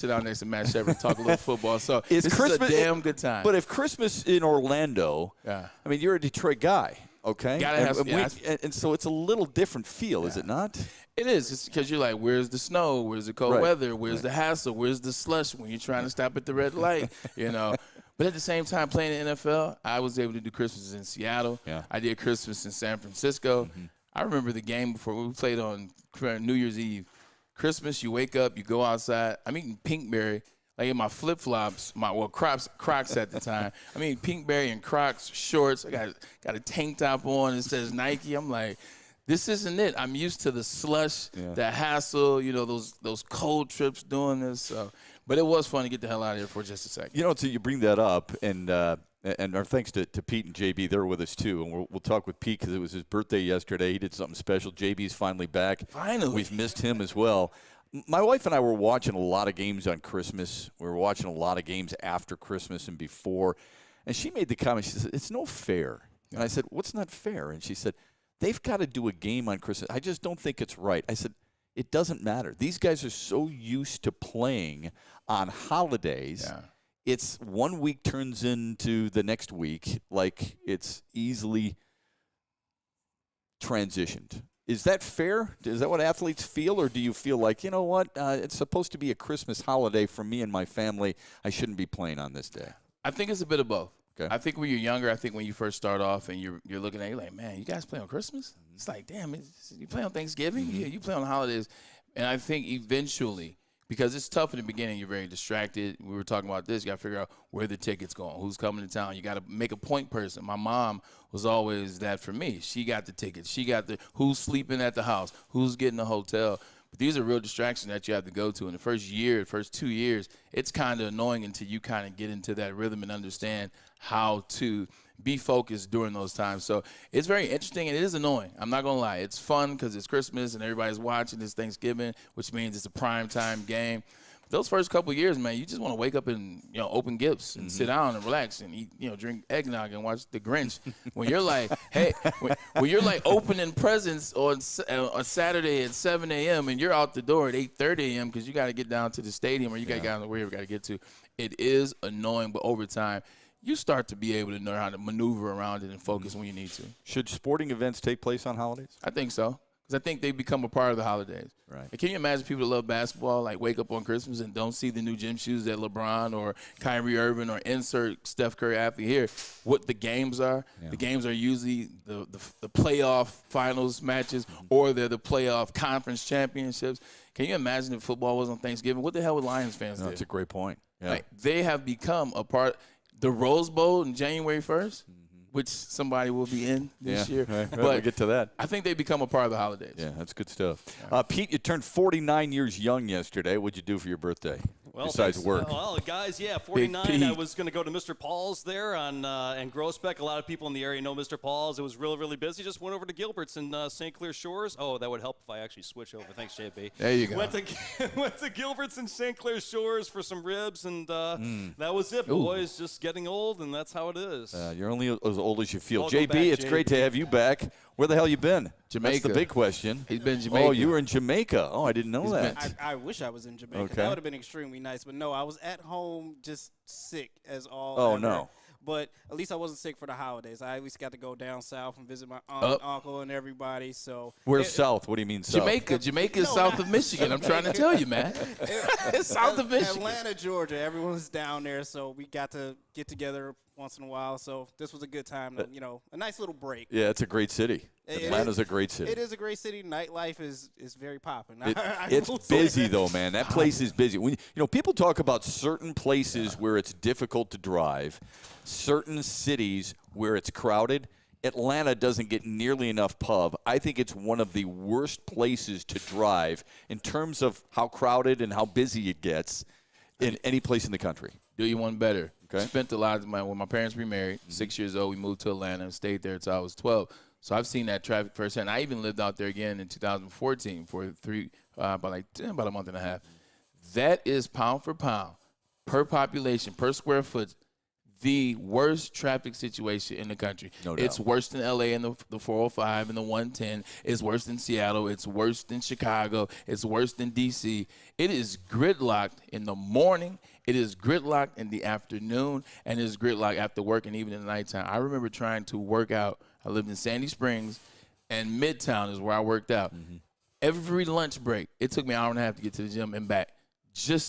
sit down next to Matt Shepard and talk a little football. So This is a damn good time. But if Christmas in Orlando, I mean, you're a Detroit guy, okay? And so it's a little different feel, is it not? It is. It's because you're like, where's the snow? Where's the cold weather? Where's the hassle? Where's the slush when you're trying to stop at the red light? But at the same time, playing in the NFL, I was able to do Christmas in Seattle. Yeah. I did Christmas in San Francisco. Mm-hmm. I remember the game before we played on New Year's Eve. Christmas, you wake up, you go outside. I'm eating Pinkberry, like in my flip-flops, Crocs at the time. I'm eating Pinkberry and Crocs, shorts. I got a tank top on. It says Nike. I'm like, this isn't it. I'm used to the slush, the hassle, those cold trips doing this. So. But it was fun to get the hell out of here for just a second. So you bring that up, and our thanks to Pete and JB. They're with us, too. And we'll talk with Pete because it was his birthday yesterday. He did something special. JB's finally back. Finally. We've missed him as well. My wife and I were watching a lot of games on Christmas. We were watching a lot of games after Christmas and before. And she made the comment, she said, it's no fair. And I said, what's not fair? And she said, they've got to do a game on Christmas. I just don't think it's right. I said, it doesn't matter. These guys are so used to playing on holidays. Yeah. It's 1 week turns into the next week like it's easily transitioned. Is that fair? Is that what athletes feel? Or do you feel like, you know what, it's supposed to be a Christmas holiday for me and my family. I shouldn't be playing on this day? I think it's a bit of both. Okay. I think when you're younger, I think when you first start off and you're looking at it, you're like, man, you guys play on Christmas? Mm-hmm. It's like, damn, you play on Thanksgiving? Mm-hmm. Yeah, you play on holidays. And I think eventually, because it's tough in the beginning, you're very distracted. We were talking about this. You got to figure out where the ticket's going, who's coming to town. You got to make a point person. My mom was always that for me. She got the tickets. She got who's sleeping at the house, who's getting the hotel. But these are real distractions that you have to go to. In the first 2 years, it's kind of annoying until you kind of get into that rhythm and understand how to be focused during those times. So it's very interesting, and it is annoying. I'm not going to lie. It's fun because it's Christmas and everybody's watching. It's Thanksgiving, which means it's a primetime game. Those first couple of years, man, you just want to wake up and open gifts and sit down and relax and eat, drink eggnog and watch The Grinch. When you're like, hey, when you're like opening presents on Saturday at 7 a.m. and you're out the door at 8:30 a.m. because you got to get down to the stadium or you got to get down to wherever you got to get to, it is annoying. But over time, you start to be able to know how to maneuver around it and focus when you need to. Should sporting events take place on holidays? I think so. Because I think they become a part of the holidays. Right. And can you imagine people that love basketball, like wake up on Christmas and don't see the new gym shoes that LeBron or Kyrie Irving or insert Steph Curry athlete here, what the games are? Yeah. The games are usually the playoff finals matches or they're the playoff conference championships. Can you imagine if football was on Thanksgiving? What the hell would Lions fans do? That's a great point. Yeah. Like, they have become a part. The Rose Bowl on January 1st, which somebody will be in this year. Right. But we'll get to that. I think they become a part of the holidays. Yeah, that's good stuff. Pete, you turned 49 years young yesterday. What'd you do for your birthday besides work? Well, guys, 49. I was going to go to Mr. Paul's there on Groesbeck. A lot of people in the area know Mr. Paul's. It was really, really busy. Just went over to Gilbert's in St. Clair Shores. Oh, that would help if I actually switch over. Thanks, JB. There you go. Went to Gilbert's in St. Clair Shores for some ribs, and that was it. Boys, just getting old, and that's how it is. You're only as old as you feel. JB, it's great to have you back. Where the hell you been? Jamaica. That's the big question. He's been in Jamaica. Oh, you were in Jamaica. Oh, I didn't know that. I wish I was in Jamaica. Okay. That would have been extremely nice. But no, I was at home just sick as all. Oh, ever. no. But at least I wasn't sick for the holidays. I at least got to go down south and visit my aunt, uncle, and everybody. So where's south? What do you mean south? Jamaica is south of Michigan. I'm trying to tell you, man. It's south of Michigan. Atlanta, Georgia. Everyone's down there, so we got to get together once in a while. So this was a good time, a nice little break. Yeah, it's a great city. Atlanta's a great city. It is a great city. Nightlife is very popping. It's busy though, man. That place is busy. When people talk about certain places where it's difficult to drive, certain cities where it's crowded, Atlanta doesn't get nearly enough pub. I think it's one of the worst places to drive in terms of how crowded and how busy it gets in any place in the country. Do you one better? Okay. Spent a lot of when my parents remarried, 6 years old, we moved to Atlanta and stayed there until I was 12. So I've seen that traffic firsthand. I even lived out there again in 2014 for about a month and a half. That is pound for pound, per population, per square foot, the worst traffic situation in the country. No doubt. It's worse than L.A. in the 405 and the 110. It's worse than Seattle. It's worse than Chicago. It's worse than D.C. It is gridlocked in the morning. It is gridlocked in the afternoon, and it is gridlocked after work and even in the nighttime. I remember trying to work out. I lived in Sandy Springs, and Midtown is where I worked out. Mm-hmm. Every lunch break, it took me an hour and a half to get to the gym and back.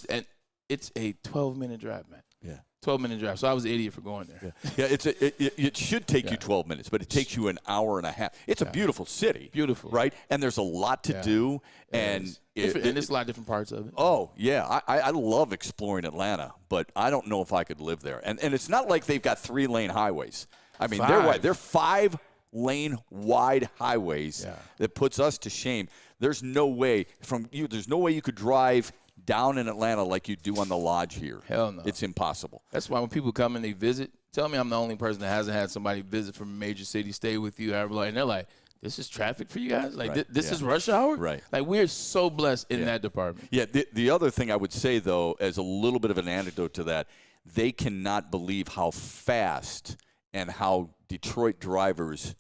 And it's a 12-minute drive, man. Yeah. 12-minute drive. So I was an idiot for going there. Yeah, it should take you 12 minutes, but it takes you an hour and a half. It's a beautiful city. Beautiful. Right? And there's a lot to do. And there's a lot of different parts of it. Oh, yeah. I love exploring Atlanta, but I don't know if I could live there. And it's not like they've got 3-lane highways. I mean, they're 5-lane wide highways that puts us to shame. There's no way you could drive down in Atlanta like you do on the Lodge here. Hell no. It's impossible. That's why when people come and they visit, tell me I'm the only person that hasn't had somebody visit from a major city, stay with you, and they're like, this is traffic for you guys? Like, this is rush hour? Right. Like, we're so blessed in that department. Yeah, the other thing I would say, though, as a little bit of an anecdote to that, they cannot believe how fast and how Detroit drivers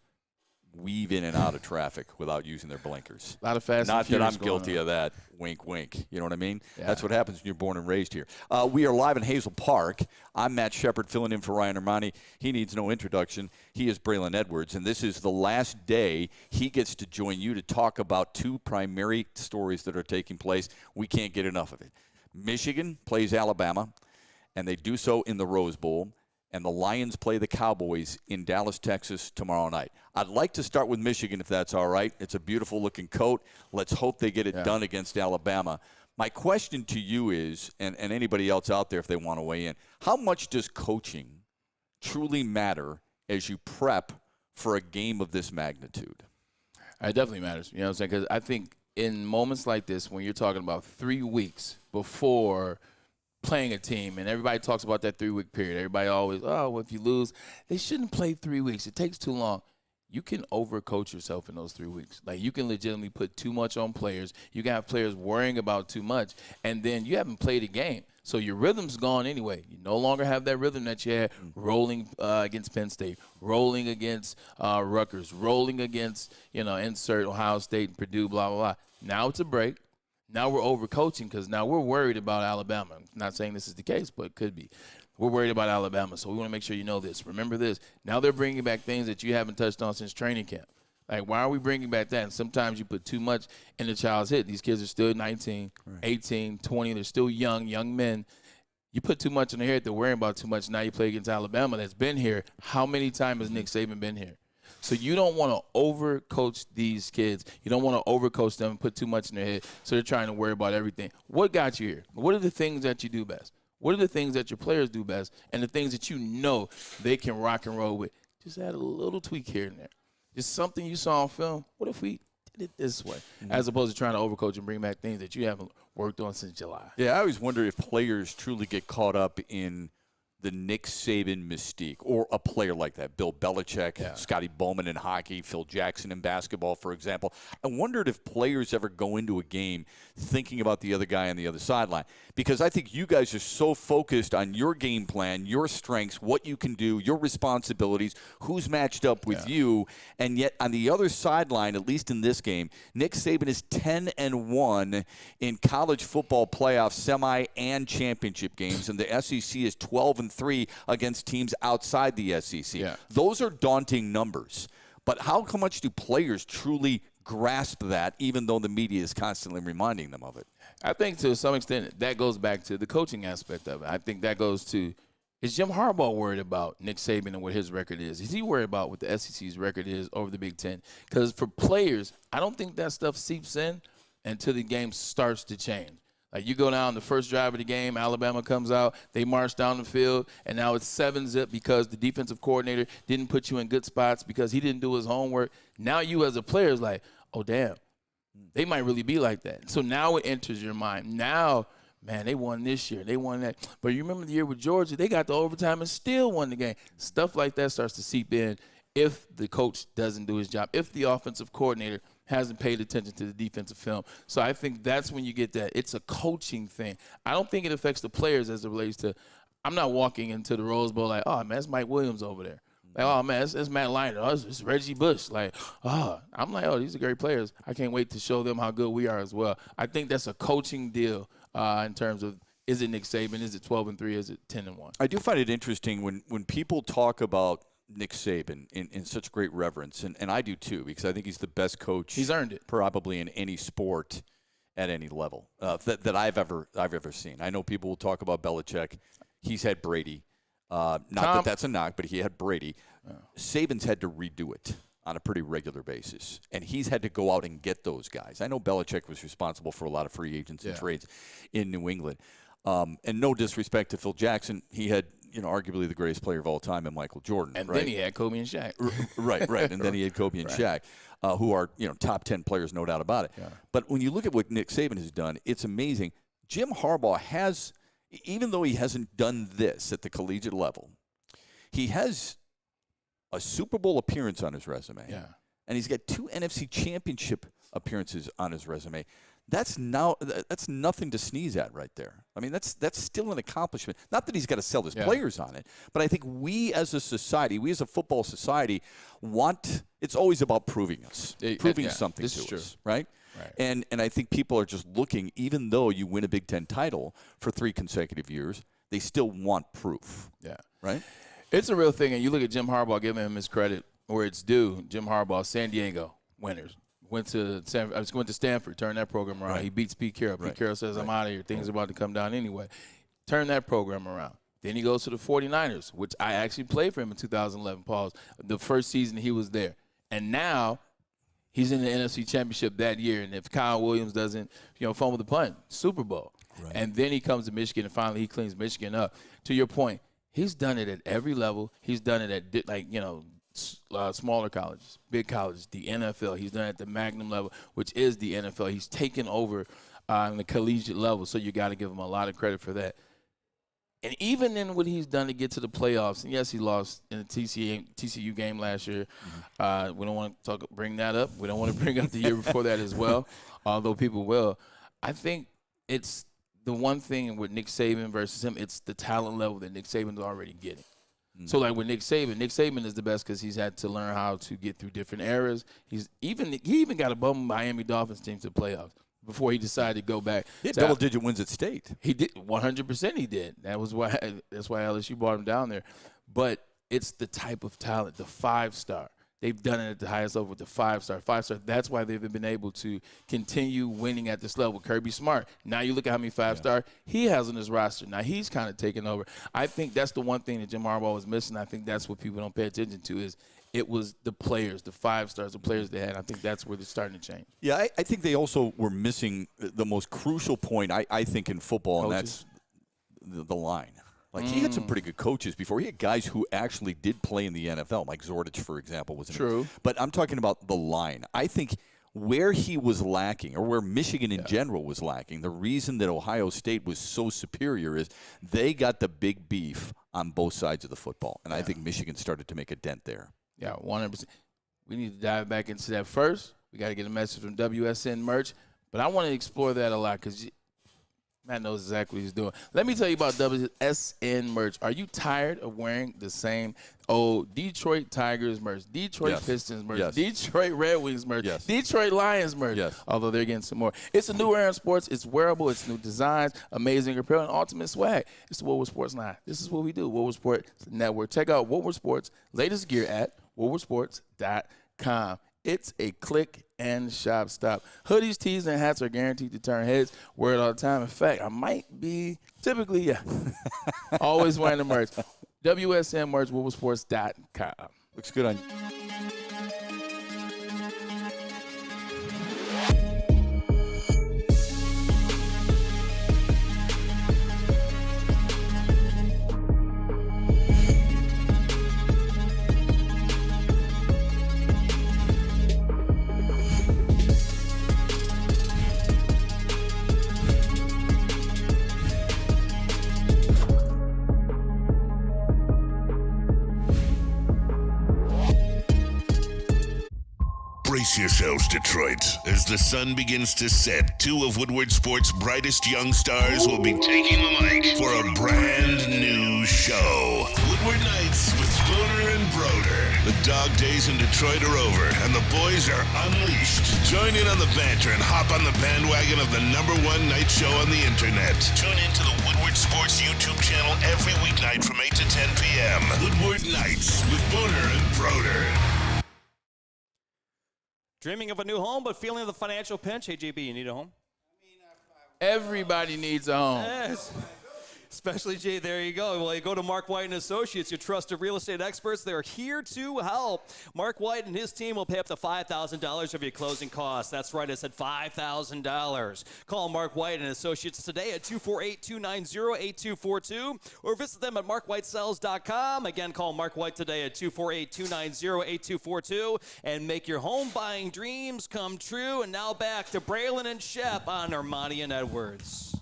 weave in and out of traffic without using their blinkers. A lot of fast Not and that I'm going guilty on. of that. Wink, wink. You know what I mean? Yeah. That's what happens when you're born and raised here. We are live in Hazel Park. I'm Matt Shepard filling in for Ryan Ermanni. He needs no introduction. He is Braylon Edwards, and this is the last day he gets to join you to talk about two primary stories that are taking place. We can't get enough of it. Michigan plays Alabama, and they do so in the Rose Bowl. And the Lions play the Cowboys in Dallas, Texas tomorrow night. I'd like to start with Michigan, if that's all right. It's a beautiful-looking coat. Let's hope they get it done against Alabama. My question to you is, and anybody else out there if they want to weigh in, how much does coaching truly matter as you prep for a game of this magnitude? It definitely matters. You know what I'm saying? Because I think in moments like this, when you're talking about 3 weeks before – playing a team, and everybody talks about that 3-week period. Everybody always, well, if you lose, they shouldn't play 3 weeks. It takes too long. You can overcoach yourself in those 3 weeks. Like, you can legitimately put too much on players. You can have players worrying about too much, and then you haven't played a game. So your rhythm's gone anyway. You no longer have that rhythm that you had rolling against Penn State, rolling against Rutgers, rolling against, insert Ohio State and Purdue, blah, blah, blah. Now it's a break. Now we're overcoaching because now we're worried about Alabama. I'm not saying this is the case, but it could be. We're worried about Alabama, so we want to make sure you know this. Remember this. Now they're bringing back things that you haven't touched on since training camp. Like, why are we bringing back that? And sometimes you put too much in the child's head. These kids are still 19, 18, 20. They're still young men. You put too much in their head. They're worrying about too much. Now you play against Alabama that's been here. How many times has Nick Saban been here? So you don't want to overcoach these kids. You don't want to overcoach them and put too much in their head so they're trying to worry about everything. What got you here? What are the things that you do best? What are the things that your players do best and the things that you know they can rock and roll with? Just add a little tweak here and there. Just something you saw on film. What if we did it this way? As opposed to trying to overcoach and bring back things that you haven't worked on since July. Yeah, I always wonder if players truly get caught up in the Nick Saban mystique, or a player like that, Bill Belichick, Scotty Bowman in hockey, Phil Jackson in basketball, for example. I wondered if players ever go into a game thinking about the other guy on the other sideline, because I think you guys are so focused on your game plan, your strengths, what you can do, your responsibilities, who's matched up with you, and yet on the other sideline, at least in this game, Nick Saban is 10-1 in college football playoff semi and championship games, and the SEC is 12-3 against teams outside the SEC. Yeah. Those are daunting numbers. But how much do players truly grasp that, even though the media is constantly reminding them of it? I think to some extent that goes back to the coaching aspect of it. I think that goes to, is Jim Harbaugh worried about Nick Saban and what his record is? Is he worried about what the SEC's record is over the Big Ten? Because for players, I don't think that stuff seeps in until the game starts to change. Like, you go down the first drive of the game, Alabama comes out, they march down the field, and now it's 7-zip because the defensive coordinator didn't put you in good spots because he didn't do his homework. Now you as a player is like, oh, damn, they might really be like that. So now it enters your mind. Now, man, they won this year. They won that. But you remember the year with Georgia, they got the overtime and still won the game. Stuff like that starts to seep in if the coach doesn't do his job, if the offensive coordinator hasn't paid attention to the defensive film. So I think that's when you get that. It's a coaching thing. I don't think it affects the players as it relates to, I'm not walking into the Rose Bowl like, oh, man, that's Mike Williams over there. Like, oh, man, that's Matt Leinart. Oh, it's Reggie Bush. Like, I'm like, oh, these are great players. I can't wait to show them how good we are as well. I think that's a coaching deal in terms of, is it Nick Saban? Is it 12-3? Is it 10-1? I do find it interesting when people talk about Nick Saban in such great reverence, and I do too, because I think he's the best coach. He's earned it. Probably in any sport at any level that I've ever seen. I know people will talk about Belichick. He's had Brady. Not that that's a knock, but he had Brady. Saban's had to redo it on a pretty regular basis, and he's had to go out and get those guys. I know Belichick was responsible for a lot of free agents and trades in New England. And no disrespect to Phil Jackson, he had arguably the greatest player of all time in Michael Jordan. And right? then he had Kobe and Shaq. Right. And then he had Kobe and Shaq, who are top 10 players, no doubt about it. Yeah. But when you look at what Nick Saban has done, it's amazing. Jim Harbaugh has, even though he hasn't done this at the collegiate level, he has a Super Bowl appearance on his resume. Yeah. And he's got 2 NFC championship appearances on his resume. That's nothing to sneeze at right there. I mean, that's still an accomplishment. Not that he's got to sell his players on it, but I think we as a society, we as a football society, it's always about proving something to us, right? And I think people are just looking, even though you win a Big Ten title for 3 consecutive years, they still want proof. Yeah. Right? It's a real thing, and you look at Jim Harbaugh, giving him his credit where it's due. Jim Harbaugh, San Diego winners. Went to Stanford, turned that program around. Right. He beats Pete Carroll. Pete Carroll says, I'm out of here. Things are about to come down anyway. Turn that program around. Then he goes to the 49ers, which I actually played for him in 2011, Paul's, the first season he was there. And now he's in the NFC Championship that year. And if Kyle Williams doesn't, fumble the punt, Super Bowl. Right. And then he comes to Michigan, and finally he cleans Michigan up. To your point, he's done it at every level. He's done it at, smaller colleges, big colleges, the NFL. He's done it at the Magnum level, which is the NFL. He's taken over on the collegiate level, so you got to give him a lot of credit for that. And even in what he's done to get to the playoffs, and yes, he lost in the TCU game last year. We don't want to bring that up. We don't want to bring up the year before that as well, although people will. I think it's the one thing with Nick Saban versus him, it's the talent level that Nick Saban's already getting. So, like with Nick Saban is the best because he's had to learn how to get through different eras. He even got a bum Miami Dolphins team to the playoffs before he decided to go back. He had double-digit wins at State. He did 100%. He did. That's why LSU brought him down there. But it's the type of talent, the 5-star. They've done it at the highest level with the 5-star. 5-star. That's why they've been able to continue winning at this level. Kirby Smart. Now you look at how many 5-star he has on his roster. Now he's kind of taken over. I think that's the one thing that Jim Harbaugh was missing. I think that's what people don't pay attention to is it was the players, the 5-stars, the players they had. I think that's where they're starting to change. Yeah, I think they also were missing the most crucial point, I think, in football, Coaches? And that's the line. Like, he had some pretty good coaches before. He had guys who actually did play in the NFL. Mike Zordich, for example, was true. But I'm talking about the line. I think where he was lacking, or where Michigan in general was lacking, the reason that Ohio State was so superior is they got the big beef on both sides of the football. And I think Michigan started to make a dent there. Yeah, 100%. We need to dive back into that first. We got to get a message from WSN Merch. But I want to explore that a lot because Matt knows exactly what he's doing. Let me tell you about WSN Merch. Are you tired of wearing the same old Detroit Tigers merch, Detroit Pistons merch, Detroit Red Wings merch, Detroit Lions merch, although they're getting some more. It's a new era in sports. It's wearable. It's new designs, amazing apparel, and ultimate swag. It's the Woodward Sports line. This is what we do, Woodward Sports Network. Check out Woodward Sports' latest gear at woodwardsports.com. It's a click and shop stop. Hoodies, tees, and hats are guaranteed to turn heads. Wear it all the time. In fact, I might be typically, always wearing the merch. WSN Merch, woodwardsports.com. Looks good on you. Brace yourselves, Detroit. As the sun begins to set, 2 of Woodward Sports' brightest young stars will be taking the mic for a brand new dog days in Detroit are over, and the boys are unleashed. Join in on the banter and hop on the bandwagon of the #1 night show on the internet. Tune in to the Woodward Sports YouTube channel every weeknight from 8 to 10 p.m. Woodward Nights with Booner and Broder. Dreaming of a new home, but feeling the financial pinch? Hey, JB, you need a home? Everybody needs a home. Yes. Especially, Jay, there you go. Well, you go to Mark White & Associates, your trusted real estate experts. They're here to help. Mark White and his team will pay up to $5,000 of your closing costs. That's right, I said $5,000. Call Mark White & Associates today at 248-290-8242 or visit them at markwhitesells.com. Again, call Mark White today at 248-290-8242 and make your home buying dreams come true. And now back to Braylon and Shep on Ermanni and Edwards.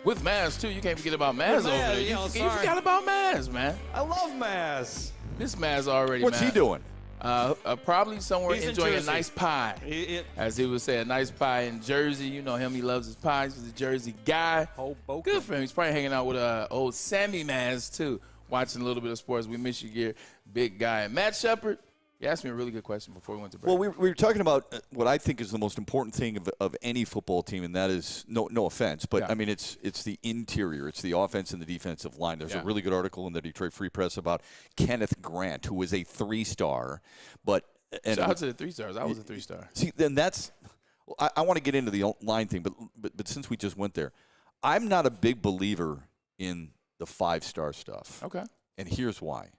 With Maz, too. You can't forget about Maz over there. You forgot about Maz, man. I love Maz. This Maz already, What's he doing? Probably somewhere He's enjoying in a nice pie. As he would say, a nice pie in Jersey. You know him. He loves his pies. He's a Jersey guy. Good for him. He's probably hanging out with old Sammy Maz, too, watching a little bit of sports. We miss you, Gear. Big guy. Matt Shepard. You asked me a really good question before we went to break. Well, we were talking about what I think is the most important thing of any football team, and that is, no offense, but, Yeah. I mean, it's the interior. It's the offense and the defensive line. There's a really good article in the Detroit Free Press about Kenneth Grant, who was a 3-star. Shout out to the 3-stars. I was a 3-star. See, then that's – I want to get into the line thing, but since we just went there, I'm not a big believer in the 5-star stuff. Okay. And here's why.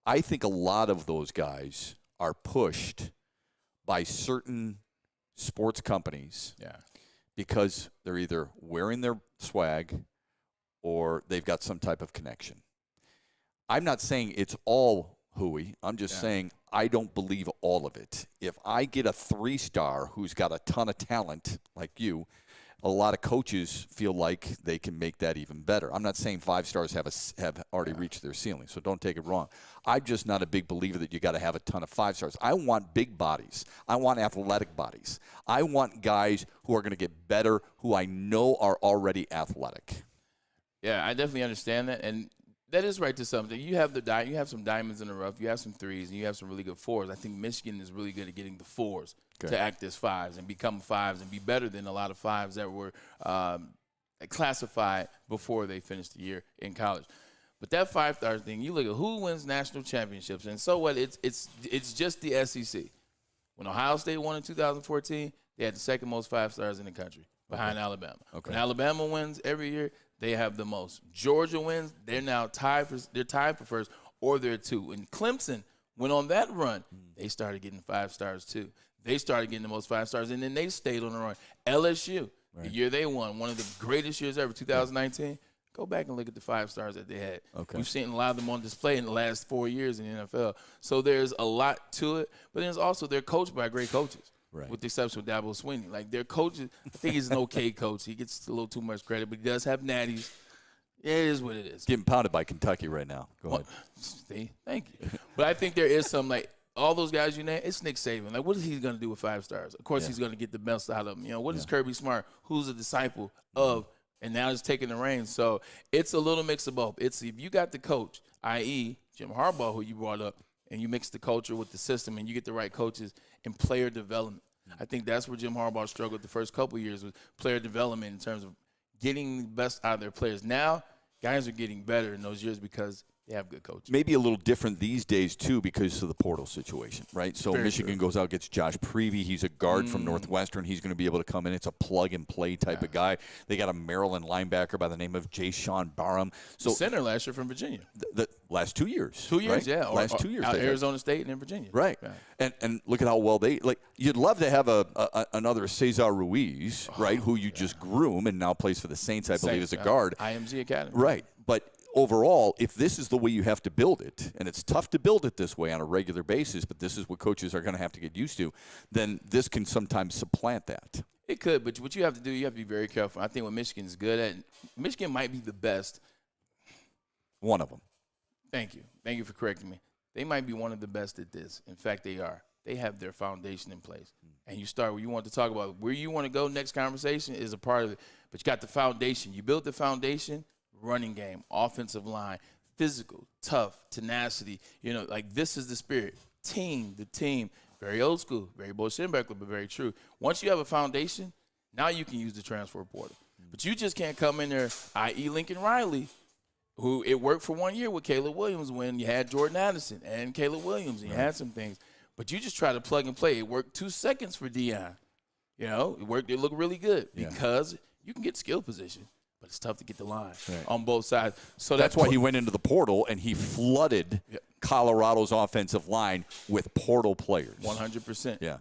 I think a lot of those guys are pushed by certain sports companies because they're either wearing their swag or they've got some type of connection. I'm not saying it's all hooey. I'm just saying I don't believe all of it. If I get a 3-star who's got a ton of talent like you, a lot of coaches feel like they can make that even better. I'm not saying 5-stars have already reached their ceiling, so don't take it wrong. I'm just not a big believer that you got to have a ton of 5-stars. I want big bodies. I want athletic bodies. I want guys who are going to get better, who I know are already athletic. Yeah, I definitely understand that, and that is right to something. You have you have some diamonds in the rough. You have some 3s, and you have some really good 4s. I think Michigan is really good at getting the 4s to act as 5s and become 5s and be better than a lot of 5s that were classified before they finished the year in college. But that 5-star thing, you look at who wins national championships, and so what? It's just the SEC. When Ohio State won in 2014, they had the second most 5-stars in the country, behind Alabama. When Alabama wins every year, they have the most. Georgia wins, they're now tied for first, or they're 2. And Clemson went on that run. They started getting 5-stars too. They started getting the most 5-stars, and then they stayed on the run. LSU, the year they won, one of the greatest years ever, 2019. Go back and look at the 5-stars that they had. We've seen a lot of them on display in the last 4 years in the NFL. So there's a lot to it, but there's also they're coached by great coaches. Right. With the exception of Dabo Swinney. Like, their coaches, I think he's an okay coach. He gets a little too much credit, but he does have natties. It is what it is. Getting pounded by Kentucky right now. Go ahead. See, thank you. But I think there is some, like, all those guys you named, it's Nick Saban. Like, what is he going to do with 5-stars? Of course, he's going to get the best out of them. You know, what is Kirby Smart, who's a disciple of, and now he's taking the reins. So it's a little mix of both. It's if you got the coach, i.e. Jim Harbaugh, who you brought up, and you mix the culture with the system and you get the right coaches and player development. I think that's where Jim Harbaugh struggled the first couple of years with player development in terms of getting the best out of their players. Now, guys are getting better in those years because they have good coaches. Maybe a little different these days, too, because of the portal situation, right? So Very Michigan true. goes out, gets Josh Prevey. He's a guard from Northwestern. He's going to be able to come in. It's a plug-and-play type of guy. They got a Maryland linebacker by the name of Jay Sean Barham. So center last year from Virginia. The last 2 years. 2 years, right? yeah. Last 2 years. Out Arizona State and in Virginia. Right. Yeah. And look at how well they – like, you'd love to have another Cesar Ruiz, right, who you just groom and now plays for the Saints, I believe, as a guard. IMG Academy. Right. But overall, if this is the way you have to build it, and it's tough to build it this way on a regular basis, but this is what coaches are going to have to get used to, then this can sometimes supplant that. It could, but what you have to do, you have to be very careful. I think what Michigan's good at, Michigan might be the best. One of them. Thank you. Thank you for correcting me. They might be one of the best at this. In fact, they are. They have their foundation in place. And you start where you want to talk about where you want to go next conversation is a part of it. But you got the foundation. You build the foundation, running game, offensive line, physical, tough, tenacity. Like this is the spirit. The team. Very old school, very Bo Schembechler, but very true. Once you have a foundation, now you can use the transfer portal. But you just can't come in there, i.e. Lincoln Riley, who it worked for 1 year with Caleb Williams when you had Jordan Addison and Caleb Williams, and you had some things. But you just try to plug and play. It worked 2 seconds for Deion. It worked. It looked really good because you can get skill position, but it's tough to get the line on both sides. So that's why he went into the portal and he flooded Colorado's offensive line with portal players. 100%. Yeah.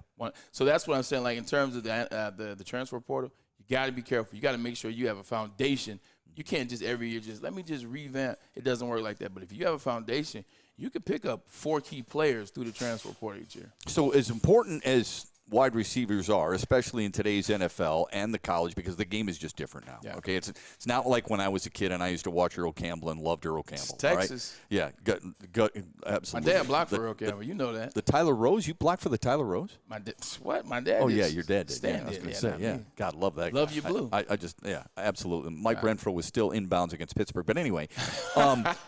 So that's what I'm saying. Like in terms of the transfer portal, you got to be careful. You got to make sure you have a foundation. You can't just every year let me just revamp. It doesn't work like that. But if you have a foundation, you can pick up 4 key players through the transfer portal each year. So as important as wide receivers are, especially in today's NFL and the college, because the game is just different now. Yeah. Okay, it's not like when I was a kid and I used to watch Earl Campbell and loved Earl Campbell. It's Texas. Right? Yeah, absolutely. My dad blocked for Earl Campbell. You know that. The Tyler Rose, you blocked for the Tyler Rose? What? My dad. Oh yeah, your dad did. Stan I was did. going to say, yeah. God, love that. Love guy. you, Blue. I just, absolutely. Mike Renfro was still inbounds against Pittsburgh, but anyway,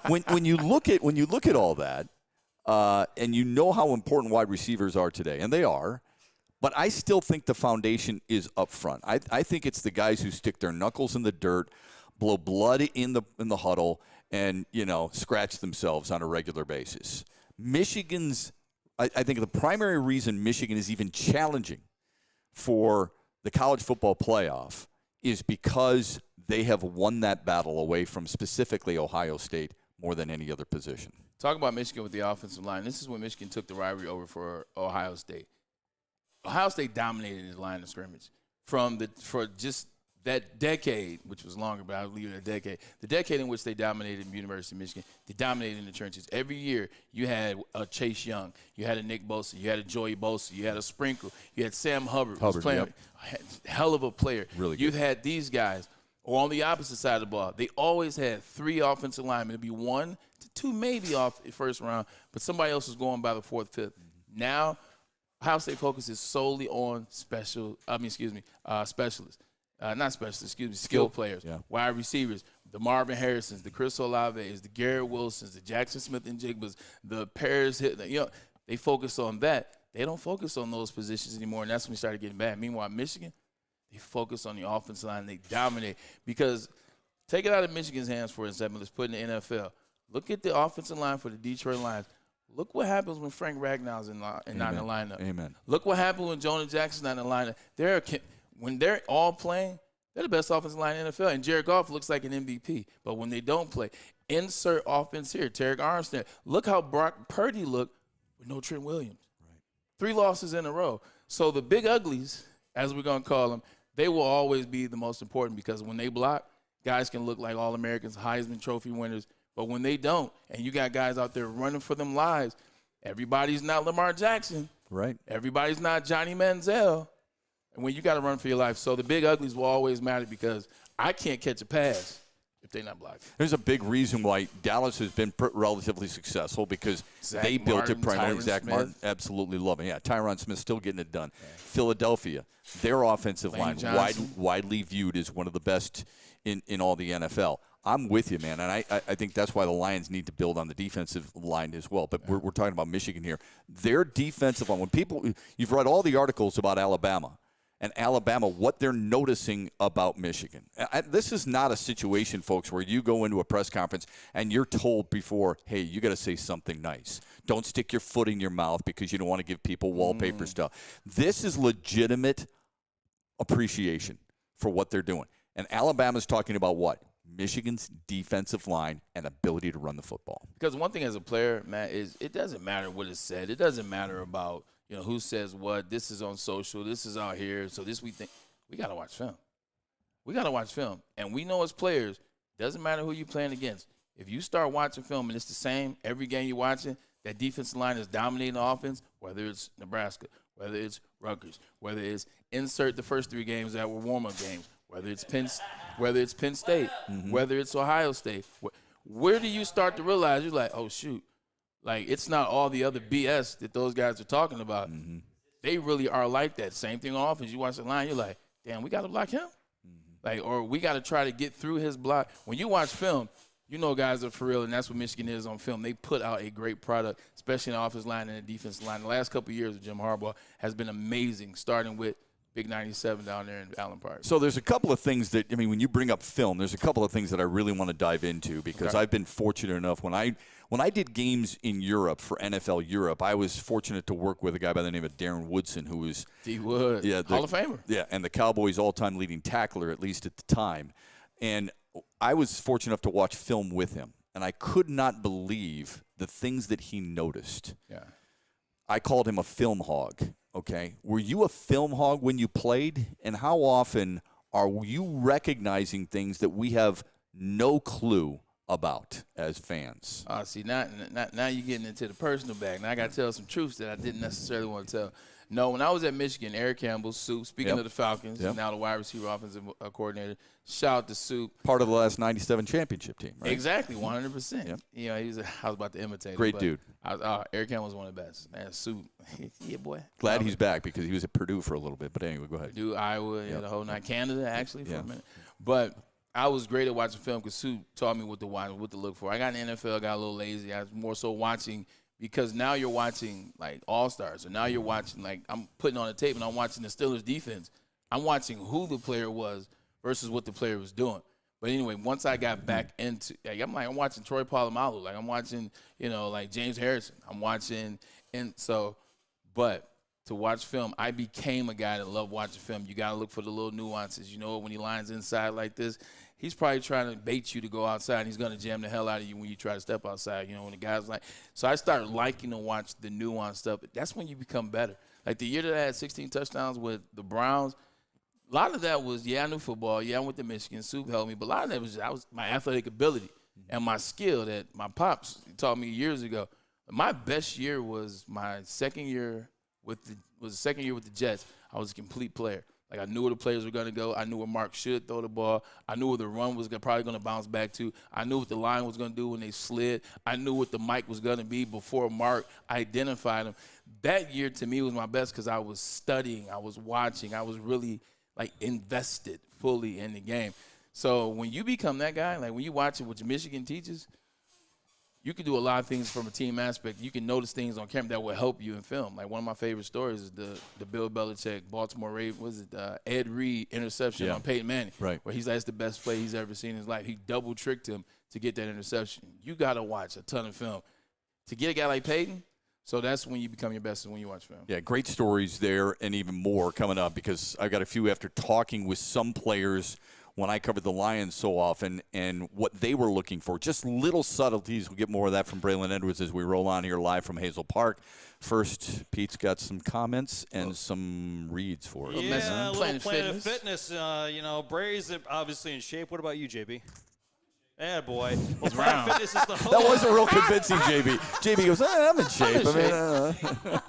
when you look at all that, and you know how important wide receivers are today, and they are. But I still think the foundation is up front. I think it's the guys who stick their knuckles in the dirt, blow blood in the huddle, and scratch themselves on a regular basis. I think the primary reason Michigan is even challenging for the college football playoff is because they have won that battle away from specifically Ohio State more than any other position. Talk about Michigan with the offensive line. This is when Michigan took the rivalry over for Ohio State. Ohio State dominated the line of scrimmage for just that decade, which was longer, but I'll leave it a decade. The decade in which they dominated the University of Michigan, they dominated in the trenches. Every year you had a Chase Young, you had a Nick Bosa, you had a Joey Bosa, you had a Sprinkle, you had Sam Hubbard who was playing hell of a player. Really good. You've had these guys, or on the opposite side of the ball, they always had 3 offensive linemen. It'd be 1 to 2 maybe off the first round, but somebody else was going by the 4th, 5th. Now Ohio State focuses solely on skilled players, wide receivers, the Marvin Harrisons, the Chris Olaves, the Garrett Wilsons, the Jackson Smith and Jigbas, the Paris Hitler. They focus on that. They don't focus on those positions anymore, and that's when we started getting bad. Meanwhile, Michigan, they focus on the offensive line. They dominate because take it out of Michigan's hands for a second. Let's put it in the NFL. Look at the offensive line for the Detroit Lions. Look what happens when Frank Ragnall's not in the lineup. Amen. Look what happens when Jonah Jackson's not in the lineup. When they're all playing, they're the best offensive line in the NFL. And Jared Goff looks like an MVP. But when they don't play, insert offense here. Tarek Armstead. Look how Brock Purdy looked with no Trent Williams. Right. 3 losses in a row. So the big uglies, as we're going to call them, they will always be the most important because when they block, guys can look like All-Americans, Heisman Trophy winners. But when they don't, and you got guys out there running for them lives, everybody's not Lamar Jackson. Right. Everybody's not Johnny Manziel. And when you got to run for your life. So the big uglies will always matter because I can't catch a pass if they're not blocking. There's a big reason why Dallas has been relatively successful because they built it primarily. Zach Martin, absolutely love it. Yeah, Tyron Smith still getting it done. Yeah. Philadelphia, their offensive line, widely viewed as one of the best in all the NFL. I'm with you, man, and I think that's why the Lions need to build on the defensive line as well. But we're talking about Michigan here. Their defensive line, you've read all the articles about Alabama, and Alabama, what they're noticing about Michigan. This is not a situation, folks, where you go into a press conference and you're told before, hey, you got to say something nice. Don't stick your foot in your mouth because you don't want to give people wallpaper stuff. This is legitimate appreciation for what they're doing. And Alabama's talking about what? Michigan's defensive line and ability to run the football. Because one thing as a player, Matt, is it doesn't matter what is said. It doesn't matter about, who says what. This is on social. This is out here. So this we think. We got to watch film. We got to watch film. And we know as players, doesn't matter who you're playing against. If you start watching film and it's the same every game you're watching, that defensive line is dominating the offense, whether it's Nebraska, whether it's Rutgers, whether it's insert the first 3 games that were warm-up games, whether it's Penn State, whether it's Ohio State. Where do you start to realize you're like, oh, shoot, like it's not all the other BS that those guys are talking about. They really are like that. Same thing on offense. You watch the line, you're like, damn, we got to block him? Like, or we got to try to get through his block. When you watch film, you know guys are for real, and that's what Michigan is on film. They put out a great product, especially in the offensive line and the defensive line. The last couple of years of Jim Harbaugh has been amazing, starting with Big 97 down there in Allen Park. So there's a couple of things that, I mean, when you bring up film, there's a couple of things that I really want to dive into because I've been fortunate enough when I did games in Europe for NFL Europe, I was fortunate to work with a guy by the name of Darren Woodson, who was D. Wood, Hall of Famer. Yeah, and the Cowboys' all-time leading tackler, at least at the time. And I was fortunate enough to watch film with him, and I could not believe the things that he noticed. Yeah. I called him a film hog. Okay, were you a film hog when you played? And how often are you recognizing things that we have no clue about as fans? See, now you're getting into the personal bag. Now I got to tell some truths that I didn't necessarily want to tell. No, when I was at Michigan, Eric Campbell, Soup, speaking of the Falcons, now the wide receiver offensive coordinator, shout out to Soup. Part of the last 97 championship team, right? Exactly, 100%. Yep. You know, I was about to imitate him. Great dude. Eric Campbell was one of the best. Man, Soup, yeah, boy. Glad he's back because he was at Purdue for a little bit. But anyway, go ahead. Purdue, Iowa, the whole night. Canada, actually, for a minute. But I was great at watching film because Soup taught me what to watch, what to look for. I got in the NFL, got a little lazy. I was more so watching because now you're watching, like, all-stars. Or now you're watching, like, I'm putting on a tape and I'm watching the Steelers defense. I'm watching who the player was versus what the player was doing. But anyway, once I got back into, like, I'm watching Troy Polamalu. Like, I'm watching, like James Harrison. I'm watching, but to watch film, I became a guy that loved watching film. You got to look for the little nuances. You know, when he lines inside like this, he's probably trying to bait you to go outside, and he's going to jam the hell out of you when you try to step outside. You know, when the guy's like, so I started liking to watch the nuanced stuff. That's when you become better. Like the year that I had 16 touchdowns with the Browns, a lot of that was, I knew football. I went to Michigan. Soup helped me. But a lot of that was my athletic ability and my skill that my pops taught me years ago. My best year was my second year with the Jets. I was a complete player. Like, I knew where the players were going to go. I knew where Mark should throw the ball. I knew where the run was probably going to bounce back to. I knew what the line was going to do when they slid. I knew what the mic was going to be before Mark identified him. That year, to me, was my best because I was studying. I was watching. I was really, like, invested fully in the game. So when you become that guy, like when you watch it, what Michigan teaches, you can do a lot of things from a team aspect. You can notice things on camera that will help you in film. Like one of my favorite stories is the Bill Belichick, Baltimore Ravens, Ed Reed interception on Peyton Manning, right, where he's like, that's the best play he's ever seen in his life. He double-tricked him to get that interception. You got to watch a ton of film. To get a guy like Peyton, so that's when you become your best, is when you watch film. Yeah, great stories there and even more coming up because I've got a few after talking with some players when I covered the Lions so often and what they were looking for. Just little subtleties. We'll get more of that from Braylon Edwards as we roll on here live from Hazel Park. First, Pete's got some comments and some reads for us. Yeah, a little Planet Fitness. Bray's obviously in shape. What about you, JB? Yeah, boy. Well, Planet Fitness is the host. That wasn't real convincing, JB. JB goes, I'm in shape.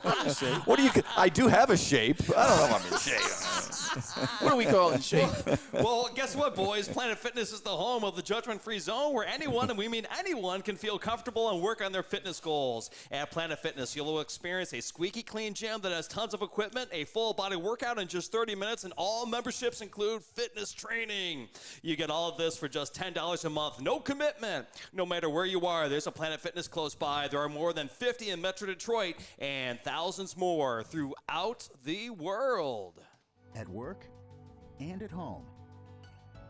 I'm in shape. What do you? I do have a shape. I don't know if I'm in shape. What do we call it in shape? Well, guess what, boys? Planet Fitness is the home of the judgment-free zone where anyone, and we mean anyone, can feel comfortable and work on their fitness goals. At Planet Fitness, you'll experience a squeaky clean gym that has tons of equipment, a full-body workout in just 30 minutes, and all memberships include fitness training. You get all of this for just $10 a month. No commitment. No matter where you are, there's a Planet Fitness close by. There are more than 50 in Metro Detroit and thousands more throughout the world. At work and at home,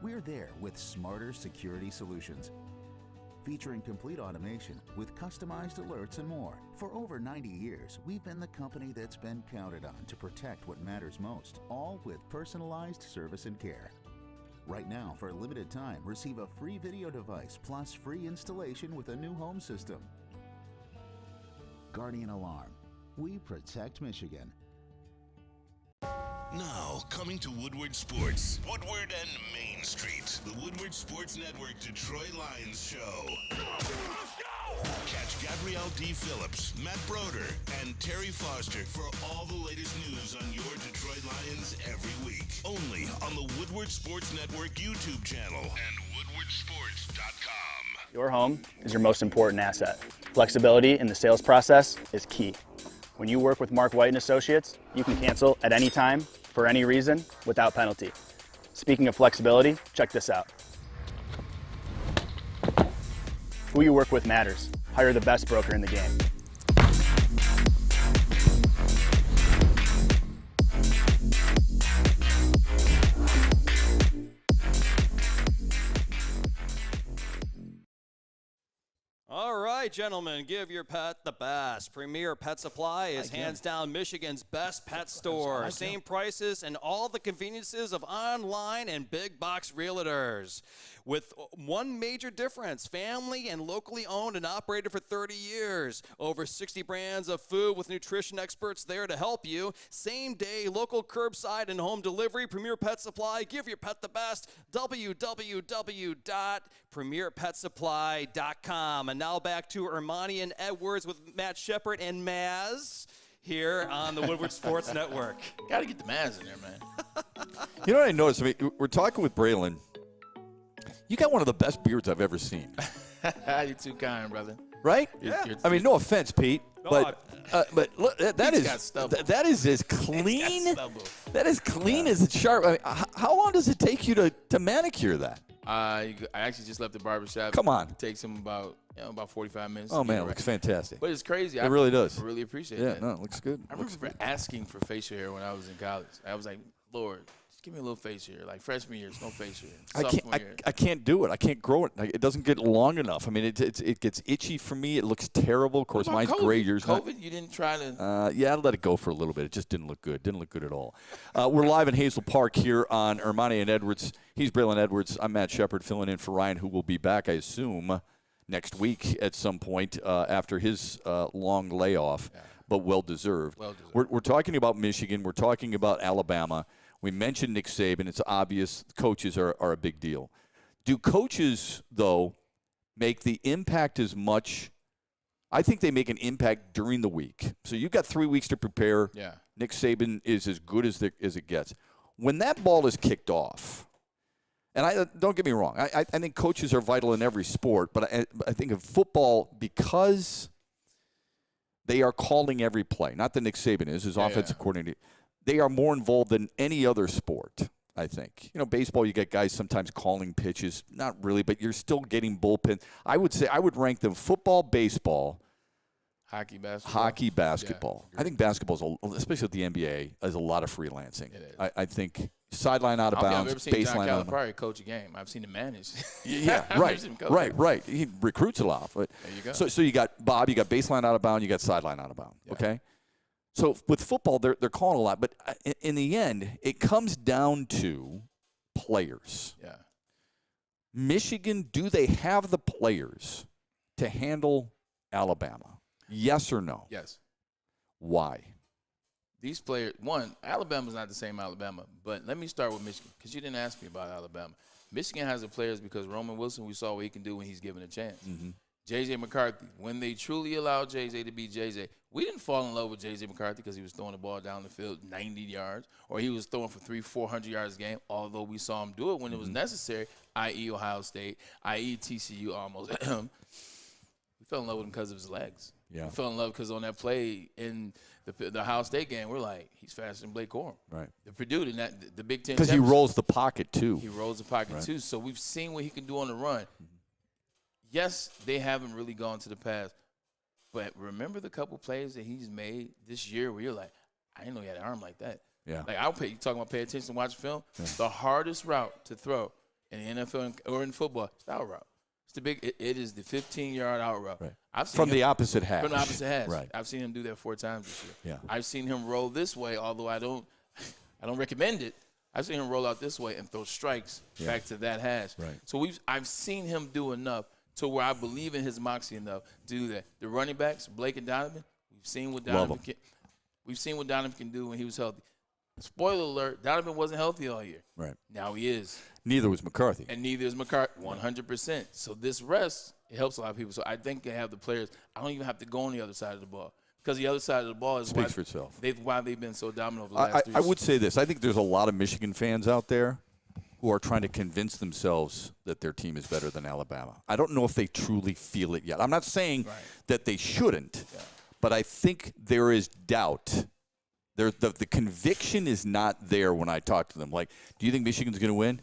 we're there with smarter security solutions. Featuring complete automation with customized alerts and more. For over 90 years, we've been the company that's been counted on to protect what matters most, all with personalized service and care. Right now, for a limited time, receive a free video device plus free installation with a new home system. Guardian Alarm. We protect Michigan. Now, coming to Woodward Sports, Woodward and Main Street, the Woodward Sports Network Detroit Lions show. Catch Gabrielle D. Phillips, Matt Broder, and Terry Foster for all the latest news on your Detroit Lions every week. Only on the Woodward Sports Network YouTube channel and woodwardsports.com. Your home is your most important asset. Flexibility in the sales process is key. When you work with Mark White & Associates, you can cancel at any time, for any reason, without penalty. Speaking of flexibility, check this out. Who you work with matters. Hire the best broker in the game. All right, gentlemen, give your pet the best. Premier Pet Supply is hands down Michigan's best pet store. Same prices and all the conveniences of online and big box realtors. With one major difference, family and locally owned and operated for 30 years. Over 60 brands of food with nutrition experts there to help you. Same day, local curbside and home delivery. Premier Pet Supply, give your pet the best. www.premierpetsupply.com. And now back to Ermanni and Edwards with Matt Shepard and Maz here on the Woodward Sports Network. Got to get the Maz in there, man. You know what I noticed? I mean, we're talking with Braylon. You got one of the best beards I've ever seen. You're too kind, brother. Right? You're I mean, no offense, Pete, but look, that is as clean. That is clean as it's sharp. I mean, how long does it take you to manicure that? I actually just left the barbershop. Come on. It takes him about 45 minutes. Oh, man, it looks fantastic. But it's crazy. It really does. I really appreciate that. Yeah, no, it looks good. I remember asking for facial hair when I was in college. I was like, Lord, just give me a little face hair. Like freshman year, no facial hair. I can't do it. I can't grow it. It doesn't get long enough. I mean, it gets itchy for me. It looks terrible. Of course, mine's gray. Yours not. COVID, you didn't try to? I let it go for a little bit. It just didn't look good. Didn't look good at all. We're live in Hazel Park here on Ermanni and Edwards. He's Braylon Edwards. I'm Matt Shepard, filling in for Ryan, who will be back, I assume, next week at some point after his long layoff, but well-deserved. We're talking about Michigan. We're talking about Alabama. We mentioned Nick Saban. It's obvious coaches are a big deal. Do coaches, though, make the impact as much? I think they make an impact during the week. So you've got 3 weeks to prepare. Yeah. Nick Saban is as good as it gets. When that ball is kicked off, and don't get me wrong, I think coaches are vital in every sport, but I think of football, because they are calling every play. Not that Nick Saban is, his offensive coordinator. They are more involved than any other sport, I think. You know, baseball, you get guys sometimes calling pitches. Not really, but you're still getting bullpen. I would say I would rank them football, baseball, hockey, basketball. I think basketball, especially with the NBA, is a lot of freelancing. It is. I think sideline out of bounds, I've never seen baseline John out of Calipari coach a game. I've seen him manage. Right. He recruits a lot. But, there you go. So you got Bob, you got baseline out of bounds, you got sideline out of bounds. Yeah. Okay. So with football, they're calling a lot, but in the end, it comes down to players. Yeah. Michigan, do they have the players to handle Alabama? Yes or no? Yes. Why? These players, Alabama's not the same Alabama, but let me start with Michigan, because you didn't ask me about Alabama. Michigan has the players because Roman Wilson, we saw what he can do when he's given a chance. Mm-hmm. J.J. McCarthy, when they truly allowed J.J. to be J.J., we didn't fall in love with J.J. McCarthy because he was throwing the ball down the field 90 yards, or he was throwing for 300-400 yards a game, although we saw him do it when it was necessary, i.e. Ohio State, i.e. TCU almost. We fell in love with him because of his legs. Yeah. We fell in love because on that play in the Ohio State game, we're like, he's faster than Blake Corum. Right. The Purdue, the Big Ten. Because he rolls the pocket, too. He rolls the pocket, too. So we've seen what he can do on the run. Yes, they haven't really gone to the pass. But remember the couple plays that he's made this year where you're like, I didn't know he had an arm like that. Yeah. Like, you talking about pay attention and watch film? Yeah. The hardest route to throw in the NFL or in football is the out route. It is the 15-yard out route. Right. I've seen From the opposite hash. From the opposite hash. Right. I've seen him do that 4 times this year. Yeah. I've seen him roll this way, although I don't recommend it. I've seen him roll out this way and throw strikes back to that hash. Right. So I've seen him do enough to where I believe in his moxie enough to do that. The running backs, Blake and Donovan, we've seen what Donovan can do when he was healthy. Spoiler alert, Donovan wasn't healthy all year. Right. Now he is. Neither was McCarthy. And neither is McCarthy, 100%. So this rest, it helps a lot of people. So I think they have the players. I don't even have to go on the other side of the ball. Because the other side of the ball is speaks for itself. Why they've been so dominant over the last 3 I years. would say this. I think there's a lot of Michigan fans out there who are trying to convince themselves that their team is better than Alabama. I don't know if they truly feel it yet. I'm not saying that they shouldn't, but I think there is doubt. The conviction is not there when I talk to them. Like, do you think Michigan's going to win?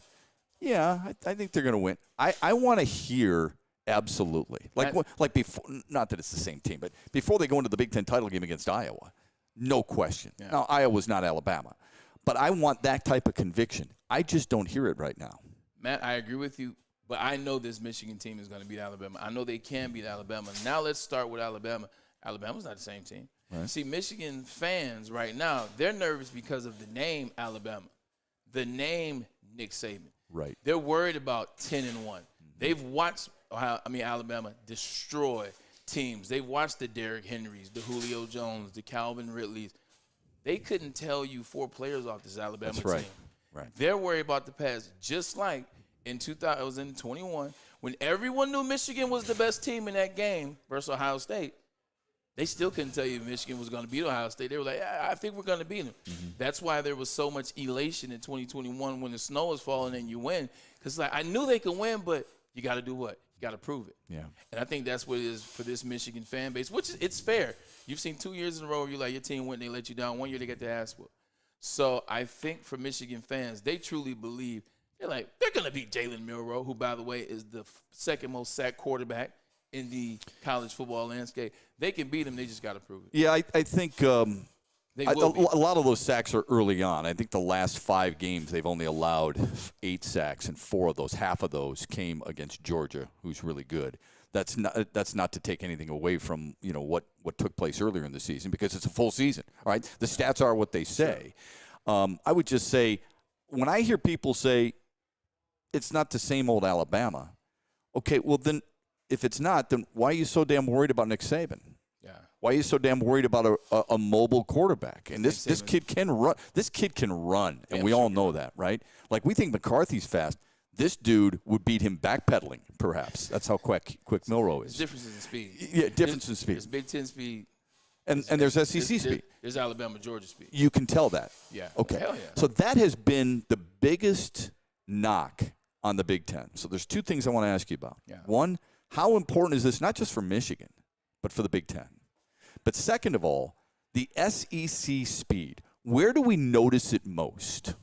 Yeah, I think they're going to win. I want to hear Absolutely. Like before, not that it's the same team, but before they go into the Big Ten title game against Iowa, no question. Yeah. Now, Iowa's not Alabama, but I want that type of conviction. I just don't hear it right now. Matt, I agree with you, but I know this Michigan team is going to beat Alabama. I know they can beat Alabama. Now let's start with Alabama. Alabama's not the same team. Right. See, Michigan fans right now, they're nervous because of the name Alabama, the name Nick Saban. Right. They're worried about 10-1. They've watched Alabama destroy teams. They've watched the Derrick Henrys, the Julio Jones, the Calvin Ridleys. They couldn't tell you 4 players off this Alabama That's right. team. Right. They're worried about the past, just like in 2021 when everyone knew Michigan was the best team in that game versus Ohio State. They still couldn't tell you if Michigan was going to beat Ohio State. They were like, I think we're going to beat them. Mm-hmm. That's why there was so much elation in 2021 when the snow was falling and you win. Because I knew they could win, but you got to do what? You got to prove it. Yeah. And I think that's what it is for this Michigan fan base, which it's fair. You've seen 2 years in a row where you're like, your team went and they let you down. 1 year they get their ass whooped. So I think for Michigan fans, they truly believe, they're going to beat Jalen Milroe, who, by the way, is the second most sacked quarterback in the college football landscape. They can beat them. They just got to prove it. Yeah, I think a lot of those sacks are early on. I think the last 5 games they've only allowed 8 sacks, and 4 of those, half of those came against Georgia, who's really good. That's not to take anything away from what took place earlier in the season, because it's a full season. All right, the stats are what they say. I would just say, when I hear people say it's not the same old Alabama, okay, well then, if it's not, then why are you so damn worried about Nick Saban? Yeah. Why are you so damn worried about a mobile quarterback? And this kid can run. This kid can run, and we all know that, right? Like, we think McCarthy's fast. This dude would beat him backpedaling, perhaps. That's how quick Milroe is. There's differences in speed. Yeah, difference in speed. There's Big Ten speed. And there's SEC speed. There's Alabama, Georgia speed. You can tell that. Yeah. Okay. Hell yeah. So that has been the biggest knock on the Big Ten. So there's 2 things I want to ask you about. Yeah. One, how important is this, not just for Michigan, but for the Big Ten? But second of all, the SEC speed. Where do we notice it most?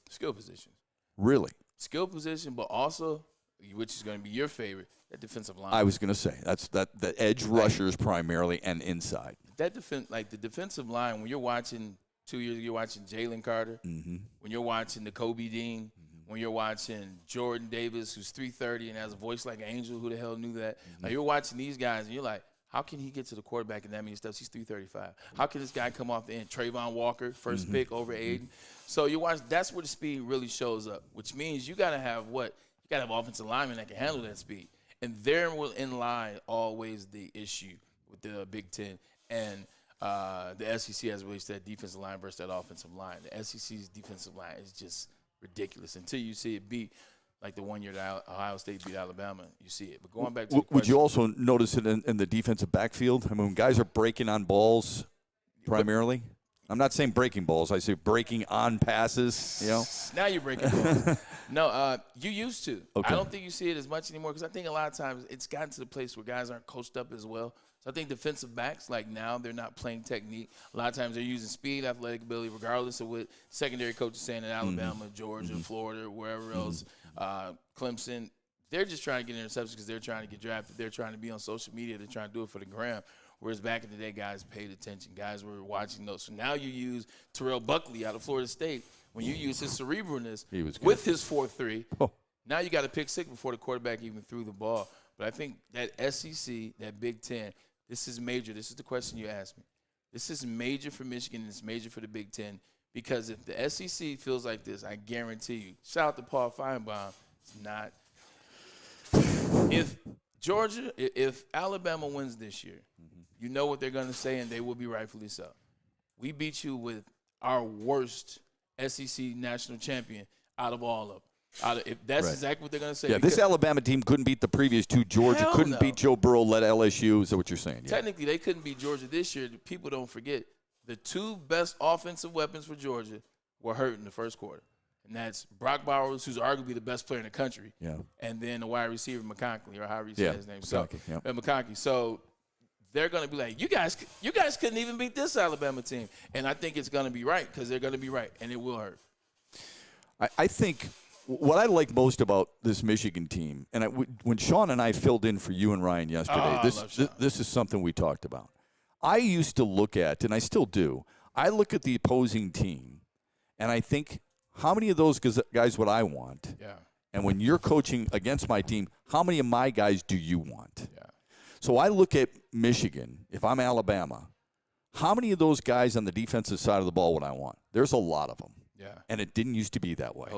Skill positions. Really? Skill position, but also, which is going to be your favorite, that defensive line. I was going to say the edge rushers primarily and inside. That the defensive line. When you're watching 2 years ago, you're watching Jalen Carter. Mm-hmm. When you're watching the Kobe Dean. When you're watching Jordan Davis, who's 330 and has a voice like an angel, who the hell knew that? Mm-hmm. Like, you're watching these guys, and you're like, how can he get to the quarterback in that many steps? He's 335. How can this guy come off the end? Trayvon Walker, first pick over Aiden. So you watch. That's where the speed really shows up, which means you got to have offensive linemen that can handle that speed. And there will in lie always the issue with the Big Ten and the SEC as it relates to that defensive line versus that offensive line. The SEC's defensive line is just ridiculous until you see it beat, like the 1 year that Ohio State beat Alabama. You see it. But going back to would you also notice it in the defensive backfield? I mean, when guys are breaking on balls primarily. I'm not saying breaking balls. I say breaking on passes. Now you're breaking balls. No, you used to. Okay. I don't think you see it as much anymore because I think a lot of times it's gotten to the place where guys aren't coached up as well. So I think defensive backs, like now, they're not playing technique. A lot of times they're using speed, athletic ability, regardless of what secondary coach is saying in Alabama, Georgia, Florida, wherever else, Clemson. They're just trying to get interceptions because they're trying to get drafted. They're trying to be on social media. They're trying to do it for the gram. Whereas back in the day, guys paid attention. Guys were watching those. So now you use Terrell Buckley out of Florida State. When you use his cerebralness with his 4.3, now you got to pick 6 before the quarterback even threw the ball. But I think that SEC, that Big Ten, this is major. This is the question you asked me. This is major for Michigan, and it's major for the Big Ten. Because if the SEC feels like this, I guarantee you, shout out to Paul Feinbaum, it's not. If Alabama wins this year, you know what they're going to say, and they will be rightfully so. We beat you with our worst SEC national champion out of all of them. If that's exactly what they're going to say. Yeah, this Alabama team couldn't beat the previous 2. Georgia couldn't beat Joe Burrow, led LSU. Is that what you're saying? Yeah. Technically, they couldn't beat Georgia this year. People don't forget the 2 best offensive weapons for Georgia were hurt in the first quarter. And that's Brock Bowers, who's arguably the best player in the country, and then the wide receiver, McConkey, or however you say his name. McConkey. So they're going to be like, you guys couldn't even beat this Alabama team. And I think it's going to be right because they're going to be right, and it will hurt. I think What I like most about this Michigan team, and when Sean and I filled in for you and Ryan yesterday, this is something we talked about. I used to look at, and I still do, I look at the opposing team, and I think, how many of those guys would I want? Yeah. And when you're coaching against my team, how many of my guys do you want? Yeah. So I look at Michigan, if I'm Alabama, how many of those guys on the defensive side of the ball would I want? There's a lot of them. Yeah. And it didn't used to be that way.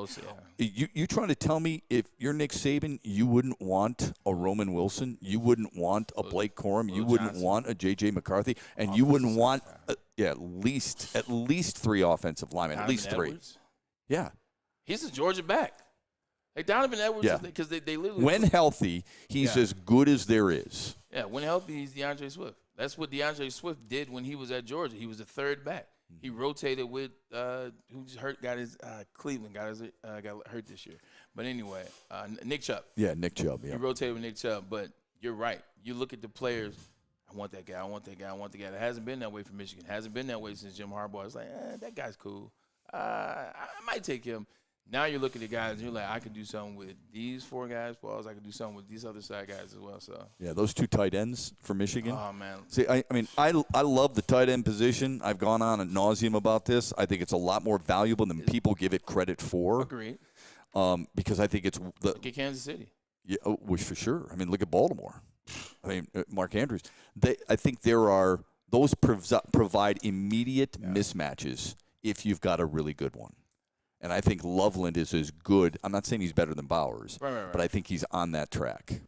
Yeah. You trying to tell me if you're Nick Saban, you wouldn't want a Roman Wilson, you wouldn't want a Blake Corum, you wouldn't want a J.J. McCarthy, and you wouldn't want at least 3 offensive linemen, at least 3. Edwards. Yeah. He's a Georgia back. Like Donovan Edwards, because they literally. When healthy, he's as good as there is. Yeah, when healthy, he's DeAndre Swift. That's what DeAndre Swift did when he was at Georgia. He was the 3rd back. He rotated with who just got his Cleveland got hurt this year. But anyway, Nick Chubb. Yeah, Nick Chubb. Yeah. He rotated with Nick Chubb. But you're right. You look at the players. I want that guy. I want that guy. I want the guy. It hasn't been that way for Michigan. It hasn't been that way since Jim Harbaugh. It's like, that guy's cool. I might take him. Now you're looking at guys, and you're like, I could do something with these 4 guys, Pauls. I could do something with these other side guys as well. So yeah, those 2 tight ends for Michigan. Oh, man. See, I mean, I love the tight end position. I've gone on ad nauseum about this. I think it's a lot more valuable than people give it credit for. Agreed. Because I think it's look at Kansas City. Yeah, which for sure. I mean, look at Baltimore. I mean, Mark Andrews. I think those provide immediate mismatches if you've got a really good one. And I think Loveland is as good. I'm not saying he's better than Bowers, right. but I think he's on that track.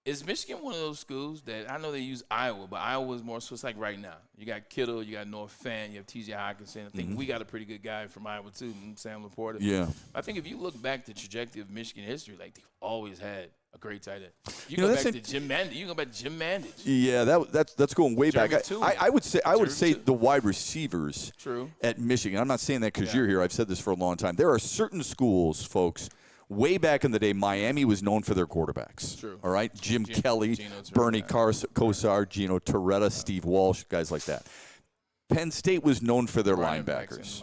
Is Michigan one of those schools that I know they use Iowa, but Iowa is more so it's like right now. You got Kittle, you got North Fan, you have T.J. Hawkinson. I think we got a pretty good guy from Iowa too, Sam Laporta. Yeah. I think if you look back the trajectory of Michigan history, like they've always had a great tight end. You go back to Jim Mandich. You go back to Jim Mandich. Yeah, that's going way back. I would say the wide receivers True. at Michigan. I'm not saying that because you're here. I've said this for a long time. There are certain schools, folks. Way back in the day, Miami was known for their quarterbacks. True. All right, Jim Kelly, Bernie Kosar, Gino Torretta, Steve Walsh, guys like that. Penn State was known for their linebackers.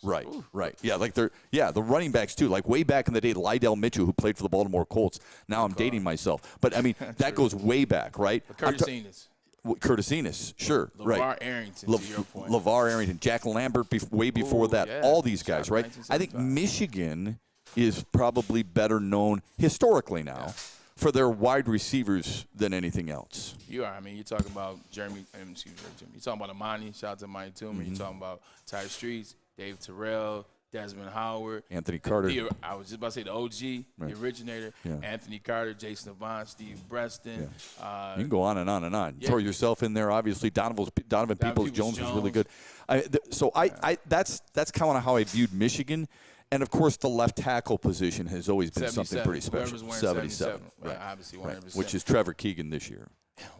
Right, Ooh. right. Yeah, the running backs too. Like way back in the day, Lydell Mitchell, who played for the Baltimore Colts. Now I'm dating myself, but I mean that goes way back, right? Curtis Enis. Curtis Enis, sure, right. LeVar Arrington, to your point. LeVar Arrington, Jack Lambert, way before that. Yeah. All these guys, right? I think Michigan is probably better known historically now for their wide receivers than anything else. You are. I mean, you're talking about You're talking about Ermanni. Shout out to Ermanni Toomer. You're talking about Ty Streets, Dave Terrell, Desmond Howard. Anthony Carter. I was just about to say the OG, the originator. Yeah. Anthony Carter, Jason Avant, Steve Breston. Yeah. You can go on and on and on. Yeah. Throw yourself in there. Obviously, Donovan Peoples-Jones was really good. That's kind of how I viewed Michigan. And, of course, the left tackle position has always been something pretty special. 77. Right. Obviously, 100%. Right. Which is Trevor Keegan this year.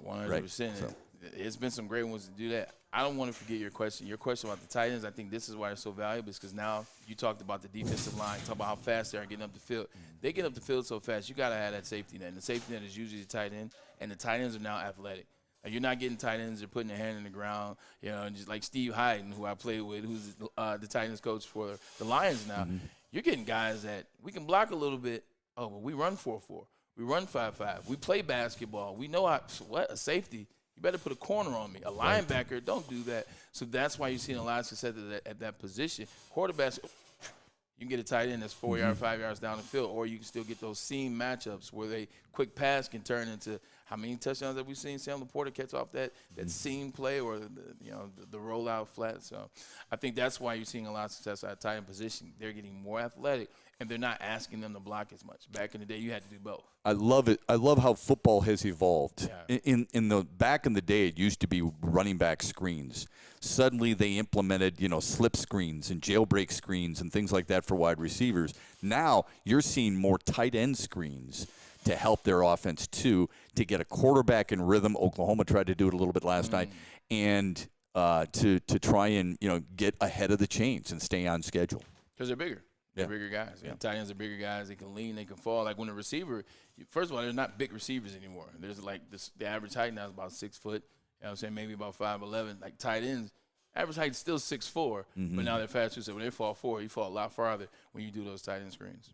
100%. Right. So. It's been some great ones to do that. I don't want to forget your question. Your question about the tight ends, I think this is why they're so valuable, is because now you talked about the defensive line, talk about how fast they are getting up the field. They get up the field so fast, you got to have that safety net. And the safety net is usually the tight end, and the tight ends are now athletic. You're not getting tight ends. They're putting their hand in the ground. And just like Steve Hyden, who I played with, who's the tight ends coach for the Lions now. You're getting guys that we can block a little bit. Oh, but we run 4-4. We run 5-5. We play basketball. We know a safety. You better put a corner on me. A linebacker, don't do that. So that's why you're seeing a lot of success at that position. Quarterbacks, you can get a tight end that's 4 yards, 5 yards down the field, or you can still get those seam matchups where they quick pass can turn into how many touchdowns have we seen Sam Laporta catch off that seam play or the rollout flat. So I think that's why you're seeing a lot of success at tight end position. They're getting more athletic, and they're not asking them to block as much. Back in the day, you had to do both. I love it. I love how football has evolved. Yeah. Back in the day, it used to be running back screens. Suddenly, they implemented slip screens and jailbreak screens and things like that for wide receivers. Now you're seeing more tight end screens to help their offense too, to get a quarterback in rhythm. Oklahoma tried to do it a little bit last night, and to try and get ahead of the chains and stay on schedule. Because they're bigger. They're bigger guys. Yeah. Tight ends are bigger guys. They can lean. They can fall. Like when a receiver, first of all, they're not big receivers anymore. There's like the average height now is about 6 foot. You know what I'm saying? Maybe about 5'11". Like tight ends, average height is still 6'4", but now they're faster. So when they fall forward, you fall a lot farther when you do those tight end screens.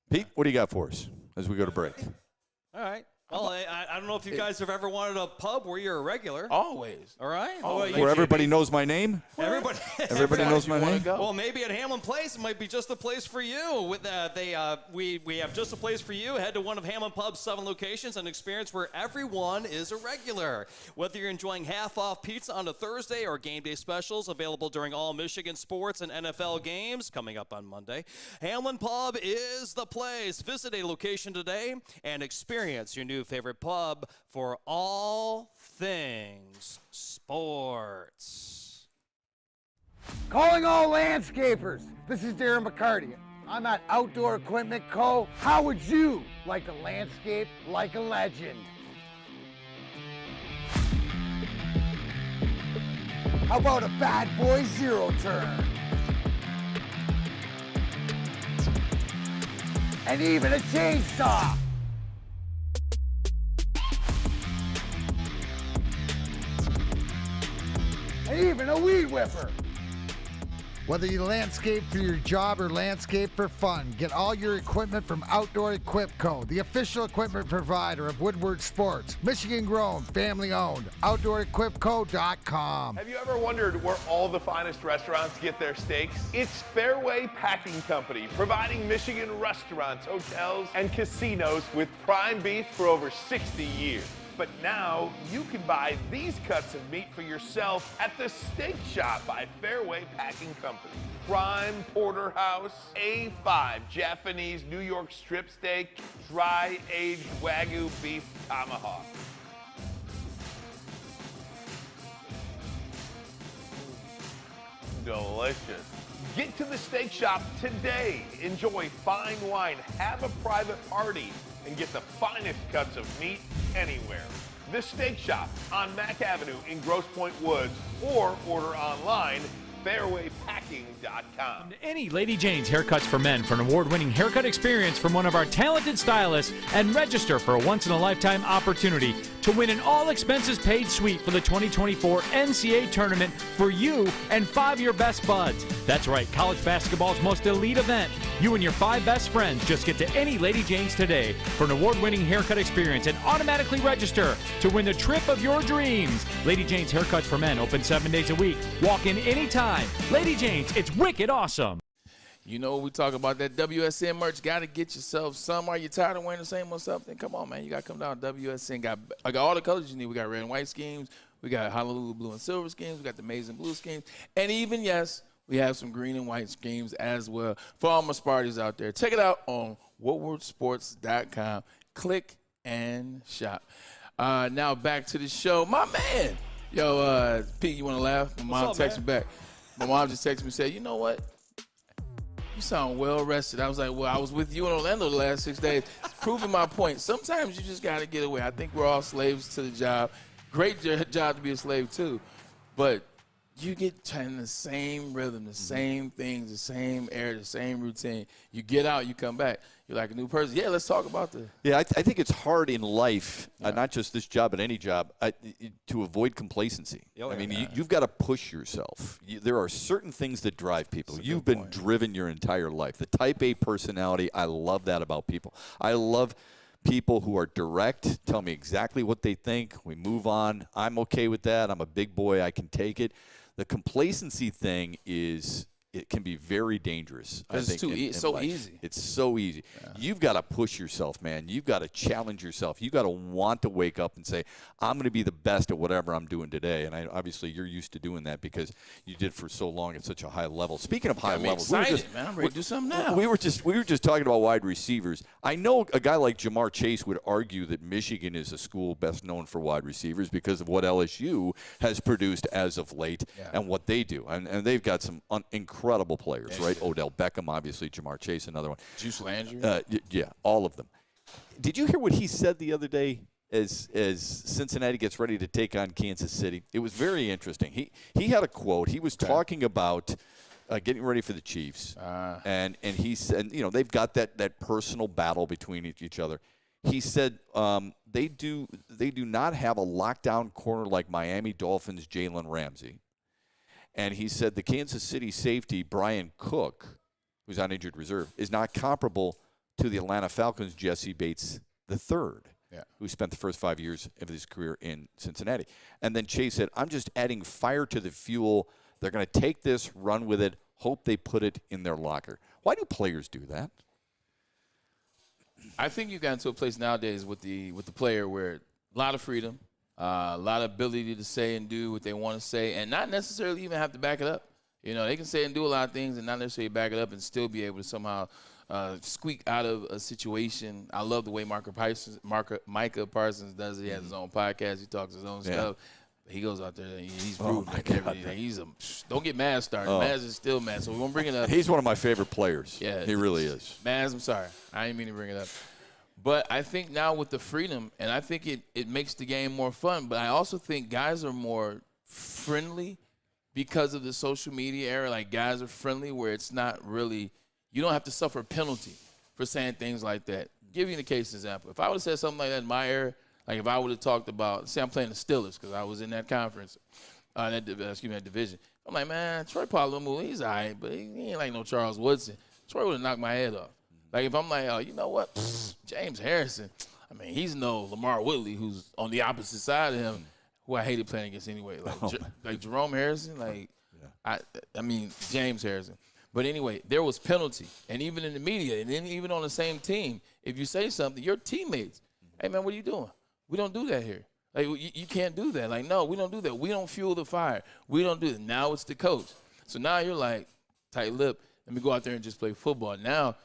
Pete, what do you got for us as we go to break? All right. Well, I don't know if you guys have ever wanted a pub where you're a regular. Always. All right. Where everybody knows my name? Everybody knows my name? Well, maybe at Hamlin Place, it might be just the place for you. With we have just a place for you. Head to one of Hamlin Pub's 7 locations and experience where everyone is a regular. Whether you're enjoying half-off pizza on a Thursday or game day specials available during all Michigan sports and NFL games coming up on Monday, Hamlin Pub is the place. Visit a location today and experience your new favorite pub for all things sports. Calling all landscapers. This is Darren McCarty. I'm at Outdoor Equipment Co. How would you like to landscape like a legend? How about a bad boy zero turn? And even a chainsaw. And even a weed whipper. Whether you landscape for your job or landscape for fun, get all your equipment from Outdoor Equip Co., the official equipment provider of Woodward Sports. Michigan grown, family owned. OutdoorEquipCo.com. Have you ever wondered where all the finest restaurants get their steaks? It's Fairway Packing Company, providing Michigan restaurants, hotels, and casinos with prime beef for over 60 years. But now you can buy these cuts of meat for yourself at the Steak Shop by Fairway Packing Company. Prime porterhouse, A5 Japanese New York strip steak, dry-aged Wagyu beef tomahawk. Delicious. Get to the Steak Shop today. Enjoy fine wine, have a private party, and get the finest cuts of meat anywhere. The Steak Shop on Mack Avenue in Grosse Pointe Woods, or order online, fairwaypacking.com. Any Lady Jane's Haircuts for Men for an award-winning haircut experience from one of our talented stylists, and register for a once-in-a-lifetime opportunity to win an all-expenses-paid suite for the 2024 NCAA tournament for you and 5 of your best buds. That's right, college basketball's most elite event. You and your 5 best friends just get to any Lady Jane's today for an award-winning haircut experience and automatically register to win the trip of your dreams. Lady Jane's Haircuts for Men, open 7 days a week. Walk in anytime. Lady Jane's, it's wicked awesome. You know, we talk about that WSN merch. Got to get yourself some. Are you tired of wearing the same old stuff? Then come on, man. You got to come down to WSN. Got all the colors you need. We got red and white schemes. We got Honolulu blue and silver schemes. We got the maize and blue schemes. And even, yes, we have some green and white schemes as well for all my Sparties out there. Check it out on woodwardsports.com. Click and shop. Now back to the show. My man. Yo, Pete, you want to laugh? My mom texted me back. My mom just texted me and said, you know what? You sound well rested. I was like, well, I was with you in Orlando the last 6 days. Proving my point. Sometimes you just got to get away. I think we're all slaves to the job. Great job to be a slave, too. But you get in the same rhythm, the same things, the same air, the same routine. You get out, you come back. You're like a new person. Yeah, let's talk about this. Yeah, I think it's hard in life, not just this job, but any job, to avoid complacency. I mean, you've got to push yourself. There are certain things that drive people. You've been driven your entire life. The type A personality, I love that about people. I love people who are direct, tell me exactly what they think. We move on. I'm okay with that. I'm a big boy. I can take it. The complacency thing it can be very dangerous. I think it's so easy. It's so easy. Yeah. You've got to push yourself, man. You've got to challenge yourself. You've got to want to wake up and say, I'm going to be the best at whatever I'm doing today. And obviously you're used to doing that because you did for so long at such a high level. Speaking of high levels, man, I'm ready to do something now. We were just talking about wide receivers. I know a guy like Jamar Chase would argue that Michigan is a school best known for wide receivers because of what LSU has produced as of late and what they do. And they've got some incredible players, right? Odell Beckham, obviously, Jamar Chase, another one. Juice Landry. Yeah, all of them. Did you hear what he said the other day as Cincinnati gets ready to take on Kansas City? It was very interesting. He had a quote. He was talking about getting ready for the Chiefs, and he said, they've got that personal battle between each other. He said they do not have a lockdown corner like Miami Dolphins' Jalen Ramsey. And he said the Kansas City safety, Brian Cook, who's on injured reserve, is not comparable to the Atlanta Falcons, Jesse Bates III, Yeah. who spent the first 5 years of his career in Cincinnati. And then Chase said, I'm just adding fire to the fuel. They're going to take this, run with it, hope they put it in their locker. Why do players do that? I think you got into a place nowadays with the player where a lot of freedom, a lot of ability to say and do what they want to say, and not necessarily even have to back it up. You know, they can say and do a lot of things and not necessarily back it up and still be able to somehow squeak out of a situation. I love the way Micah Parsons does it. He has his own podcast. He talks his own stuff. He goes out there and he's proving everything. He's don't get Maz started. Maz is still Maz. So we won't bring it up. He's one of my favorite players. Yeah, he really is. Maz, I'm sorry. I didn't mean to bring it up. But I think now with the freedom, and I think it makes the game more fun, but I also think guys are more friendly because of the social media era. Like, guys are friendly where it's not really – you don't have to suffer a penalty for saying things like that. Give you the case example. If I would have said something like that in my era, like if I would have talked about – say I'm playing the Steelers because I was in that conference, that division. I'm like, man, Troy Polamalu, he's all right, but he ain't like no Charles Woodson. Troy would have knocked my head off. Like, if I'm like, oh, you know what, James Harrison, I mean, he's no Lamar Woodley, who's on the opposite side of him, who I hated playing against anyway. Like, like Jerome Harrison, like, I mean, James Harrison. But anyway, there was penalty. And even in the media, and then even on the same team, if you say something, your teammates, hey, man, what are you doing? We don't do that here. Like, you can't do that. Like, no, we don't do that. We don't fuel the fire. We don't do that. Now it's the coach. So now you're like, tight lip, let me go out there and just play football. Now,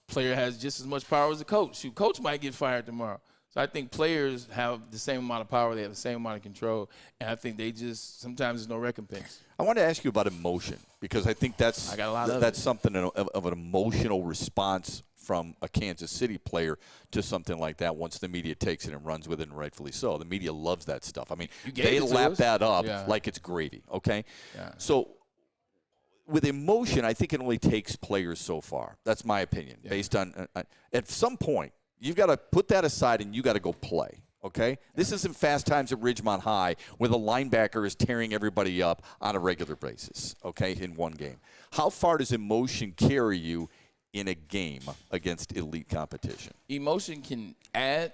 player has just as much power as the coach. Shoot, coach might get fired tomorrow. So I think players have the same amount of power. They have the same amount of control. And I think they just – sometimes there's no recompense. I want to ask you about emotion because I think that's something of an emotional response from a Kansas City player to something like that once the media takes it and runs with it, and rightfully so. The media loves that stuff. I mean, they lap that up like it's gravy, okay? Yeah. So with emotion, I think it only takes players so far. That's my opinion, based on at some point, you've got to put that aside and you got to go play. Okay? This isn't Fast Times at Ridgemont High where the linebacker is tearing everybody up on a regular basis, okay, in one game. How far does emotion carry you in a game against elite competition? Emotion can add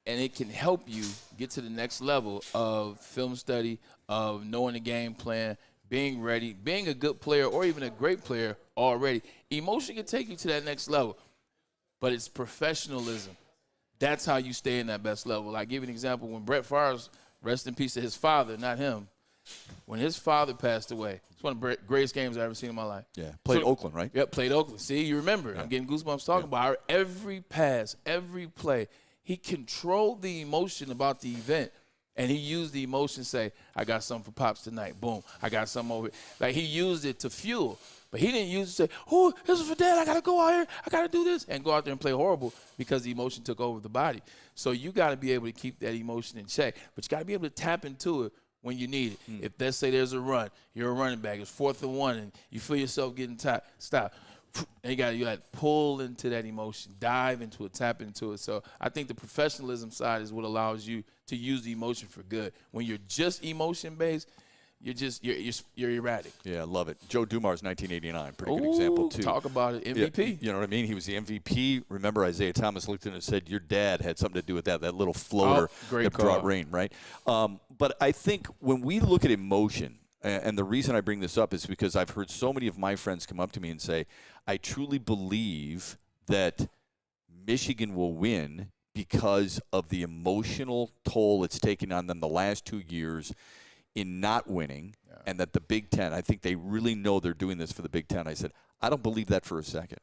and it can help you get to the next level of film study, of knowing the game plan, being ready, being a good player or even a great player already. Emotion can take you to that next level, but it's professionalism. That's how you stay in that best level. I give you an example. When Brett Favre, rest in peace to his father, not him, when his father passed away, it's one of the greatest games I've ever seen in my life. Yeah, played Oakland, right? Yep, played Oakland. See, you remember. Yeah. I'm getting goosebumps talking about every pass, every play. He controlled the emotion about the event, and he used the emotion to say, I got something for Pops tonight. Boom, I got something over here. Like, he used it to fuel. But he didn't use it to say, oh, this is for Dad. I got to go out here. I got to do this. And go out there and play horrible because the emotion took over the body. So you got to be able to keep that emotion in check. But you got to be able to tap into it when you need it. If, let's say, there's a run, you're a running back, it's 4th and 1, and you feel yourself getting stop. And you got to pull into that emotion, dive into it, tap into it. So I think the professionalism side is what allows you to use the emotion for good. When you're just emotion-based, you're erratic. Yeah, I love it. Joe Dumars, 1989, pretty good example too. Talk about it, MVP. Yeah, you know what I mean? He was the MVP. Remember, Isaiah Thomas looked at him and said, "Your dad had something to do with that little floater that brought rain." Right? But I think when we look at emotion, and the reason I bring this up is because I've heard so many of my friends come up to me and say, "I truly believe that Michigan will win because of the emotional toll it's taken on them the last 2 years." In not winning, and that the Big Ten, I think they really know they're doing this for the Big Ten. I said, I don't believe that for a second.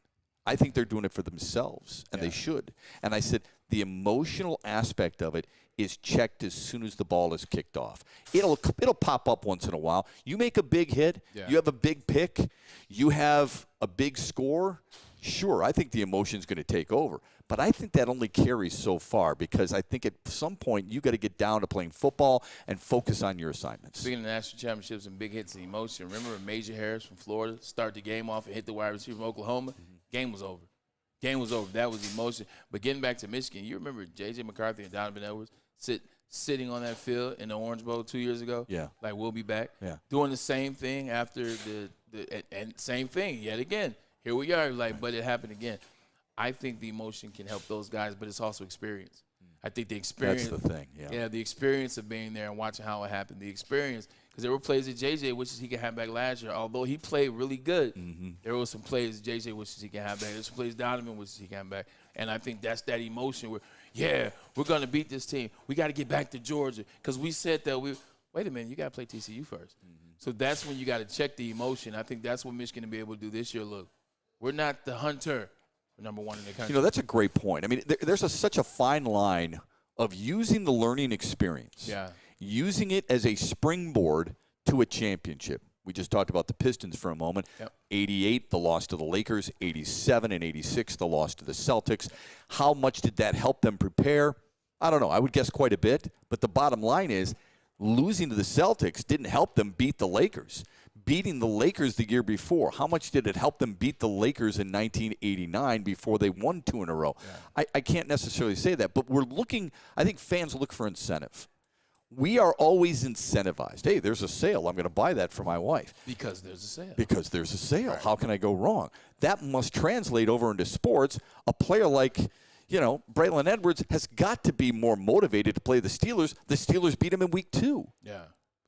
I think they're doing it for themselves, and they should. And I said, the emotional aspect of it is checked as soon as the ball is kicked off. It'll pop up once in a while. You make a big hit, you have a big pick, you have a big score, sure, I think the emotion's going to take over. But I think that only carries so far because I think at some point you got to get down to playing football and focus on your assignments. Speaking of national championships and big hits and emotion, remember when Major Harris from Florida started the game off and hit the wide receiver from Oklahoma? Game was over. Game was over. That was emotion. But getting back to Michigan, you remember J.J. McCarthy and Donovan Edwards sitting on that field in the Orange Bowl 2 years ago? Yeah. Like, we'll be back. Yeah. Doing the same thing after and same thing yet again. Here we are, like, but it happened again. I think the emotion can help those guys, but it's also experience. I think the experience. That's the thing, Yeah, the experience of being there and watching how it happened. The experience, because there were plays that JJ wishes he could have back last year. Although he played really good, there were some plays JJ wishes he could have back. There's some plays Donovan wishes he could have back. And I think that's that emotion where, yeah, we're going to beat this team. We got to get back to Georgia. Because we said that wait a minute, you got to play TCU first. So that's when you got to check the emotion. I think that's what Michigan will be able to do this year. Look, we're not the hunter. We're number one in the country. That's a great point. I mean, there's such a fine line of using the learning experience, using it as a springboard to a championship. We just talked about the Pistons for a moment. 88, the loss to the Lakers. 87 and 86, the loss to the Celtics. How much did that help them prepare? I don't know. I would guess quite a bit. But the bottom line is losing to the Celtics didn't help them beat the Lakers. Beating the Lakers the year before, how much did it help them beat the Lakers in 1989 before they won 2 in a row? I can't necessarily say that, but we're looking – I think fans look for incentive. We are always incentivized. Hey, there's a sale. I'm going to buy that for my wife. Because there's a sale. Because there's a sale. Right. How can I go wrong? That must translate over into sports. A player like – Braylon Edwards has got to be more motivated to play the Steelers. The Steelers beat him in week 2. Yeah.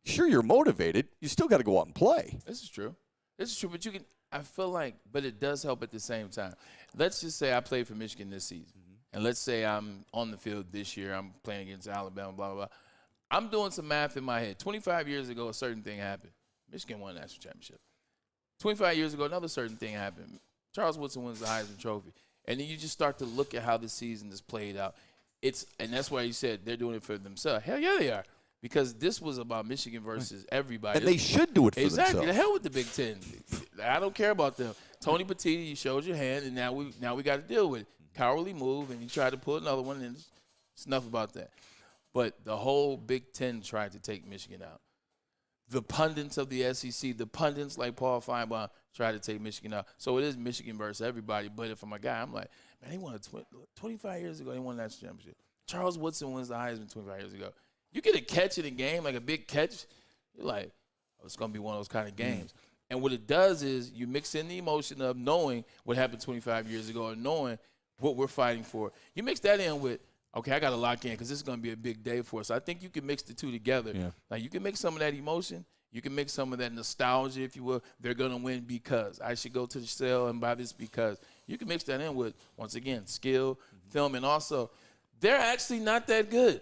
Sure, you're motivated. You still got to go out and play. This is true. But you can. I feel like, but it does help at the same time. Let's just say I played for Michigan this season, and let's say I'm on the field this year. I'm playing against Alabama, blah, blah, blah. I'm doing some math in my head. 25 years ago, a certain thing happened. Michigan won a national championship. 25 years ago, another certain thing happened. Charles Woodson wins the Heisman Trophy. And then you just start to look at how the season is played out. And that's why you said they're doing it for themselves. Hell yeah, they are. Because this was about Michigan versus everybody. And they should do it for themselves. Exactly. The hell with the Big Ten. I don't care about them. Tony Petitti, you showed your hand, and now we got to deal with it. Cowardly move, and he tried to pull another one, and it's enough about that. But the whole Big Ten tried to take Michigan out. The pundits of the SEC, the pundits like Paul Feinbaum, tried to take Michigan out. So it is Michigan versus everybody. But if I'm a guy, I'm like, man, they won 25 years ago. They won that national championship. Charles Woodson wins the Heisman 25 years ago. You get a catch in a game, like a big catch, you're like, oh, it's going to be one of those kind of games. And what it does is you mix in the emotion of knowing what happened 25 years ago and knowing what we're fighting for. You mix that in with, okay, I got to lock in because this is going to be a big day for us. I think you can mix the two together. Yeah. Like you can mix some of that emotion. You can mix some of that nostalgia, if you will. They're going to win because. I should go to the sale and buy this because. You can mix that in with, once again, skill, film, and also they're actually not that good,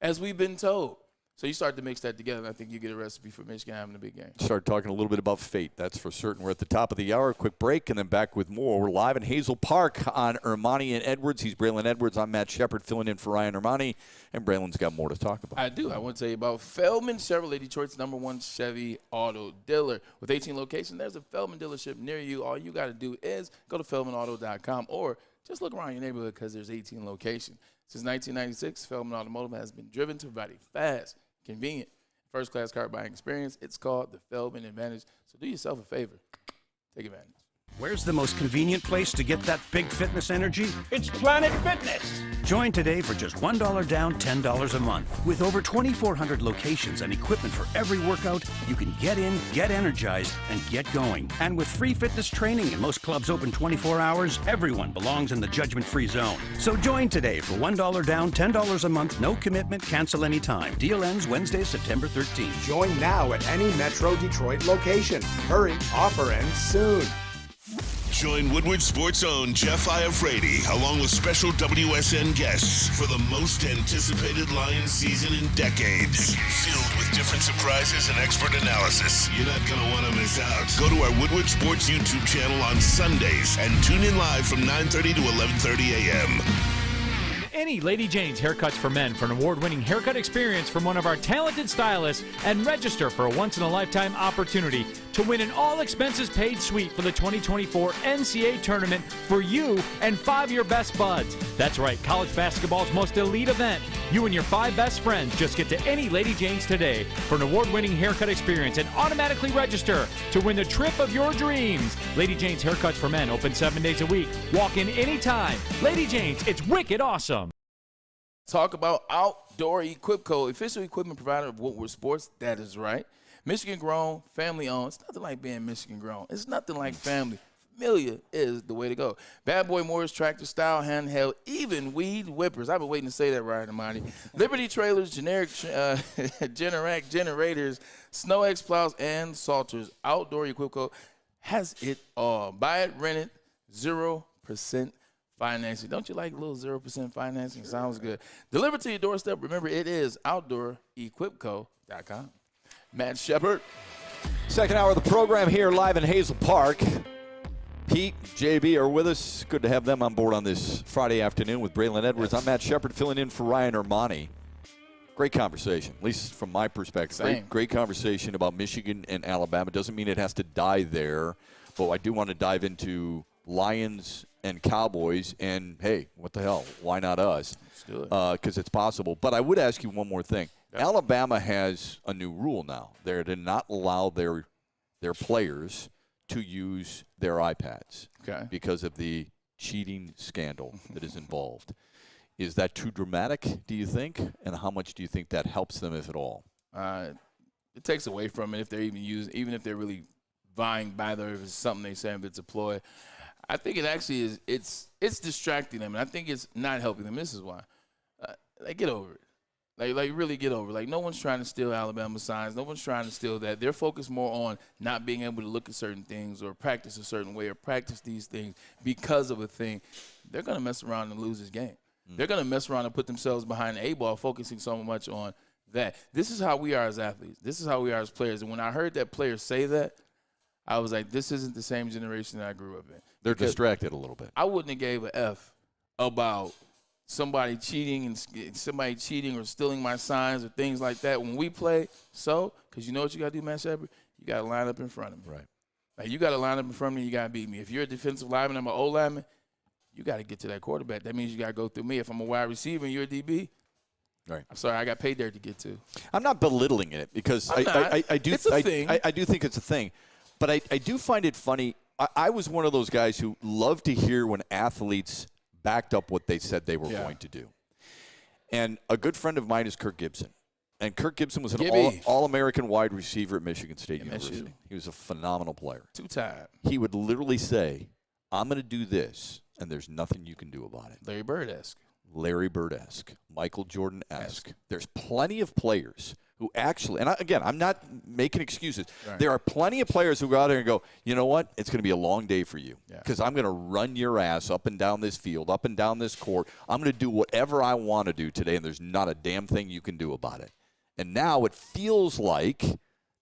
as we've been told. So you start to mix that together, and I think you get a recipe for Michigan having a big game. Start talking a little bit about fate. That's for certain. We're at the top of the hour. Quick break, and then back with more. We're live in Hazel Park on Ermanni and Edwards. He's Braylon Edwards. I'm Matt Shepard, filling in for Ryan Ermanni, and Braylon's got more to talk about. I do. I want to tell you about Feldman Chevrolet, Detroit's #1 Chevy auto dealer. With 18 locations, there's a Feldman dealership near you. All you got to do is go to feldmanauto.com or just look around your neighborhood because there's 18 locations. Since 1996, Feldman Automotive has been driven to provide a fast, convenient, first-class car buying experience. It's called the Feldman Advantage. So do yourself a favor. Take advantage. Where's the most convenient place to get that big fitness energy? It's Planet Fitness. Join today for just $1 down, $10 a month. With over 2,400 locations and equipment for every workout, you can get in, get energized, and get going. And with free fitness training and most clubs open 24 hours, everyone belongs in the judgment-free zone. So join today for $1 down, $10 a month, no commitment, cancel anytime. Deal ends Wednesday, September 13th. Join now at any Metro Detroit location. Hurry, offer ends soon. Join Woodward Sports' own Jeff Iafrate, along with special WSN guests for the most anticipated Lions season in decades. Filled with different surprises and expert analysis. You're not going to want to miss out. Go to our Woodward Sports YouTube channel on Sundays and tune in live from 9:30 to 11:30 a.m. Any Lady Jane's Haircuts for Men for an award-winning haircut experience from one of our talented stylists and register for a once-in-a-lifetime opportunity to win an all-expenses-paid suite for the 2024 NCAA tournament for you and 5 of your best buds. That's right, college basketball's most elite event. You and your 5 best friends just get to any Lady Jane's today for an award-winning haircut experience and automatically register to win the trip of your dreams. Lady Jane's Haircuts for Men open 7 days a week. Walk in anytime. Lady Jane's, it's wicked awesome. Talk about Outdoor Equipco, official equipment provider of Woodward Sports. That is right. Michigan grown, family owned. It's nothing like being Michigan grown. It's nothing like family. Amelia is the way to go. Bad Boy Morris tractor style handheld, even weed whippers. I've been waiting to say that right, Ermanni. Liberty trailers, Generac generators, Snow X plows, and salters. Outdoor Equipco has it all. Buy it, rent it, 0% financing. Don't you like a little 0% financing? Sounds good. Delivered to your doorstep. Remember, it is OutdoorEquipco.com. Matt Shepard. Second hour of the program here live in Hazel Park. Pete, JB are with us. Good to have them on board on this Friday afternoon with Braylon Edwards. I'm Matt Shepard filling in for Ryan Ermanni. Great conversation, at least from my perspective. Great conversation about Michigan and Alabama. Doesn't mean it has to die there, but I do want to dive into Lions and Cowboys. And, hey, what the hell? Why not us? Let's do it. Because it's possible. But I would ask you one more thing. Yep. Alabama has a new rule now. They're to not allow their players to use their iPads because of the cheating scandal that is involved. Is that too dramatic, do you think? And how much do you think that helps them, if at all? It takes away from it if they're even if they're really vying by there, if it's something they say, if it's a ploy. I think it actually is. It's distracting them, and I think it's not helping them. This is why. Get over it. Like really get over it. Like, no one's trying to steal Alabama signs. No one's trying to steal that. They're focused more on not being able to look at certain things or practice a certain way or practice these things because of a thing. They're going to mess around and lose this game. They're going to mess around and put themselves behind the A-ball, focusing so much on that. This is how we are as athletes. This is how we are as players. And when I heard that player say that, I was like, this isn't the same generation that I grew up in. They're distracted a little bit. I wouldn't have gave an F about somebody cheating or stealing my signs or things like that when we play. So, because you know what you got to do, Matt Shepard? You got to line up in front of me. Right. Like, you got to line up in front of me. You got to beat me. If you're a defensive lineman, I'm an O lineman, you got to get to that quarterback. That means you got to go through me. If I'm a wide receiver and you're a DB, right. I'm sorry, I got paid there to get to. I'm not belittling it because I do. It's a thing. I do think it's a thing, but I do find it funny. I was one of those guys who loved to hear when athletes backed up what they said they were going to do. And a good friend of mine is Kirk Gibson. And Kirk Gibson was an All-American wide receiver at Michigan State University. He was a phenomenal player. Two-time. He would literally say, I'm going to do this, and there's nothing you can do about it. Larry Bird-esque. Larry Bird-esque. Michael Jordan-esque. There's plenty of players who actually, and again, I'm not making excuses. Right. There are plenty of players who go out there and go, you know what, it's going to be a long day for you because I'm going to run your ass up and down this field, up and down this court. I'm going to do whatever I want to do today, and there's not a damn thing you can do about it. And now it feels like,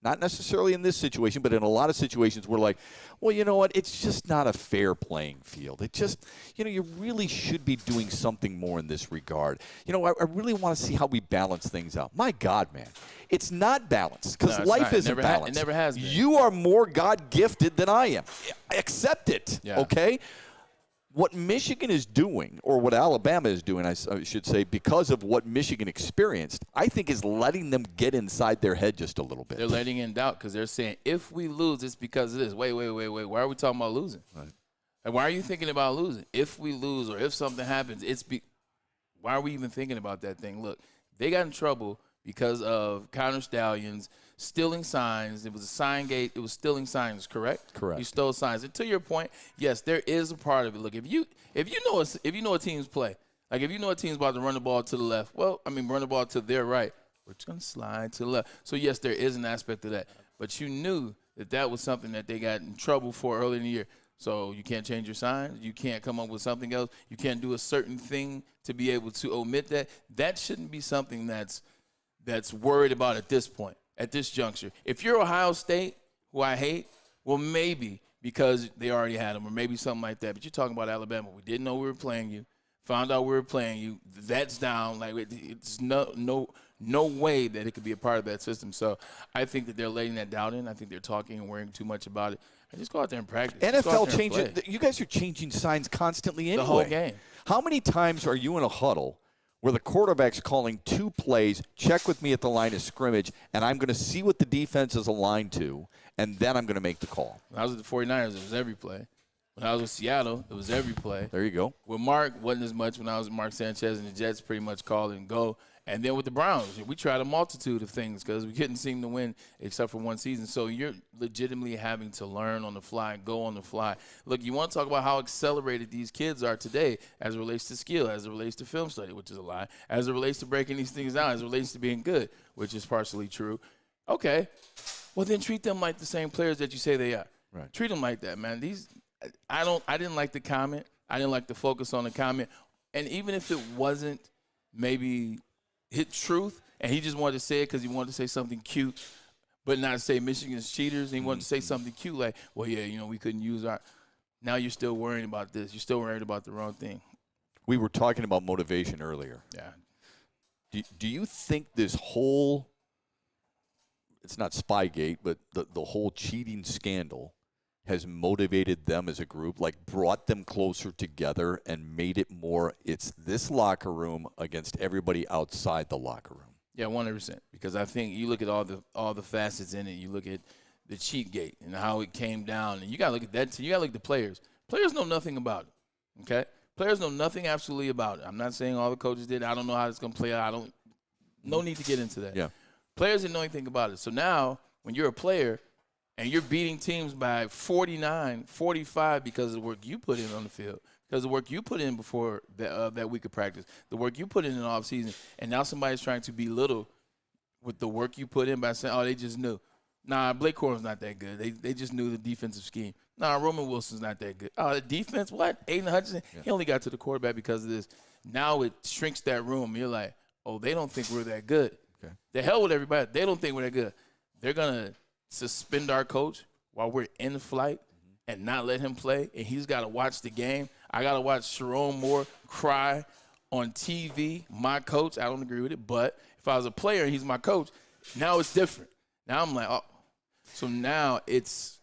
not necessarily in this situation, but in a lot of situations, we're like, well, you know what? It's just not a fair playing field. It just, you really should be doing something more in this regard. I really want to see how we balance things out. My God, man. It's not balanced because life isn't balanced. It never has been. You are more God-gifted than I am. Accept it, okay? What Michigan is doing, or what Alabama is doing, I should say, because of what Michigan experienced, I think is letting them get inside their head just a little bit. They're letting in doubt because they're saying, if we lose, it's because of this. Wait. Why are we talking about losing? Right. And why are you thinking about losing? If we lose or if something happens, why are we even thinking about that thing? Look, they got in trouble because of Counter Stallions stealing signs. It was a sign gate. It was stealing signs, correct? Correct. You stole signs. And to your point, yes, there is a part of it. Look, if you know a team's play, like if you know a team's about to run the ball to the left, run the ball to their right, we're just going to slide to the left. So, yes, there is an aspect of that. But you knew that was something that they got in trouble for early in the year. So you can't change your signs. You can't come up with something else. You can't do a certain thing to be able to omit that. That shouldn't be something that's worried about at this point. At this juncture. If you're Ohio State, who I hate, well, maybe because they already had them or maybe something like that. But you're talking about Alabama. We didn't know we were playing you. Found out we were playing you. That's down. Like, it's no way that it could be a part of that system. So I think that they're letting that doubt in. I think they're talking and worrying too much about it. I just go out there and practice. NFL changes. You guys are changing signs constantly anyway. The whole game. How many times are you in a huddle where the quarterback's calling two plays, check with me at the line of scrimmage, and I'm going to see what the defense is aligned to, and then I'm going to make the call? When I was at the 49ers, it was every play. When I was with Seattle, it was every play. There you go. With Mark, wasn't as much when I was with Mark Sanchez, and the Jets pretty much called and go. And then with the Browns, we tried a multitude of things because we couldn't seem to win except for one season. So you're legitimately having to learn on the fly, go on the fly. Look, you want to talk about how accelerated these kids are today as it relates to skill, as it relates to film study, which is a lie, as it relates to breaking these things down, as it relates to being good, which is partially true. Okay. Well, then treat them like the same players that you say they are. Right. Treat them like that, man. I didn't like the comment. I didn't like the focus on the comment. And even if it wasn't maybe hit truth, and he just wanted to say it because he wanted to say something cute, but not say Michigan's cheaters, and he wanted to say something cute like, well, yeah, we couldn't use our – now you're still worrying about this. You're still worried about the wrong thing. We were talking about motivation earlier. Yeah. Do you think this whole – it's not Spygate, but the whole cheating scandal has motivated them as a group, like brought them closer together and made it more it's this locker room against everybody outside the locker room? Yeah, 100%. Because I think you look at all the facets in it. You look at the cheat gate and how it came down. And you got to look at that too. You got to look at the players. Players know nothing about it, okay? Players know nothing absolutely about it. I'm not saying all the coaches did. I don't know how it's going to play out. No need to get into that. Yeah. Players didn't know anything about it. So now when you're a player – and you're beating teams by 49, 45 because of the work you put in on the field, because of the work you put in before that week of practice, the work you put in the offseason, and now somebody's trying to belittle with the work you put in by saying, oh, they just knew. Nah, Blake Corum's not that good. They just knew the defensive scheme. Nah, Roman Wilson's not that good. Oh, the defense, what? Aiden Hutchinson, He only got to the quarterback because of this. Now it shrinks that room. You're like, oh, they don't think we're that good. Okay. The hell with everybody. They don't think we're that good. They're going to suspend our coach while we're in flight and not let him play, and he's got to watch the game. I got to watch Sharon Moore cry on TV, my coach. I don't agree with it, but if I was a player and he's my coach, now it's different. Now I'm like, oh. So now it's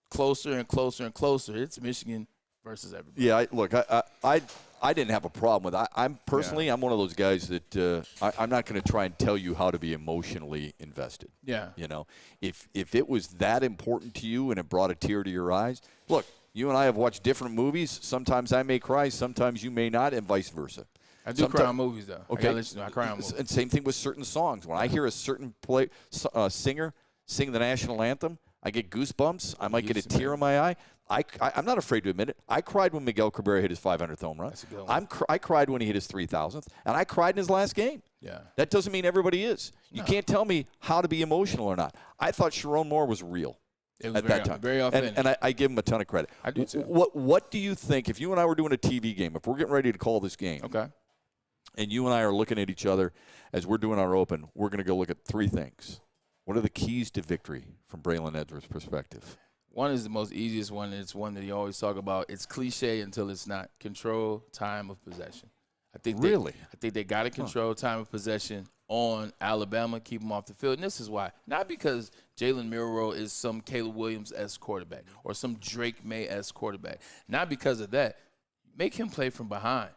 closer and closer and closer. It's Michigan versus everybody. Yeah, look, I didn't have a problem with it. I'm one of those guys that I'm not going to try and tell you how to be emotionally invested. Yeah. If it was that important to you and it brought a tear to your eyes, look, you and I have watched different movies. Sometimes I may cry, sometimes you may not, and vice versa. I do cry on movies, though. Okay. I cry on movies. And same thing with certain songs. When I hear a certain singer sing the national anthem, I get goosebumps. I might get a tear in my eye. I'm not afraid to admit it. I cried when Miguel Cabrera hit his 500th home run. That's a good one. I cried when he hit his 3,000th, and I cried in his last game. Yeah. That doesn't mean everybody is. You can't tell me how to be emotional or not. I thought Sharon Moore was real at that time. Very authentic. And I give him a ton of credit. I do too. What do you think, if you and I were doing a TV game, if we're getting ready to call this game, okay, and you and I are looking at each other as we're doing our open, we're going to go look at three things. What are the keys to victory from Braylon Edwards' perspective? One is the most easiest one, and it's one that you always talk about. It's cliche until it's not. Control time of possession. I think they got to control time of possession on Alabama, keep them off the field. And this is why. Not because Jalen Milroe is some Caleb Williams-esque quarterback or some Drake May-esque quarterback. Not because of that. Make him play from behind.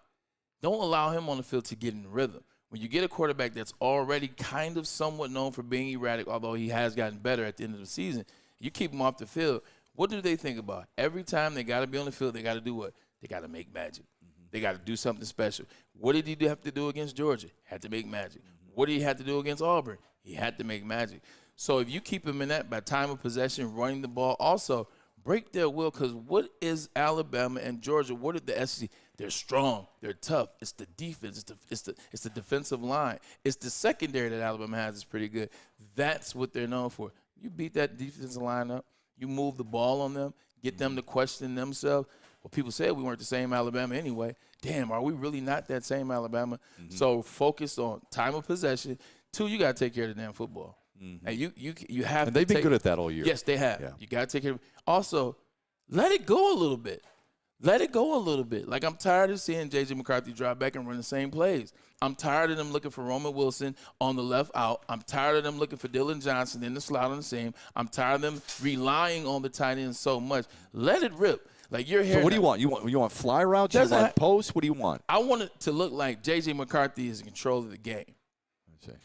Don't allow him on the field to get in rhythm. When you get a quarterback that's already kind of somewhat known for being erratic, although he has gotten better at the end of the season, you keep him off the field. What do they think about? Every time they got to be on the field, they got to do what? They got to make magic. They got to do something special. What did he have to do against Georgia? Had to make magic. What did he have to do against Auburn? He had to make magic. So if you keep him in that by time of possession, running the ball, also break their will, because what is Alabama and Georgia? What are the SEC? They're strong. They're tough. It's the defense. It's the defensive line. It's the secondary that Alabama has is pretty good. That's what they're known for. You beat that defensive line up. You move the ball on them, get them to question themselves. Well, people said we weren't the same Alabama anyway. Damn, are we really not that same Alabama? So focus on time of possession. Two, you got to take care of the damn football. And you have and they've been good at that all year. Yes, they have. Yeah. You got to take care of it. Also, let it go a little bit. Let it go a little bit. Like, I'm tired of seeing J.J. McCarthy drop back and run the same plays. I'm tired of them looking for Roman Wilson on the left out. I'm tired of them looking for Dylan Johnson in the slot on the seam. I'm tired of them relying on the tight end so much. Let it rip. Like, you're here. So what do you want? You want fly routes? You want posts? What do you want? I want it to look like J.J. McCarthy is in control of the game.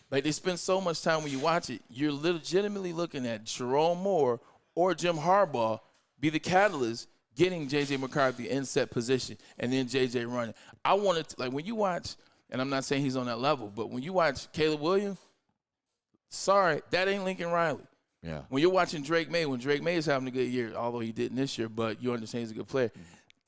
Like, they spend so much time when you watch it, you're legitimately looking at Sharon Moore or Jim Harbaugh be the catalyst getting J.J. McCarthy in set position and then J.J. running. I want it to, like, when you watch and I'm not saying he's on that level, but when you watch Caleb Williams, sorry, that ain't Lincoln Riley. Yeah. When you're watching Drake May, when Drake May is having a good year, although he didn't this year, but you understand he's a good player.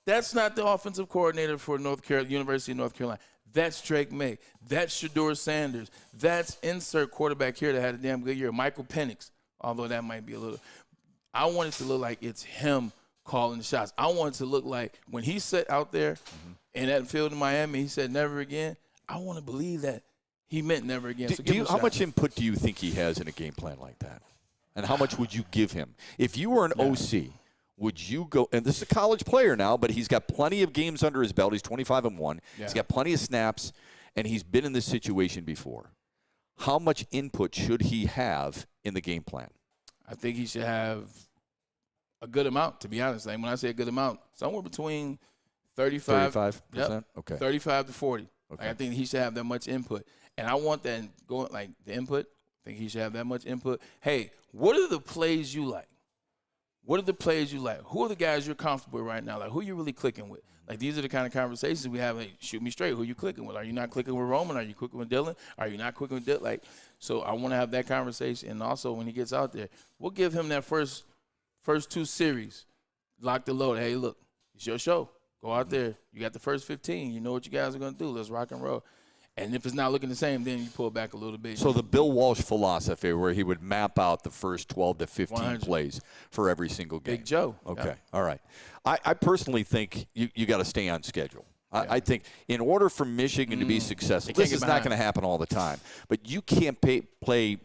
That's not the offensive coordinator for University of North Carolina. That's Drake May. That's Shedeur Sanders. That's insert quarterback here that had a damn good year, Michael Penix, although that might be a little. I want it to look like it's him calling the shots. I want it to look like when he sat out there in that field in Miami, he said never again. I want to believe that he meant never again. So How much input do you think he has in a game plan like that? And how much would you give him? If you were an OC, would you go – and this is a college player now, but he's got plenty of games under his belt. He's 25-1. Yeah. He's got plenty of snaps, and he's been in this situation before. How much input should he have in the game plan? I think he should have a good amount, to be honest. Like when I say a good amount, somewhere between 35%? Yep, okay. 35 to 40. Okay. Like I think he should have that much input. And I want that going, like the input. I think he should have that much input. Hey, what are the plays you like? What are the plays you like? Who are the guys you're comfortable with right now? Like, who are you really clicking with? Like, these are the kind of conversations we have. Like, shoot me straight. Who are you clicking with? Are you not clicking with Roman? Are you clicking with Dylan? Are you not clicking with Dylan? Like, so I want to have that conversation. And also, when he gets out there, we'll give him that first 2 series. Lock the load. Hey, look, it's your show. Go out there. You got the first 15. You know what you guys are going to do. Let's rock and roll. And if it's not looking the same, then you pull back a little bit. So the Bill Walsh philosophy where he would map out the first 12 to 15 100. Plays for every single game. Big Joe. Okay. Yeah. All right. I personally think you got to stay on schedule. Yeah. I think in order for Michigan to be successful, this is not going to happen all the time. But you can't play playing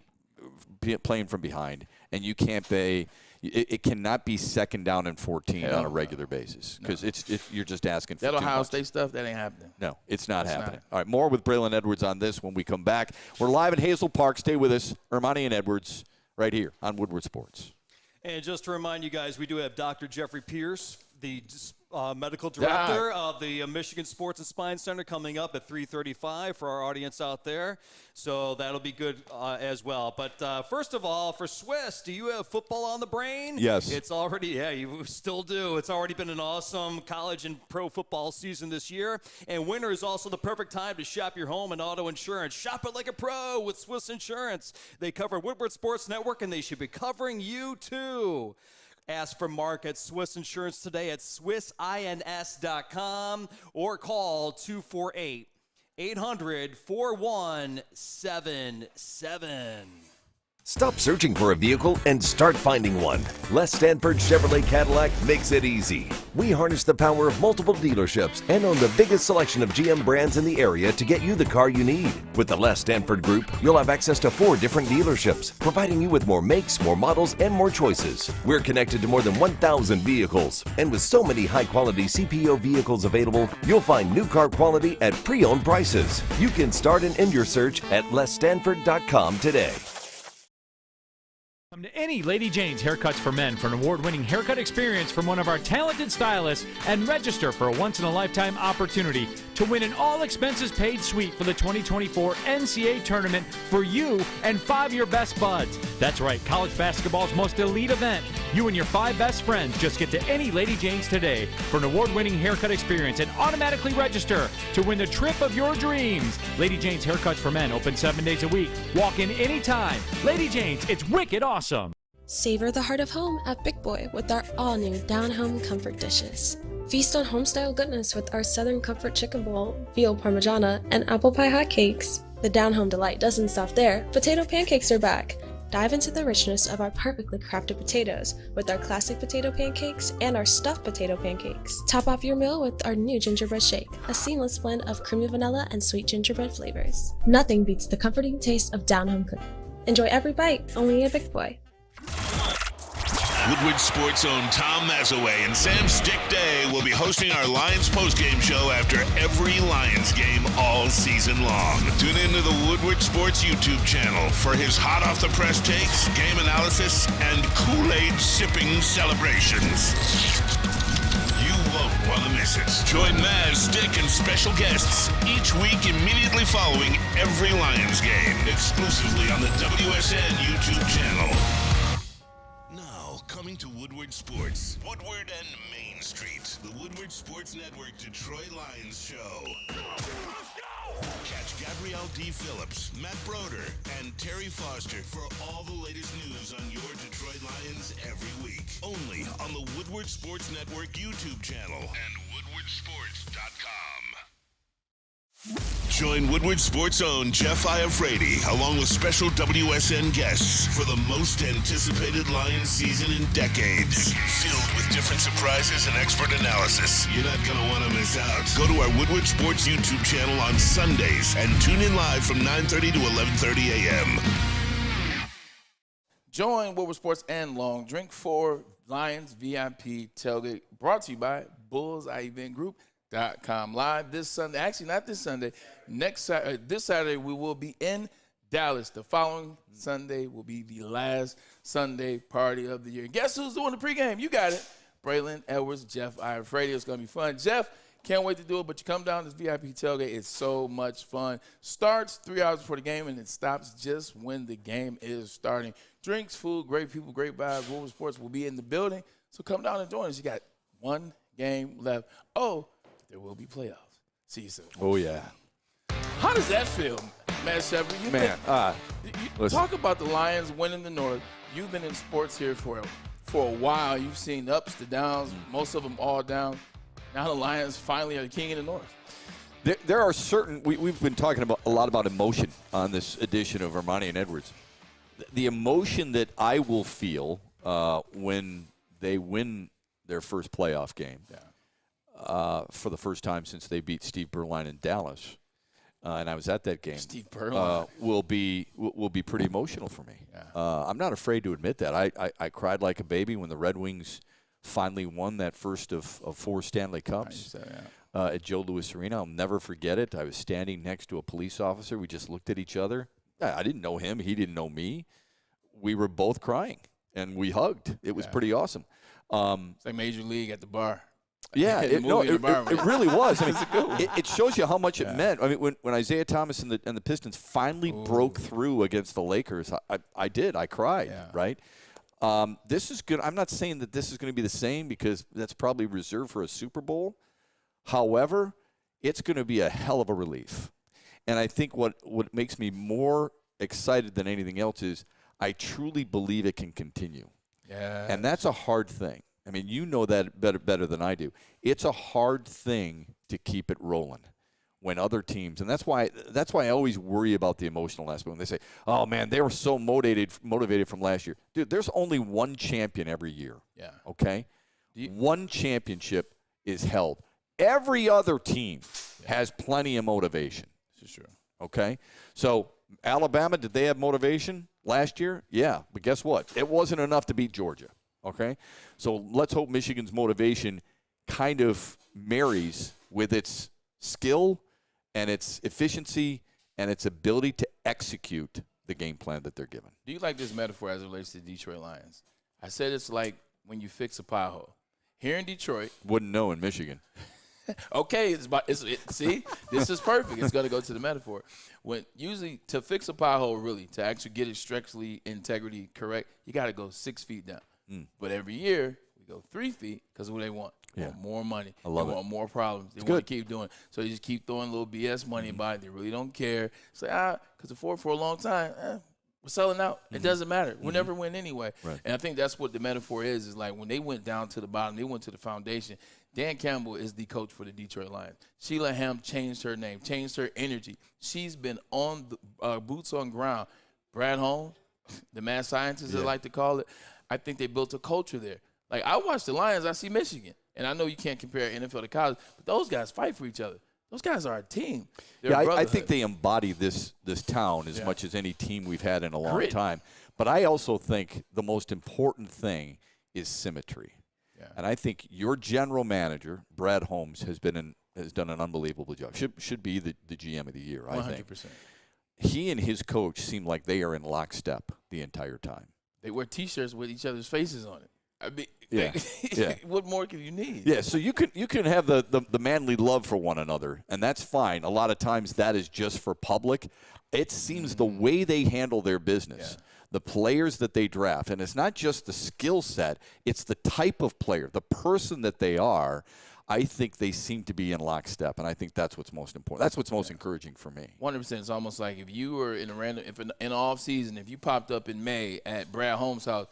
from behind, and you can't pay – it cannot be second down and 14 on a regular basis because you're just asking for that too Ohio much. State stuff, that ain't happening. No, it's not happening. All right, more with Braylon Edwards on this when we come back. We're live in Hazel Park. Stay with us. Ermanni and Edwards right here on Woodward Sports. And just to remind you guys, we do have Dr. Jeffrey Pierce, the medical director of the Michigan Sports and Spine Center, coming up at 3:35 for our audience out there. So that'll be good as well. But first of all, for Swiss, do you have football on the brain? Yes. It's already, you still do. It's already been an awesome college and pro football season this year. And winter is also the perfect time to shop your home and auto insurance. Shop it like a pro with Swiss Insurance. They cover Woodward Sports Network, and they should be covering you too. Ask for Mark at Swiss Insurance today at SwissINS.com or call 248-800-4177. Stop searching for a vehicle and start finding one. Les Stanford Chevrolet Cadillac makes it easy. We harness the power of multiple dealerships and own the biggest selection of GM brands in the area to get you the car you need. With the Les Stanford Group, you'll have access to 4 different dealerships, providing you with more makes, more models, and more choices. We're connected to more than 1,000 vehicles, and with so many high-quality CPO vehicles available, you'll find new car quality at pre-owned prices. You can start and end your search at lesstanford.com today. Come to any Lady Jane's Haircuts for Men for an award-winning haircut experience from one of our talented stylists and register for a once-in-a-lifetime opportunity to win an all-expenses-paid suite for the 2024 NCAA tournament for you and 5 of your best buds. That's right, college basketball's most elite event. You and your 5 best friends just get to any Lady Jane's today for an award-winning haircut experience and automatically register to win the trip of your dreams. Lady Jane's Haircuts for Men, open 7 days a week. Walk in anytime. Lady Jane's, it's wicked awesome. Savor the heart of home at Big Boy with our all-new Down Home Comfort dishes. Feast on home-style goodness with our Southern Comfort Chicken Bowl, veal parmigiana, and apple pie hotcakes. The Down Home delight doesn't stop there. Potato pancakes are back. Dive into the richness of our perfectly crafted potatoes with our classic potato pancakes and our stuffed potato pancakes. Top off your meal with our new gingerbread shake, a seamless blend of creamy vanilla and sweet gingerbread flavors. Nothing beats the comforting taste of Down Home cooking. Enjoy every bite, only at Big Boy. Woodward Sports' own Tom Mazaway and Sam Stick Day will be hosting our Lions postgame show after every Lions game all season long. Tune into the Woodward Sports YouTube channel for his hot-off-the-press takes, game analysis, and Kool-Aid sipping celebrations. You won't want to miss it. Join Maz, Stick, and special guests each week immediately following every Lions game, exclusively on the WSN YouTube channel. Coming to Woodward Sports, Woodward and Main Street. The Woodward Sports Network Detroit Lions Show. Let's go! Catch Gabrielle D. Phillips, Matt Broder, and Terry Foster for all the latest news on your Detroit Lions every week. Only on the Woodward Sports Network YouTube channel and woodwardsports.com. Join Woodward Sports' own Jeff Iafrate along with special WSN guests for the most anticipated Lions season in decades. Filled with different surprises and expert analysis. You're not going to want to miss out. Go to our Woodward Sports YouTube channel on Sundays and tune in live from 9:30 to 11:30 a.m. Join Woodward Sports and Long Drink for Lions VIP Tailgate, brought to you by BullsEyeEventGroup.com. Live this Sunday. Actually, not this Sunday. This Saturday, we will be in Dallas. The following Sunday will be the last Sunday party of the year. Guess who's doing the pregame? You got it. Braylon Edwards, Jeff Iafrate. It's going to be fun. Jeff, can't wait to do it, but you come down to this VIP tailgate. It's so much fun. Starts 3 hours before the game, and it stops just when the game is starting. Drinks, food, great people, great vibes. Woodward Sports will be in the building, so come down and join us. You got one game left. Oh, there will be playoffs. See you soon. Oh, yeah. How does that feel, Matt Shepard? You talk about the Lions winning the North. You've been in sports here for a while. You've seen the ups, the downs, most of them all down. Now the Lions finally are the king in the North. There are certain we've been talking about a lot about emotion on this edition of Ermanni and Edwards. The emotion that I will feel when they win their first playoff game for the first time since they beat Steve Berline in Dallas, and I was at that game. Steve Berline will be pretty emotional for me. I'm not afraid to admit that. I cried like a baby when the Red Wings finally won that first of 4 Stanley Cups at Joe Louis Arena. I'll never forget it. I was standing next to a police officer. We just looked at each other. I didn't know him. He didn't know me. We were both crying, and we hugged. It was pretty awesome. It's like Major League at the bar. Yeah, it really was. I mean, it shows you how much it meant. I mean, when Isaiah Thomas and the Pistons finally broke through against the Lakers, I did. I cried, right? This is good. I'm not saying that this is going to be the same because that's probably reserved for a Super Bowl. However, it's going to be a hell of a relief. And I think what makes me more excited than anything else is I truly believe it can continue. Yeah. And that's a hard thing. I mean, you know that better than I do. It's a hard thing to keep it rolling when other teams, and that's why I always worry about the emotional aspect when they say, "Oh man, they were so motivated from last year." Dude, there's only one champion every year. Yeah. Okay? One championship is held. Every other team has plenty of motivation. This is true. Okay? So, Alabama, did they have motivation last year? Yeah, but guess what? It wasn't enough to beat Georgia. Okay? So, let's hope Michigan's motivation kind of marries with its skill and its efficiency and its ability to execute the game plan that they're given. Do you like this metaphor as it relates to the Detroit Lions? I said it's like when you fix a pothole. Here in Detroit. Wouldn't know in Michigan. Okay, see, this is perfect. It's going to go to the metaphor. When usually to fix a pothole, really, to actually get it structurally integrity correct, you got to go 6 feet down. But every year we go 3 feet because what they want. They want more money. I love they want more problems. They want to keep doing. So they just keep throwing a little BS money by it. They really don't care. It's like, because for a long time, we're selling out. It doesn't matter. We'll never win anyway. Right. And I think that's what the metaphor is like when they went down to the bottom, they went to the foundation. Dan Campbell is the coach for the Detroit Lions. Sheila Hamm changed her name, changed her energy. She's been on the boots on ground. Brad Holmes, the mad scientist, they like to call it, I think they built a culture there. Like, I watch the Lions, I see Michigan. And I know you can't compare NFL to college, but those guys fight for each other. Those guys are a team. I think they embody this town as much as any team we've had in a long time. But I also think the most important thing is symmetry. Yeah. And I think your general manager, Brad Holmes, has done an unbelievable job. Should be the GM of the year, I 100%. Think. He and his coach seem like they are in lockstep the entire time. They wear T-shirts with each other's faces on it. I mean, what more can you need? Yeah, so you can have the manly love for one another, and that's fine. A lot of times that is just for public. It seems the way they handle their business, the players that they draft, and it's not just the skill set, it's the type of player, the person that they are. I think they seem to be in lockstep, and I think that's what's most important. That's what's most encouraging for me. 100%. It's almost like if you were in in the off season, if you popped up in May at Brad Holmes' house,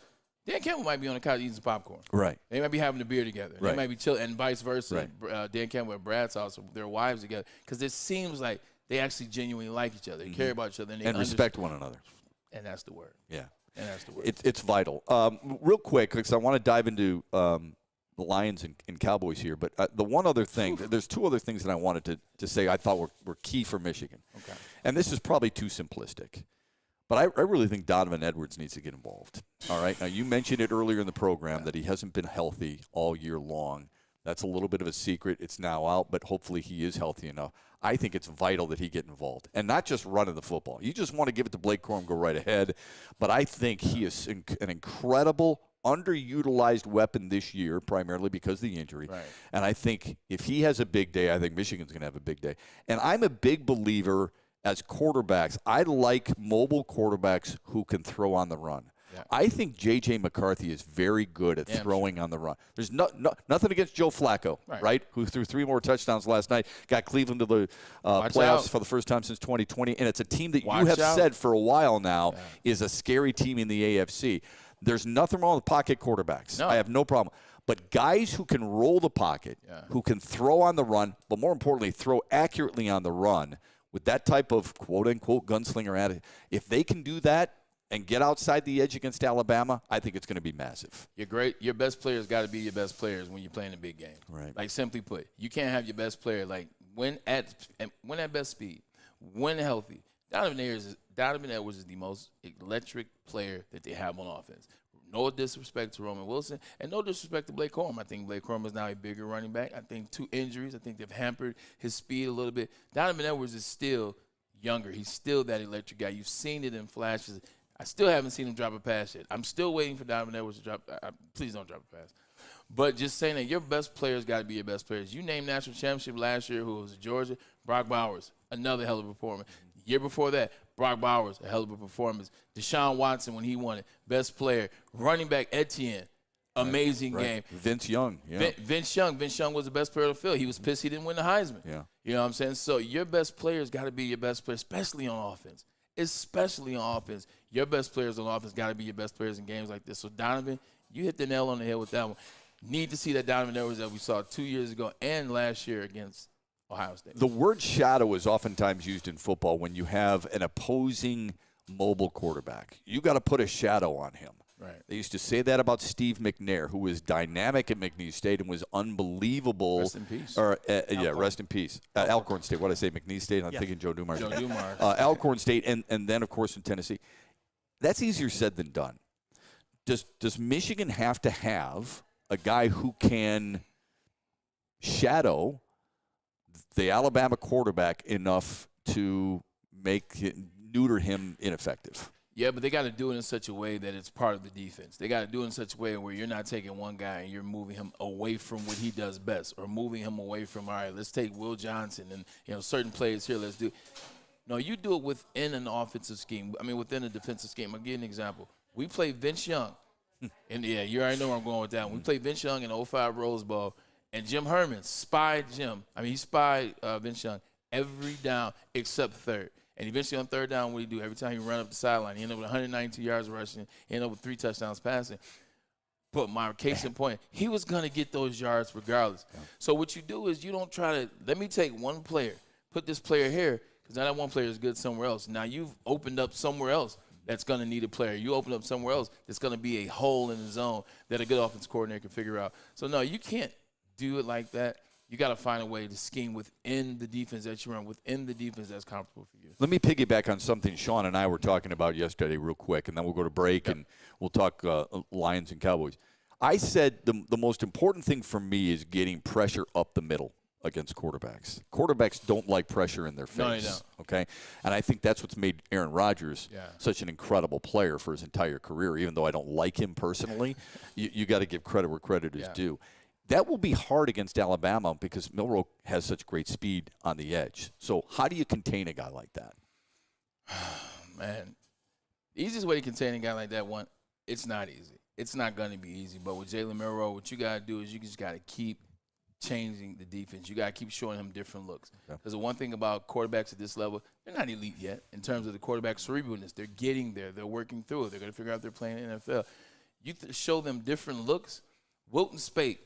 Dan Campbell might be on the couch eating some popcorn. Right. They might be having a beer together. Right. They might be chilling, and vice versa. Right. Dan Campbell at Brad's house, their wives together, because it seems like they actually genuinely like each other. They care about each other. And respect one another. And that's the word. Yeah. And that's the word. It's vital. Real quick, because I want to dive into the Lions and Cowboys here, but the one other thing, there's two other things that I wanted to say I thought were key for Michigan. Okay. And this is probably too simplistic. But I really think Donovan Edwards needs to get involved. All right. Now, you mentioned it earlier in the program that he hasn't been healthy all year long. That's a little bit of a secret. It's now out, but hopefully he is healthy enough. I think it's vital that he get involved. And not just running the football. You just want to give it to Blake Corum, go right ahead. But I think he is an incredible, underutilized weapon this year, primarily because of the injury. Right. And I think if he has a big day, I think Michigan's going to have a big day. And I'm a big believer as quarterbacks, I like mobile quarterbacks who can throw on the run. Yeah. I think J.J. McCarthy is very good at throwing on the run. There's nothing against Joe Flacco, right? Who threw 3 more touchdowns last night, got Cleveland to the playoffs for the first time since 2020, and it's a team that you have said for a while now is a scary team in the AFC. There's nothing wrong with pocket quarterbacks. No. I have no problem. But guys who can roll the pocket, who can throw on the run, but more importantly, throw accurately on the run, with that type of quote-unquote gunslinger attitude, if they can do that and get outside the edge against Alabama, I think it's going to be massive. You're great. Your best players got to be your best players when you're playing a big game. Right. Like, simply put, you can't have your best player, like, when at best speed, when healthy. Donovan Edwards is the most electric player that they have on offense. No disrespect to Roman Wilson, and no disrespect to Blake Corum. I think Blake Corum is now a bigger running back. I think 2 injuries. I think they've hampered his speed a little bit. Donovan Edwards is still younger. He's still that electric guy. You've seen it in flashes. I still haven't seen him drop a pass yet. I'm still waiting for Donovan Edwards to drop. Please don't drop a pass. But just saying that your best players got to be your best players. You named national championship last year, who was Georgia, Brock Bowers, another hell of a performance. Year before that, Brock Bowers, a hell of a performance. Deshaun Watson, when he won it, best player. Running back Etienne, amazing game. Vince Young. Yeah. Vince Young was the best player on the field. He was pissed he didn't win the Heisman. Yeah. You know what I'm saying? So your best players got to be your best players, especially on offense. Especially on offense. Your best players on offense got to be your best players in games like this. So, Donovan, you hit the nail on the head with that one. Need to see that Donovan Edwards that we saw 2 years ago and last year against Ohio State. The word shadow is oftentimes used in football when you have an opposing mobile quarterback. You got to put a shadow on him. Right. They used to say that about Steve McNair, who was dynamic at McNeese State and was unbelievable. Rest in peace. Rest in peace. Alcorn State. What did I say? McNeese State? I'm thinking Joe Dumars. Joe Dumars. Alcorn State, and then, of course, in Tennessee. That's easier said than done. Does Michigan have to have a guy who can shadow the Alabama quarterback enough to neuter him ineffective? Yeah, but they got to do it in such a way that it's part of the defense. They got to do it in such a way where you're not taking one guy and you're moving him away from what he does best, or moving him away from, all right, let's take Will Johnson and certain plays here, let's do. No, you do it within an offensive scheme. I mean, within a defensive scheme. I'll give you an example. We played Vince Young. And, yeah, you already know where I'm going with that one. We played Vince Young in the 05 Rose Bowl, and Jim Herman spied he spied Vince Young every down except third. And eventually on third down, what do he do? Every time he run up the sideline, he ended up with 192 yards rushing. He ended up with 3 touchdowns passing. But my case in point, he was going to get those yards regardless. Yeah. So what you do is you don't try to, let me take one player, put this player here, because now that one player is good somewhere else. Now you've opened up somewhere else that's going to need a player. You open up somewhere else that's going to be a hole in the zone that a good offensive coordinator can figure out. So, no, you can't do it like that. You got to find a way to scheme within the defense that you run, within the defense that's comfortable for you. Let me piggyback on something Sean and I were talking about yesterday real quick, and then we'll go to break and we'll talk Lions and Cowboys. I said the most important thing for me is getting pressure up the middle against quarterbacks. Quarterbacks don't like pressure in their face. No, they don't. Okay? And I think that's what's made Aaron Rodgers such an incredible player for his entire career. Even though I don't like him personally, you got to give credit where credit is due. That will be hard against Alabama because Milroe has such great speed on the edge. So how do you contain a guy like that? Man, the easiest way to contain a guy like that, it's not easy. It's not going to be easy. But with Jalen Milroe, what you got to do is you just got to keep changing the defense. You got to keep showing him different looks. Because the one thing about quarterbacks at this level, they're not elite yet in terms of the quarterback cerebralness. They're getting there. They're working through it. They're going to figure out if they're playing in the NFL. You show them different looks. Wilton Spate.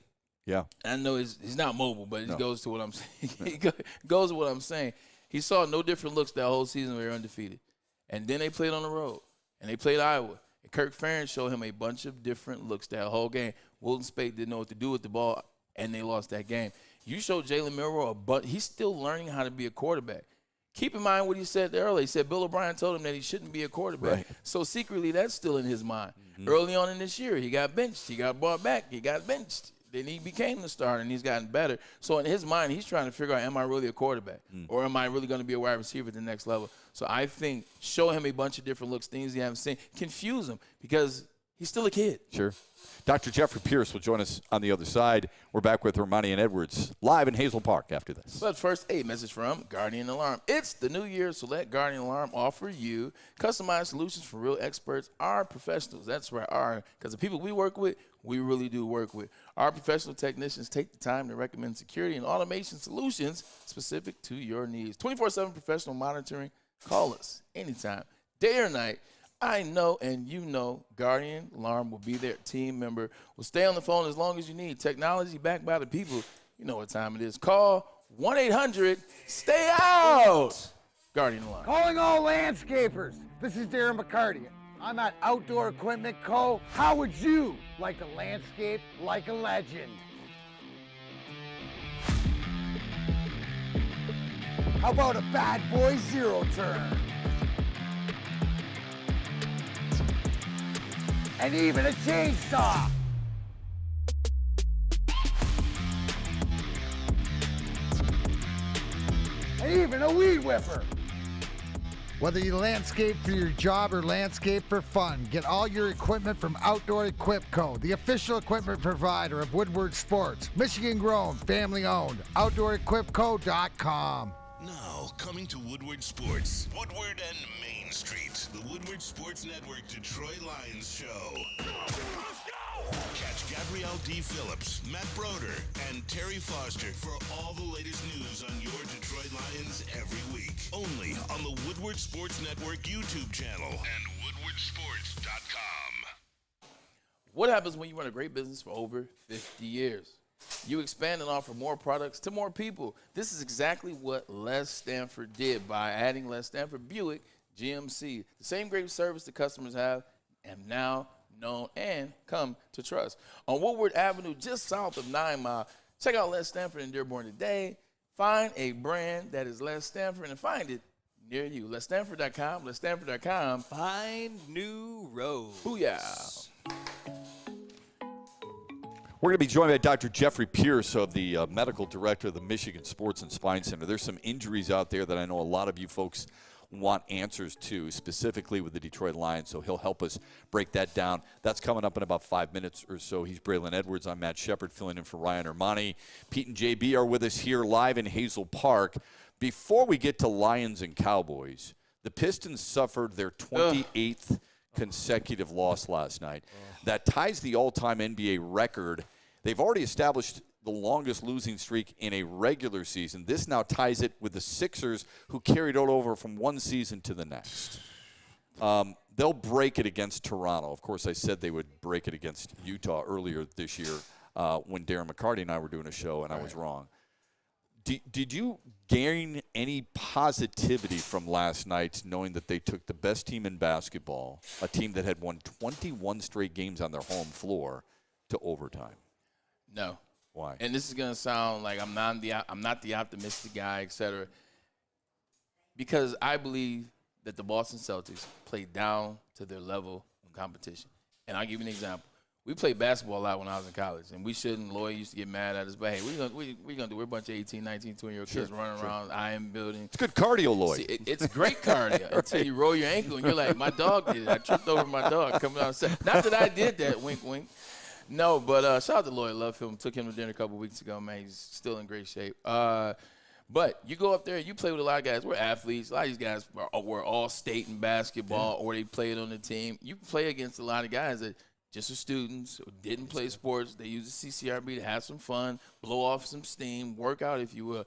Yeah. I know he's not mobile, but it goes to what I'm saying. He goes to what I'm saying. He saw no different looks that whole season when they were undefeated. And then they played on the road. And they played Iowa. And Kirk Ferentz showed him a bunch of different looks that whole game. Wilton Spate didn't know what to do with the ball, and they lost that game. You showed Jalen Milroe but he's still learning how to be a quarterback. Keep in mind what he said earlier. He said Bill O'Brien told him that he shouldn't be a quarterback. Right. So secretly, that's still in his mind. Early on in this year, he got benched. He got brought back. He got benched. Then he became the starter, and he's gotten better. So in his mind, he's trying to figure out, am I really a quarterback? Or am I really going to be a wide receiver at the next level? So I think show him a bunch of different looks, things he haven't seen. Confuse him because he's still a kid. Sure. Dr. Jeffrey Pierce will join us on the other side. We're back with Ermanni and Edwards live in Hazel Park after this. But first, a message from Guardian Alarm. It's the new year, so let Guardian Alarm offer you customized solutions from real experts, our professionals. That's right, because the people we work with, we really do work with. Our professional technicians take the time to recommend security and automation solutions specific to your needs. 24/7 professional monitoring. Call us anytime, day or night. I know and you know Guardian Alarm will be there. Team member will stay on the phone as long as you need. Technology backed by the people. You know what time it is. Call 1-800-STAY OUT. Guardian Alarm. Calling all landscapers. This is Darren McCarty. I'm at Outdoor Equipment Co. How would you like to landscape like a legend? How about a bad boy zero turn? And even a chainsaw. And even a weed whipper. Whether you landscape for your job or landscape for fun, get all your equipment from Outdoor Equip Co., the official equipment provider of Woodward Sports. Michigan grown, family owned. OutdoorEquipCo.com. Now, coming to Woodward Sports, Woodward and Main Street, the Woodward Sports Network Detroit Lions show. Catch Gabrielle D. Phillips, Matt Broder, and Terry Foster for all the latest news on your Detroit Lions every week. Only on the Woodward Sports Network YouTube channel and woodwardsports.com. What happens when you run a great business for over 50 years? You expand and offer more products to more people. This is exactly what Les Stanford did by adding Les Stanford Buick GMC. The same great service the customers have and now known and come to trust. On Woodward Avenue, just south of 9 Mile, check out Les Stanford in Dearborn today. Find a brand that is Les Stanford and find it near you. LesStanford.com, LesStanford.com. Find new roads. Booyah. We're going to be joined by Dr. Jeffrey Pierce, of the medical director of the Michigan Sports and Spine Center. There's some injuries out there that I know a lot of you folks want answers to, specifically with the Detroit Lions, so he'll help us break that down. That's coming up in about 5 minutes or so. He's Braylon Edwards. I'm Matt Shepard, filling in for Ryan Ermanni. Pete and JB are with us here live in Hazel Park. Before we get to Lions and Cowboys, the Pistons suffered their 28th consecutive loss last night. That ties the all-time NBA record. They've already established the longest losing streak in a regular season. This now ties it with the Sixers, who carried it over from one season to the next. They'll break it against Toronto. Of course, I said they would break it against Utah earlier this year when Darren McCarty and I were doing a show, and I was wrong. Did you gain any positivity from last night, knowing that they took the best team in basketball, a team that had won 21 straight games on their home floor, to overtime? No. Why? And this is going to sound like I'm not the optimistic guy, et cetera, because I believe that the Boston Celtics played down to their level of competition. And I'll give you an example. We played basketball a lot when I was in college, and we shouldn't. Lloyd used to get mad at us, but hey, we're gonna do. We're a bunch of 18, 19, 20-year-old kids running around IM building. It's good cardio, Lloyd. See, it's great cardio until you roll your ankle, and you're like, my dog did it. I tripped over my dog coming out. Not that I did that. Wink, wink. No, but shout out to Lloyd. Love him. Took him to dinner a couple weeks ago. Man, he's still in great shape. But you go up there, you play with a lot of guys. We're athletes. A lot of these guys were all state in basketball, or they played on the team. You play against a lot of guys that just are students who didn't play sports. They use the CCRB to have some fun, blow off some steam, work out, if you will.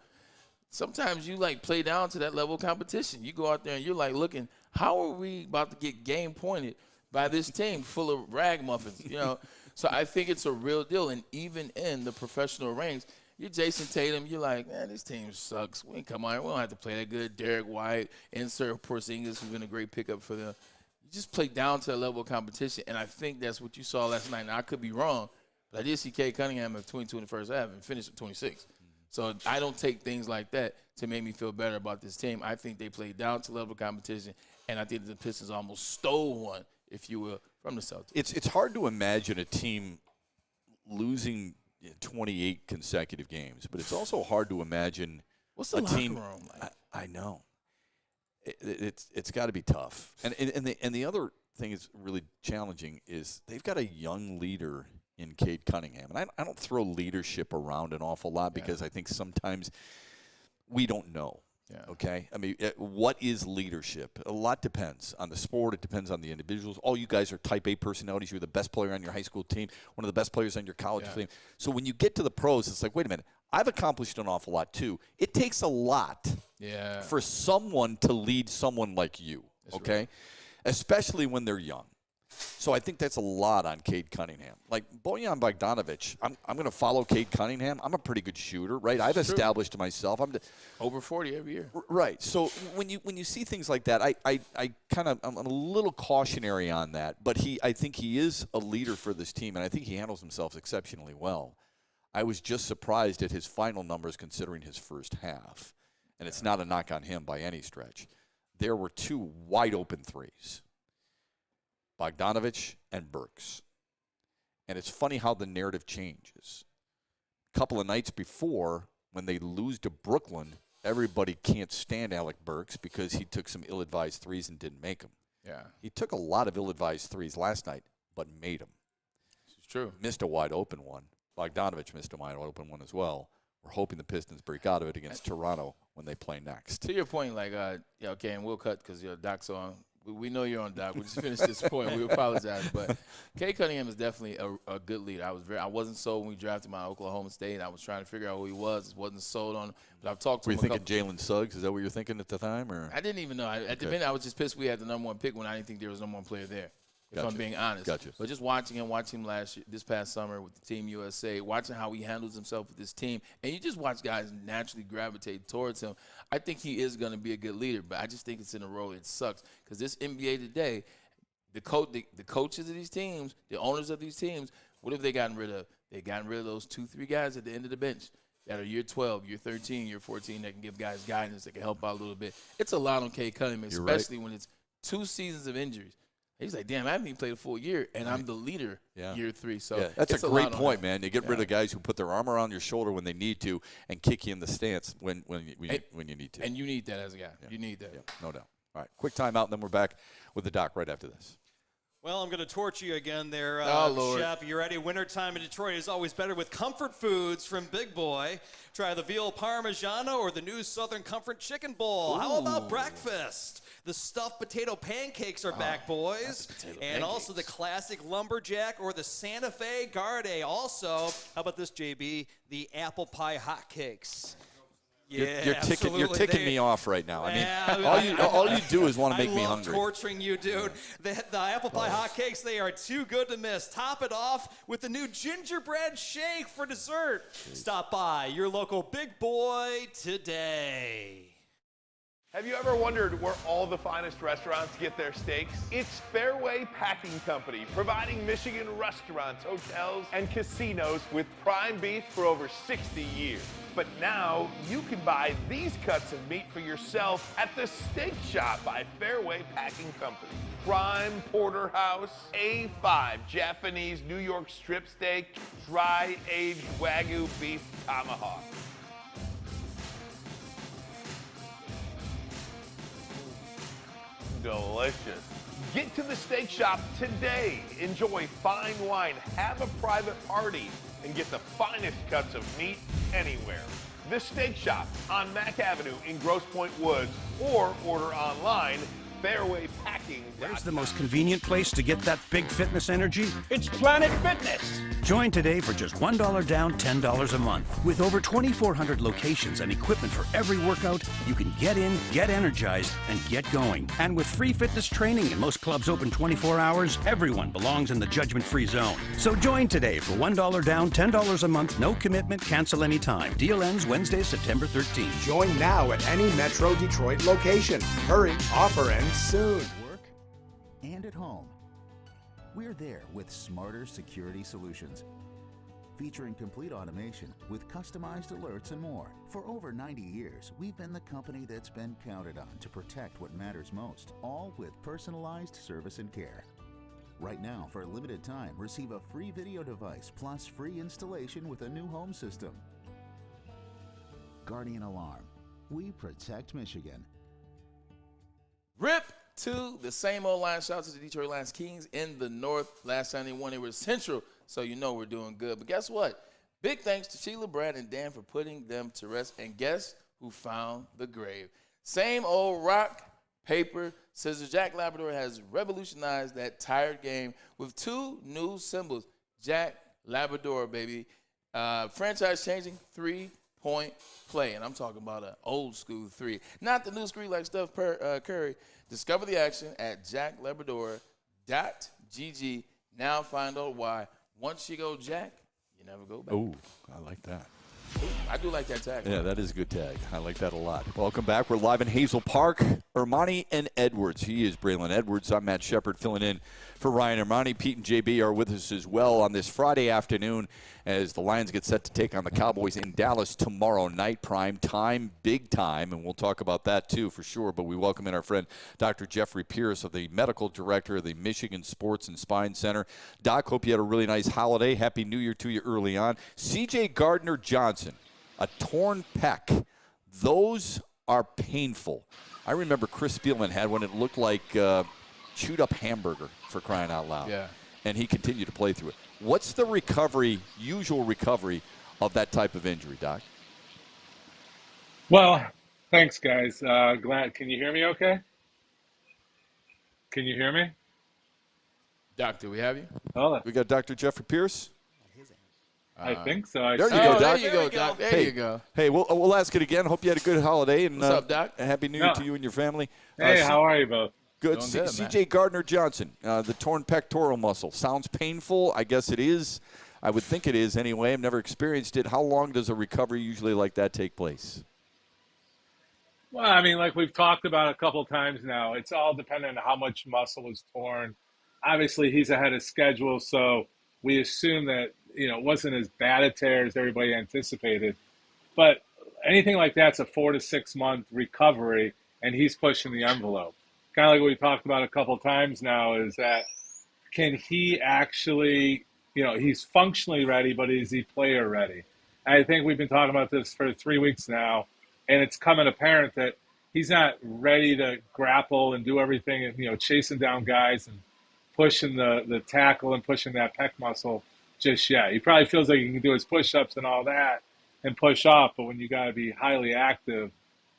Sometimes you, like, play down to that level of competition. You go out there and you're, like, looking, how are we about to get game pointed by this team full of ragamuffins, you know? So I think it's a real deal. And even in the professional ranks, you're Jason Tatum, you're like, man, this team sucks. We ain't come on here. We don't have to play that good. Derek White, insert Porzingis, who's been a great pickup for them. You just play down to that level of competition, and I think that's what you saw last night. Now, I could be wrong, but I did see Cade Cunningham at 22 in the first half and finished at 26. So I don't take things like that to make me feel better about this team. I think they played down to level of competition, and I think the Pistons almost stole one, if you will, from the Celtics. It's hard to imagine a team losing 28 consecutive games, but it's also hard to imagine what's the a locker team. Room like? I know. It's got to be tough. And the other thing that's really challenging is they've got a young leader in Cade Cunningham. And I don't throw leadership around an awful lot because I think sometimes we don't know. Yeah. Okay? I mean, what is leadership? A lot depends on the sport. It depends on the individuals. All you guys are type A personalities. You're the best player on your high school team, one of the best players on your college team. So when you get to the pros, it's like, wait a minute. I've accomplished an awful lot, too. It takes a lot for someone to lead someone like you, okay? Right. Especially when they're young. So I think that's a lot on Cade Cunningham. Like Bojan Bogdanovic, I'm going to follow Cade Cunningham. I'm a pretty good shooter, right? I've established myself. I'm over 40 every year. Right. So when you see things like that, I'm a little cautionary on that. But I think he is a leader for this team, and I think he handles himself exceptionally well. I was just surprised at his final numbers considering his first half. And it's not a knock on him by any stretch. There were two wide-open threes. Bogdanovic and Burks. And it's funny how the narrative changes. A couple of nights before, when they lose to Brooklyn, everybody can't stand Alec Burks because he took some ill-advised threes and didn't make them. Yeah. He took a lot of ill-advised threes last night, but made them. It's true. Missed a wide-open one. Bogdanovic missed a wide-open one as well. We're hoping the Pistons break out of it against Toronto when they play next. To your point, like, okay, and we'll cut because your Doc's on. We know you're on, Doc. We just finished this point. We apologize. But Cade Cunningham is definitely a good leader. I wasn't sold when we drafted him out of Oklahoma State. I was trying to figure out who he was. Wasn't sold on him. But I've talked to him. Were you thinking Jalen Suggs? Is that what you were thinking at the time? Or I didn't even know. At the minute, I was just pissed we had the number one pick when I didn't think there was no one player there. If I'm being honest. Gotcha. But just watching him this past summer with the Team USA, watching how he handles himself with this team, and you just watch guys naturally gravitate towards him. I think he is going to be a good leader, but I just think it's in a role. It sucks because this NBA today, the coaches of these teams, the owners of these teams, what have they gotten rid of? They've gotten rid of those 2-3 guys at the end of the bench that are year 12, year 13, year 14 that can give guys guidance, that can help out a little bit. It's a lot on Cade Cunningham, especially when it's 2 seasons of injuries. He's like, damn, I haven't even played a full year, and I'm the leader year 3. So that's a great point, man. You get rid of guys who put their arm around your shoulder when they need to and kick you in the stance when you need to. And you need that as a guy. You need that. Yeah, no doubt. All right, quick timeout, and then we're back with the Doc right after this. Well, I'm going to torture you again there, Lord. Chef. You ready? Wintertime in Detroit is always better with comfort foods from Big Boy. Try the veal parmigiano or the new Southern Comfort Chicken Bowl. How about breakfast? The stuffed potato pancakes are back, boys. And also the classic lumberjack or the Santa Fe Garde. Also, how about this, JB? The apple pie hotcakes. Yeah, you're ticking me off right now. I mean, all you do is want to make me hungry. I love torturing you, dude. The apple pie hotcakes, they are too good to miss. Top it off with the new gingerbread shake for dessert. Stop by your local Big Boy today. Have you ever wondered where all the finest restaurants get their steaks? It's Fairway Packing Company, providing Michigan restaurants, hotels, and casinos with prime beef for over 60 years. But now you can buy these cuts of meat for yourself at the Steak Shop by Fairway Packing Company. Prime porterhouse, A5 Japanese New York strip steak, dry-aged Wagyu beef tomahawk. Delicious. Get to the Steak Shop today. Enjoy fine wine, have a private party, and get the finest cuts of meat anywhere. The Steak Shop on Mack Avenue in Grosse Pointe Woods, or order online, fairwaypacking.com. Where's the most convenient place to get that big fitness energy? It's Planet Fitness. Join today for just $1 down, $10 a month. With over 2,400 locations and equipment for every workout, you can get in, get energized, and get going. And with free fitness training and most clubs open 24 hours, everyone belongs in the judgment-free zone. So join today for $1 down, $10 a month, no commitment, cancel anytime. Deal ends Wednesday, September 13th. Join now at any Metro Detroit location. Hurry, offer ends soon. Work and at home. We're there with smarter security solutions, featuring complete automation with customized alerts and more. For over 90 years, we've been the company that's been counted on to protect what matters most, all with personalized service and care. Right now, for a limited time, receive a free video device plus free installation with a new home system. Guardian Alarm. We protect Michigan. Rip to the same old line. Shout out to the Detroit Lions Kings in the North. Last time they won, they were Central, so you know we're doing good. But guess what? Big thanks to Sheila, Brad, and Dan for putting them to rest. And guess who found the grave? Same old rock, paper, scissors. Jack Labrador has revolutionized that tired game with two new symbols. Jack Labrador, baby. Franchise-changing three-point play. And I'm talking about an old-school three. Not the new screen like Steph Curry. Discover the action at jacklabrador.gg. Now find out why. Once you go Jack, you never go back. Oh, I like that. Ooh, I do like that tag. Yeah, that is a good tag. I like that a lot. Welcome back. We're live in Hazel Park. Ermanni and Edwards. He is Braylon Edwards. I'm Matt Shepard filling in for Ryan Ermanni. Pete and JB are with us as well on this Friday afternoon as the Lions get set to take on the Cowboys in Dallas tomorrow night. Prime time, big time, and we'll talk about that too for sure. But we welcome in our friend Dr. Jeffrey Pierce, of the medical director of the Michigan Sports and Spine Center. Doc, hope you had a really nice holiday. Happy New Year to you early on. C.J. Gardner-Johnson, a torn pec. Those are painful. I remember Chris Spielman had one that looked like chewed up hamburger, for crying out loud. Yeah. And he continued to play through it. What's the usual recovery of that type of injury, Doc? Well, thanks, guys. Glad. Can you hear me okay? Can you hear me? Doctor, we have you? Oh, we got Dr. Jeffrey Pierce. I think so. There you go, Doc. There you go, Doc. There you go. Hey, we'll ask it again. Hope you had a good holiday. And, what's up, Doc? Happy New Year to you and your family. Hey, how are you both? Good. C.J. Gardner-Johnson, the torn pectoral muscle. Sounds painful. I guess it is. I would think it is anyway. I've never experienced it. How long does a recovery usually like that take place? Well, I mean, like we've talked about a couple times now, it's all dependent on how much muscle is torn. Obviously, he's ahead of schedule, so we assume that, it wasn't as bad a tear as everybody anticipated. But anything like that's a 4 to 6 month recovery, and he's pushing the envelope. Kind of like what we talked about a couple times now is that can he actually, he's functionally ready, but is he player ready? And I think we've been talking about this for 3 weeks now, and it's coming apparent that he's not ready to grapple and do everything and, chasing down guys and pushing the tackle and pushing that pec muscle just yet. He probably feels like he can do his push-ups and all that and push off, but when you got to be highly active,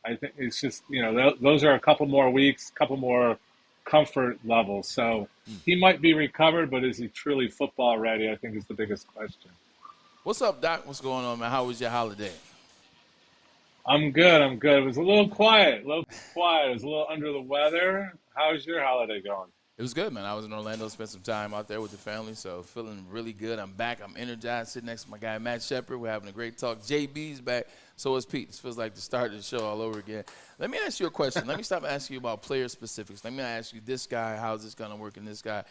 I think it's just, those are a couple more weeks, couple more comfort levels. So he might be recovered, but is he truly football ready, I think is the biggest question. What's up, Doc? What's going on, man? How was your holiday? I'm good. It was a little quiet. It was a little under the weather. How's your holiday going? It was good, man. I was in Orlando, spent some time out there with the family, so feeling really good. I'm back. I'm energized. Sitting next to my guy, Matt Shepard. We're having a great talk. JB's back. So is Pete. This feels like the start of the show all over again. Let me ask you a question. Let me stop asking you about player specifics. Let me ask you this guy, how's this going to work, and this guy.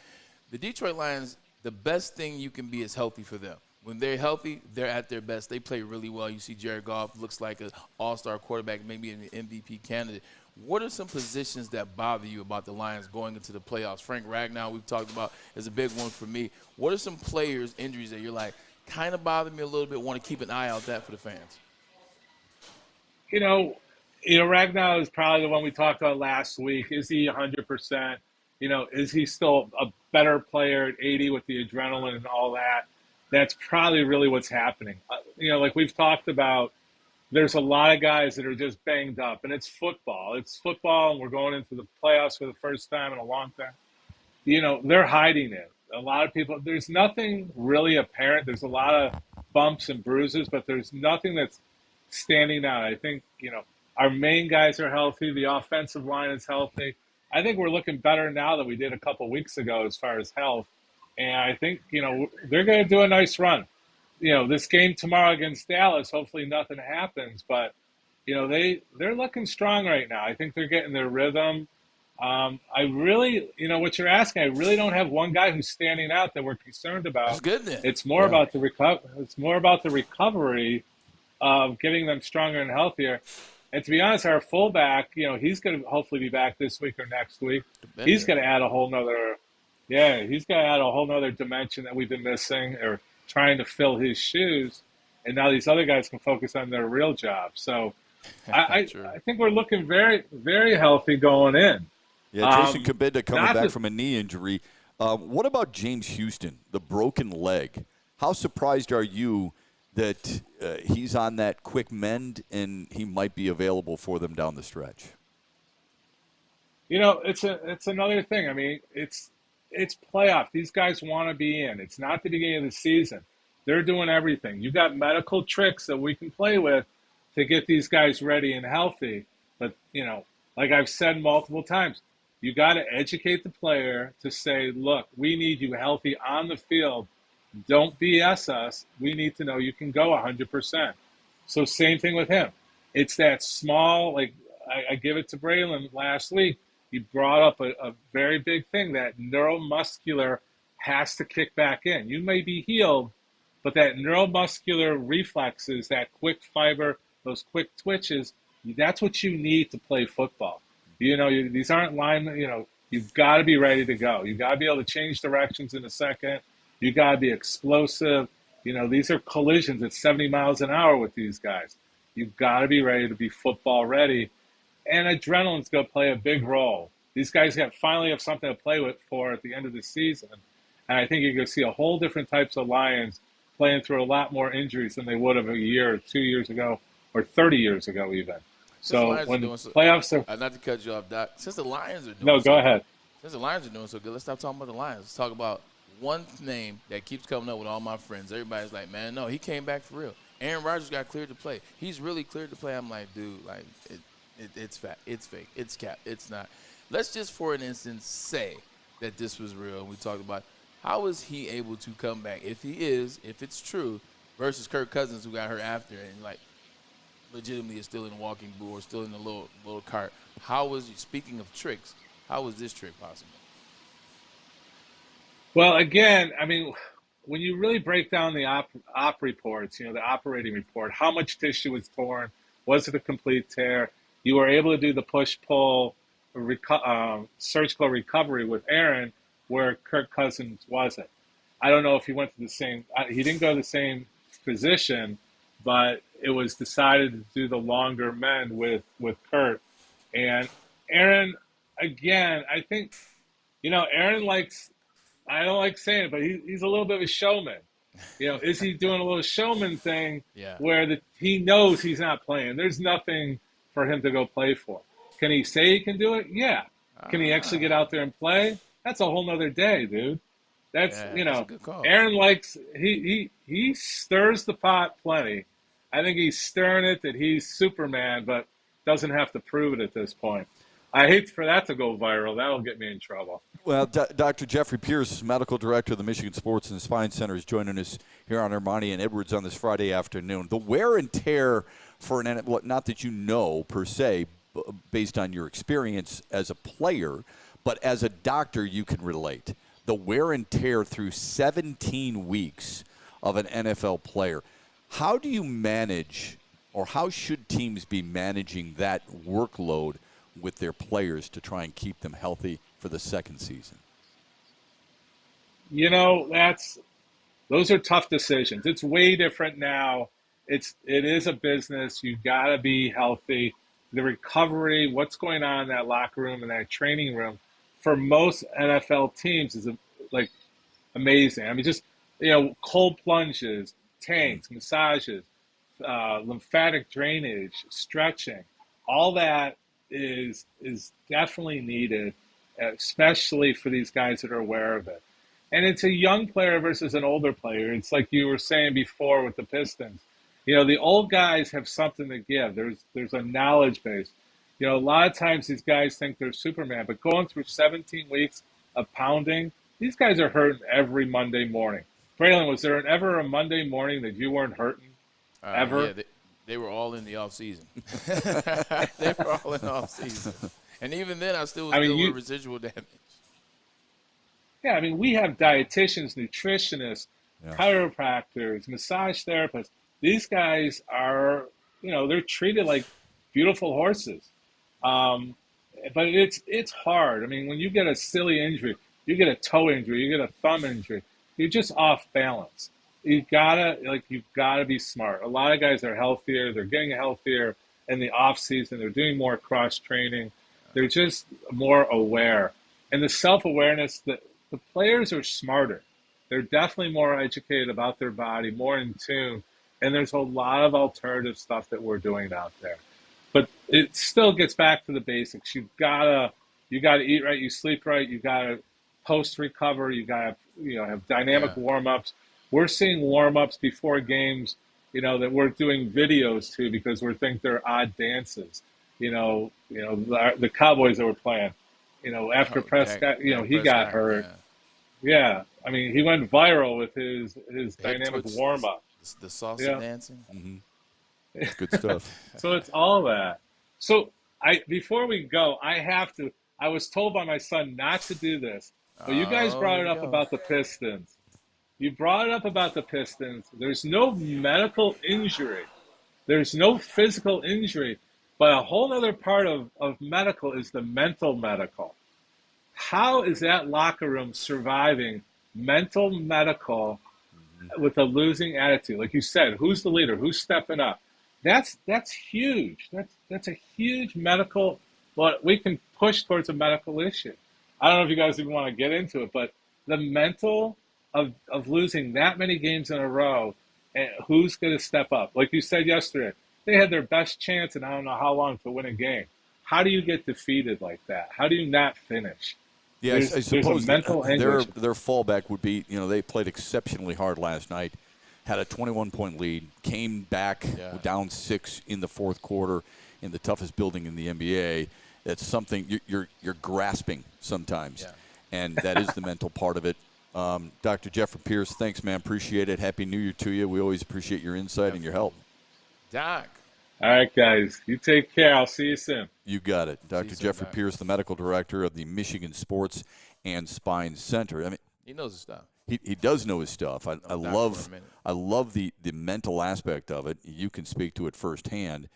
The Detroit Lions, the best thing you can be is healthy for them. When they're healthy, they're at their best. They play really well. You see Jared Goff looks like an all-star quarterback, maybe an MVP candidate. What are some positions that bother you about the Lions going into the playoffs? Frank Ragnow, we've talked about, is a big one for me. What are some players' injuries that you're like, kind of bother me a little bit, want to keep an eye out that for the fans? Ragnow is probably the one we talked about last week. Is he 100%? Is he still a better player at 80 with the adrenaline and all that? That's probably really what's happening. Like we've talked about, there's a lot of guys that are just banged up, and it's football. It's football, and we're going into the playoffs for the first time in a long time. They're hiding it. A lot of people, there's nothing really apparent. There's a lot of bumps and bruises, but there's nothing that's standing out. I think, our main guys are healthy. The offensive line is healthy. I think we're looking better now than we did a couple weeks ago as far as health. And I think, they're going to do a nice run. This game tomorrow against Dallas, hopefully nothing happens. But, they're looking strong right now. I think they're getting their rhythm. I really, what you're asking, I really don't have one guy who's standing out that we're concerned about. That's good then. It's more about it's more about the recovery of getting them stronger and healthier. And to be honest, our fullback, he's going to hopefully be back this week or next week. He's going to add a whole nother, dimension that we've been missing or trying to fill his shoes. And now these other guys can focus on their real job. So I think we're looking very, very healthy going in. Yeah, Jason Kabinda coming back from a knee injury. What about James Houston, the broken leg? How surprised are you that he's on that quick mend and he might be available for them down the stretch? It's another thing. I mean, it's playoff. These guys want to be in. It's not the beginning of the season. They're doing everything. You got medical tricks that we can play with to get these guys ready and healthy. But, like I've said multiple times, you got to educate the player to say, look, we need you healthy on the field. Don't BS us. We need to know you can go 100%. So same thing with him. It's that small, like I give it to Braylon last week. He brought up a very big thing, that neuromuscular has to kick back in. You may be healed, but that neuromuscular reflexes, that quick fiber, those quick twitches, that's what you need to play football. These aren't linemen, you've got to be ready to go. You've got to be able to change directions in a second. You've got to be explosive. These are collisions at 70 miles an hour with these guys. You've got to be ready to be football ready. And adrenaline's going to play a big role. These guys finally have something to play with for at the end of the season. And I think you're going to see a whole different types of Lions playing through a lot more injuries than they would have a year or 2 years ago or 30 years ago even. So when playoffs are... Not to cut you off, Doc. Since the Lions are doing No, go ahead. Since the Lions are doing so good, let's stop talking about the Lions. Let's talk about one name that keeps coming up with all my friends. Everybody's like, man, no, he came back for real. Aaron Rodgers got cleared to play. He's really cleared to play. I'm like, dude, like, it's fake. It's fake. It's cap. It's not. Let's just, for an instance, say that this was real. We talked about how is he able to come back, if it's true, versus Kirk Cousins, who got hurt after and, like, legitimately is still in a walking boot or still in a little cart. Speaking of tricks, how was this trick possible? Well, again, I mean, when you really break down the op reports, the operating report, how much tissue was torn, was it a complete tear? You were able to do the push-pull surgical recovery with Aaron where Kirk Cousins wasn't. I don't know if he went to the same – he didn't go to the same physician, but it was decided to do the longer mend with Kurt. And Aaron, again, I think, Aaron likes – I don't like saying it, but he's a little bit of a showman. Is he doing a little showman thing where he knows he's not playing? There's nothing for him to go play for. Can he say he can do it? Yeah. Can he actually get out there and play? That's a whole nother day, dude. That's a good call. Aaron likes he stirs the pot plenty. I think he's stirring it that he's Superman, but doesn't have to prove it at this point. I hate for that to go viral. That'll get me in trouble. Well, Dr. Jeffrey Pierce, medical director of the Michigan Sports and Spine Center, is joining us here on Ermanni and Edwards on this Friday afternoon. The wear and tear for not that you know per se, based on your experience as a player, but as a doctor you can relate. The wear and tear through 17 weeks of an NFL player. How do you manage, or how should teams be managing that workload with their players to try and keep them healthy for the second season? Those are tough decisions. It's way different now. It is a business. You got to be healthy. The recovery, what's going on in that locker room and that training room, for most NFL teams is amazing. I mean, just cold plunges, tanks, massages, lymphatic drainage, stretching, all that is definitely needed, especially for these guys that are aware of it. And it's a young player versus an older player. It's like you were saying before with the Pistons. The old guys have something to give. There's a knowledge base. A lot of times these guys think they're Superman, but going through 17 weeks of pounding, these guys are hurting every Monday morning. Braylon, was there ever a Monday morning that you weren't hurting? Ever? Yeah, they were all in the off season. They were all in the off season. And even then, I still was dealing with residual damage. Yeah, I mean, we have dietitians, nutritionists, chiropractors, massage therapists. These guys are, they're treated like beautiful horses. But it's hard. I mean, when you get a silly injury, you get a toe injury, you get a thumb injury, you're just off balance. You've gotta be smart. A lot of guys are healthier. They're getting healthier in the off season. They're doing more cross training. They're just more aware. And the self-awareness that the players are smarter. They're definitely more educated about their body, more in tune. And there's a lot of alternative stuff that we're doing out there. But it still gets back to the basics. You gotta eat right, you sleep right, you gotta post-recover, you gotta have dynamic warm-ups. We're seeing warm-ups before games, that we're doing videos to because we think they're odd dances. The Cowboys that were playing, after Prescott, he got hurt. Yeah. I mean, he went viral with his dynamic warm-up. The salsa dancing. Mm-hmm. Good stuff. So it's all that. So before we go, I was told by my son not to do this, but you guys brought it up about the Pistons. You brought it up about the Pistons. There's no medical injury. There's no physical injury. But a whole other part of medical is the mental medical. How is that locker room surviving mental medical with a losing attitude? Like you said, who's the leader? Who's stepping up? That's huge. That's a huge medical. Well, we can push towards a medical issue. I don't know if you guys even want to get into it, but the mental of losing that many games in a row, and who's going to step up? Like you said yesterday, they had their best chance in I don't know how long to win a game. How do you get defeated like that? How do you not finish? Yeah, I suppose their their fallback would be, they played exceptionally hard last night, had a 21-point lead, came back down 6 in the fourth quarter in the toughest building in the NBA. That's something you're grasping sometimes, and that is the mental part of it. Dr. Jeffrey Pierce, thanks, man. Appreciate it. Happy New Year to you. We always appreciate your insight and your help. Doc. All right, guys. You take care. I'll see you soon. You got it. Dr. Jeffrey Pierce, the medical director of the Michigan Sports and Spine Center. I mean, he knows his stuff. He does know his stuff. I love the mental aspect of it. You can speak to it firsthand.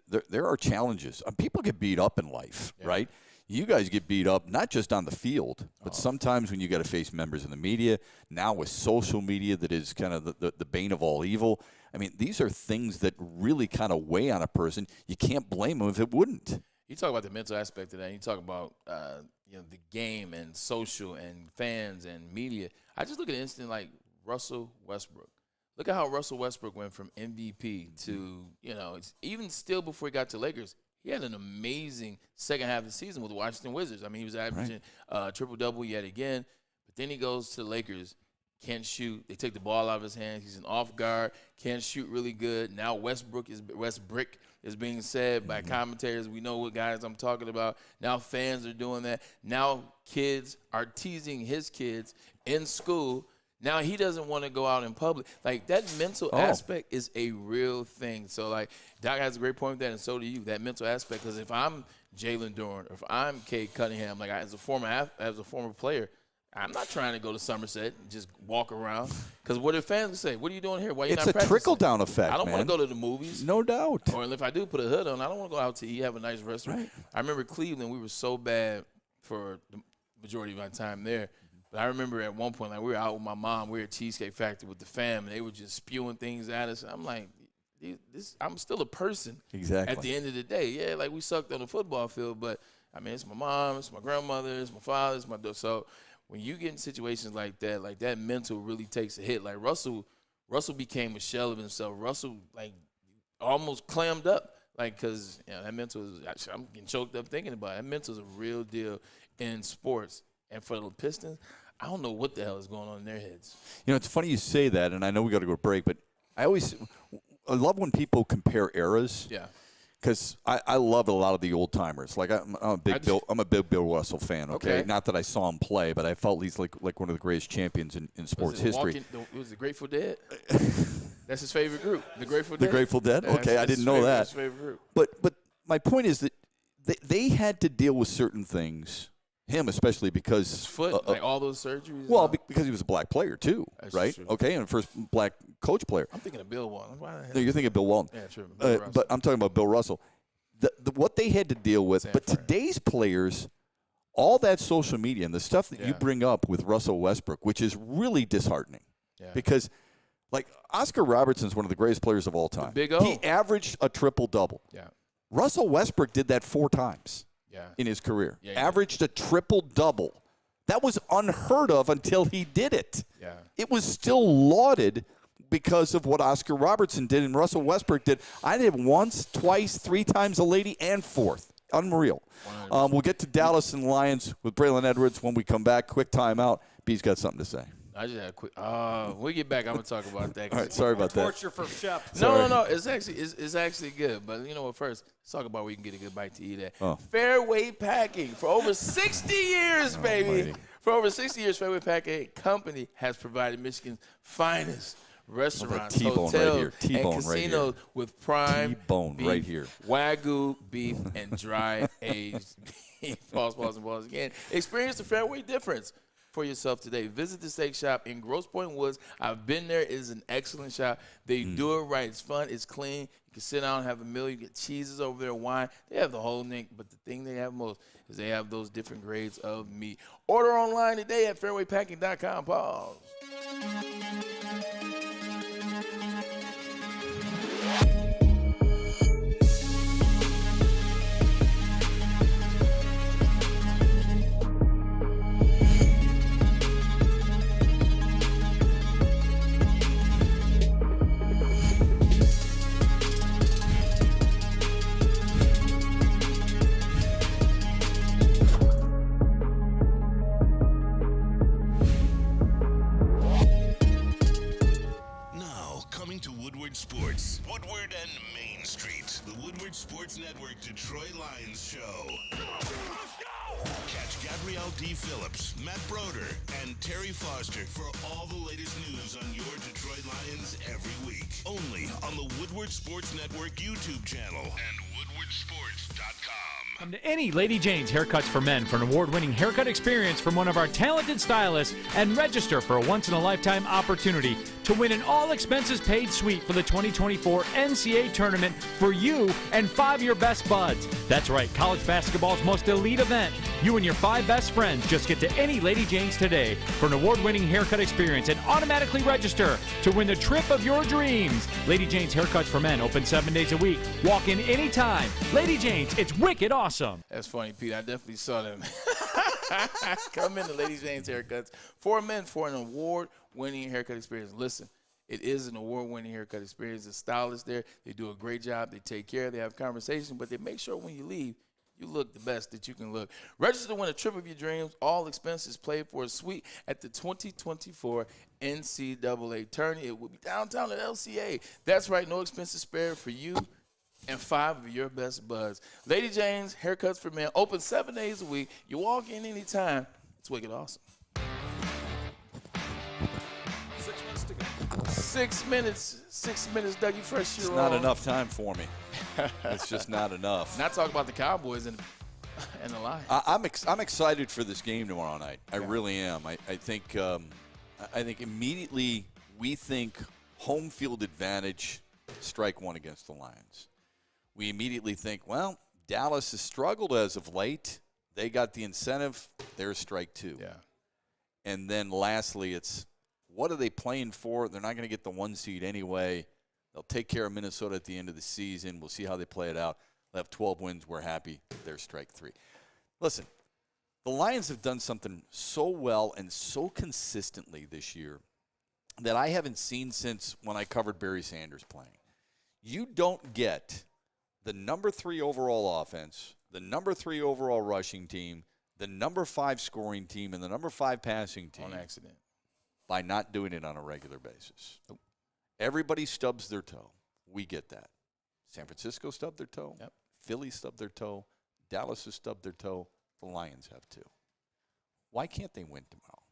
There are challenges. People get beat up in life, right? You guys get beat up not just on the field, but sometimes when you got to face members in the media. Now with social media, that is kind of the bane of all evil. I mean, these are things that really kind of weigh on a person. You can't blame them if it wouldn't. You talk about the mental aspect of that. You talk about the game and social and fans and media. I just look at an incident like Russell Westbrook. Look at how Russell Westbrook went from MVP to, even still before he got to Lakers, he had an amazing second half of the season with the Washington Wizards. I mean, he was averaging triple-double yet again. But then he goes to the Lakers, can't shoot. They take the ball out of his hands. He's an off guard, can't shoot really good. Now Westbrook is being said by commentators. We know what guys I'm talking about. Now fans are doing that. Now kids are teasing his kids in school. Now he doesn't want to go out in public. Like, that mental aspect is a real thing. So, like, Doc has a great point with that, and so do you, that mental aspect. Because if I'm Jalen Duren or if I'm Cade Cunningham, like, as a former player, I'm not trying to go to Somerset and just walk around. Because what do fans say? What are you doing here? Why are you not practicing? It's a trickle-down effect, I don't want to go to the movies. No doubt. Or if I do put a hood on, I don't want to go out to eat, have a nice restaurant. Right. I remember Cleveland, we were so bad for the majority of my time there. But I remember at one point, like, we were out with my mom. We were at Cheesecake Factory with the fam, and they were just spewing things at us. I'm like, I'm still a person. Exactly. At the end of the day. Yeah, like, we sucked on the football field, but, I mean, it's my mom, it's my grandmother, it's my father, it's my daughter. So when you get in situations like that mental really takes a hit. Like, Russell became a shell of himself. Russell, like, almost clammed up. Like, because that mental is – I'm getting choked up thinking about it. That mental is a real deal in sports. And for the Pistons, I don't know what the hell is going on in their heads. It's funny you say that, and I know we got to go to break, but I love when people compare eras. Yeah. Because I love a lot of the old timers. Like I'm a big Bill Russell fan. Okay? Not that I saw him play, but I felt he's like one of the greatest champions in sports history. Was the Grateful Dead? That's his favorite group. The Grateful Dead. The Grateful Dead. Yeah, okay, I didn't know that. His favorite group. But my point is that they had to deal with certain things. Him especially because his foot, like all those surgeries. Well, because he was a black player too, right? True. Okay, and the first black coach player. I'm thinking of Bill Walton. No, you're thinking of Bill Walton. Yeah, true. But I'm talking about Bill Russell. What they had to deal with, but today's players, all that social media and the stuff that you bring up with Russell Westbrook, which is really disheartening, because like Oscar Robertson's one of the greatest players of all time. Big O. He averaged a triple-double. Yeah. Russell Westbrook did that 4 times. In his career. Averaged a triple-double. That was unheard of until he did it. Yeah. It was still lauded because of what Oscar Robertson did and Russell Westbrook did. I did once, twice, 3 times a lady and 4th. Unreal. We'll get to Dallas and Lions with Braylon Edwards when we come back. Quick timeout. B's got something to say. I just had a quick. When we get back, I'm gonna talk about that. All right, sorry about that. Torture for Shep. No. It's actually good. But you know what? First, let's talk about where you can get a good bite to eat at. Fairway Packing for over 60 years, baby. Almighty. For over 60 years, Fairway Packing Company has provided Michigan's finest restaurants, T-bone hotels, right here. T-bone and right casinos here. with prime T-bone beef, right here. Wagyu beef, and dry aged beef. Pause again. Experience the Fairway difference for yourself today. Visit the steak shop in Grosse Pointe Woods. I've been there. It is an excellent shop. They do it right. It's fun. It's clean. You can sit down and have a meal. You get cheeses over there, wine. They have the whole thing, but the thing they have most is they have those different grades of meat. Order online today at fairwaypacking.com. Pause. Sports. Woodward and Main Street. The Woodward Sports Network Detroit Lions Show. Catch Gabrielle D. Phillips, Matt Broder, and Terry Foster for all the latest news on your Detroit Lions every week. Only on the Woodward Sports Network YouTube channel and woodwardsports.com. Come to any Lady Jane's Haircuts for Men for an award-winning haircut experience from one of our talented stylists and register for a once-in-a-lifetime opportunity to win an all-expenses-paid suite for the 2024 NCAA tournament for you and 5 of your best buds. That's right, college basketball's most elite event. You and your 5 best friends just get to any Lady Jane's today for an award-winning haircut experience and automatically register to win the trip of your dreams. Lady Jane's Haircuts for Men, open 7 days a week. Walk in anytime. Lady Jane's, it's wicked awesome. That's funny, Pete. I definitely saw them. Come in to Lady Jane's Haircuts for men for an award-winning haircut experience. Listen, it is an award-winning haircut experience. The stylists there, they do a great job. They take care. They have conversations, but they make sure when you leave, you look the best that you can look. Register to win a trip of your dreams. All expenses paid for a suite at the 2024 NCAA tourney. It will be downtown at LCA. That's right, no expenses spared for you and 5 of your best buds. Lady Jane's Haircuts for Men, open 7 days a week. You walk in anytime. It's wicked awesome. 6 minutes to go. 6 minutes. 6 minutes, Dougie, first year It's not enough time for me. It's just not enough. Not talk about the Cowboys and the Lions. I'm excited for this game tomorrow night. I really am. I think immediately we think home field advantage, strike one against the Lions. We immediately think, well, Dallas has struggled as of late. They got the incentive. They're strike two. Yeah. And then lastly, it's what are they playing for? They're not going to get the 1 seed anyway. They'll take care of Minnesota at the end of the season. We'll see how they play it out. They'll have 12 wins. We're happy. They're strike three. Listen, the Lions have done something so well and so consistently this year that I haven't seen since when I covered Barry Sanders playing. You don't get the number 3 overall offense, the number 3 overall rushing team, the number 5 scoring team, and the number 5 passing team on accident by not doing it on a regular basis. Nope. Everybody stubs their toe. We get that. San Francisco stubbed their toe. Yep. Philly stubbed their toe. Dallas has stubbed their toe. The Lions have too. Why can't they win tomorrow?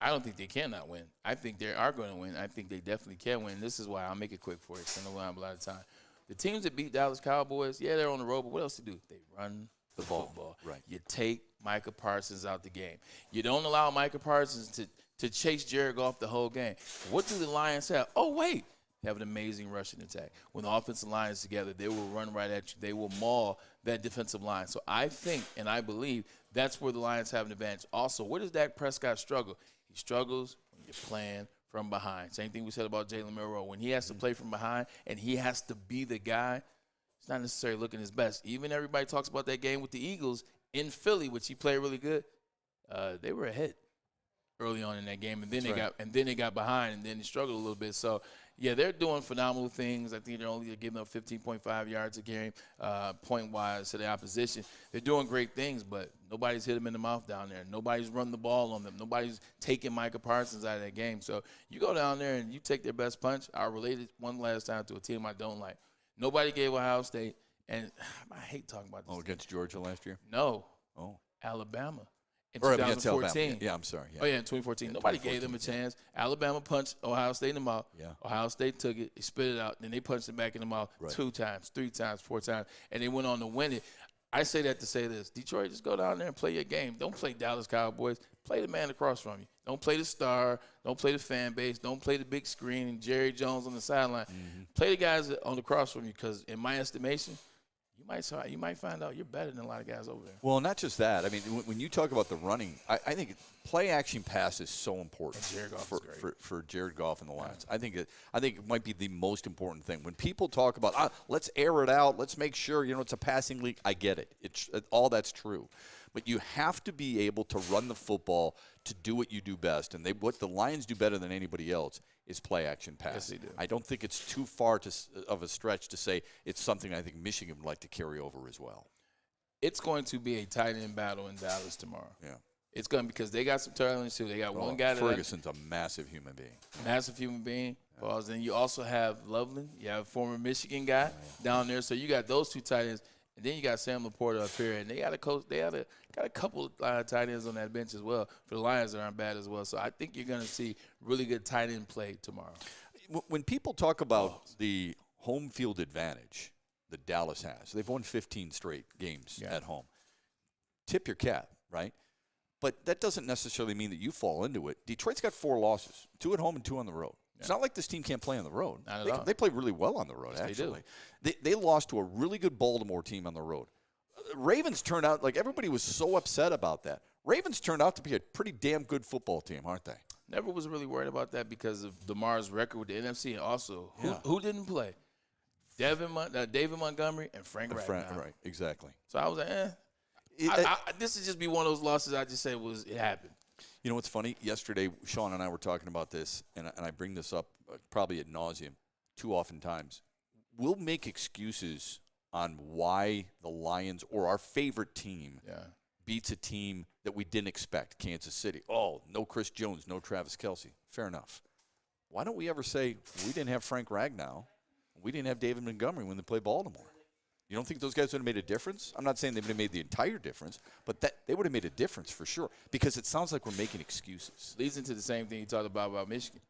I don't think they cannot win. I think they are going to win. I think they definitely can win. This is why I'll make it quick for you because I know I have a lot of time. The teams that beat Dallas Cowboys, yeah, they're on the road, but what else to do? They run the football. Right. You take Micah Parsons out the game. You don't allow Micah Parsons to chase Jared Goff the whole game. What do the Lions have? Oh, wait. They have an amazing rushing attack. When the offensive line is together, they will run right at you. They will maul that defensive line. So I think and I believe that's where the Lions have an advantage. Also, where does Dak Prescott struggle? He struggles when you're playing from behind. Same thing we said about Jalen Milroe. When he has to play from behind and he has to be the guy, it's not necessarily looking his best. Even everybody talks about that game with the Eagles in Philly, which he played really good. They were ahead early on in that game, and then they got behind, and then they struggled a little bit. So, yeah, they're doing phenomenal things. I think they're only giving up 15.5 yards a game, point-wise to the opposition. They're doing great things, but nobody's hit them in the mouth down there. Nobody's run the ball on them. Nobody's taking Micah Parsons out of that game. So you go down there and you take their best punch. I related one last time to a team I don't like. Nobody gave Ohio State, and I hate talking about this. Oh, against Georgia last year? No. Oh. Alabama. In or 2014. Alabama. Yeah, I'm sorry. Yeah. Oh, yeah, in 2014. Nobody gave them a chance. Alabama punched Ohio State in the mouth. Yeah. Ohio State took it, spit it out, then they punched it back in the mouth 2 times, 3 times, 4 times, and they went on to win it. I say that to say this. Detroit, just go down there and play your game. Don't play Dallas Cowboys. Play the man across from you. Don't play the star. Don't play the fan base. Don't play the big screen and Jerry Jones on the sideline. Mm-hmm. Play the guys on the cross from you because, in my estimation, you might find out you're better than a lot of guys over there. Well, not just that. I mean, when you talk about the running, I think play-action pass is so important for Jared Goff and the Lions. Yeah. I think it might be the most important thing. When people talk about, let's air it out, let's make sure, it's a passing league, I get it. All that's true. But you have to be able to run the football to do what you do best. And what the Lions do better than anybody else is play-action pass. Yes, they do. I don't think it's too far of a stretch to say it's something I think Michigan would like to carry over as well. It's going to be a tight end battle in Dallas tomorrow. Yeah. It's going to because they got some talents too. They got one guy Ferguson's a massive human being. Massive human being. Yeah. Well, then you also have Loveland. You have a former Michigan guy down there. So you got those 2 tight ends. And then you got Sam Laporta up here, and they got a coach. They got a couple tight ends on that bench as well. For the Lions, that aren't bad as well. So I think you're going to see really good tight end play tomorrow. When people talk about the home field advantage that Dallas has, they've won 15 straight games at home. Tip your cap, right? But that doesn't necessarily mean that you fall into it. Detroit's got 4 losses, 2 at home and 2 on the road. Yeah. It's not like this team can't play on the road. Not at all. They play really well on the road, actually. They lost to a really good Baltimore team on the road. Ravens turned out, like everybody was so upset about that. Ravens turned out to be a pretty damn good football team, aren't they? Never was really worried about that because of DeMar's record with the NFC. And also, who didn't play? David Montgomery and Frank Ragnow. Right, exactly. So I was like, this would just be one of those losses I just said it happened. You know what's funny? Yesterday, Sean and I were talking about this, and I bring this up probably ad nauseum too often times. We'll make excuses on why the Lions or our favorite team beats a team that we didn't expect, Kansas City. Oh, no Chris Jones, no Travis Kelce. Fair enough. Why don't we ever say we didn't have Frank Ragnow, we didn't have David Montgomery when they played Baltimore? You don't think those guys would have made a difference? I'm not saying they would have made the entire difference, but they would have made a difference for sure because it sounds like we're making excuses. Leads into the same thing you talked about Michigan.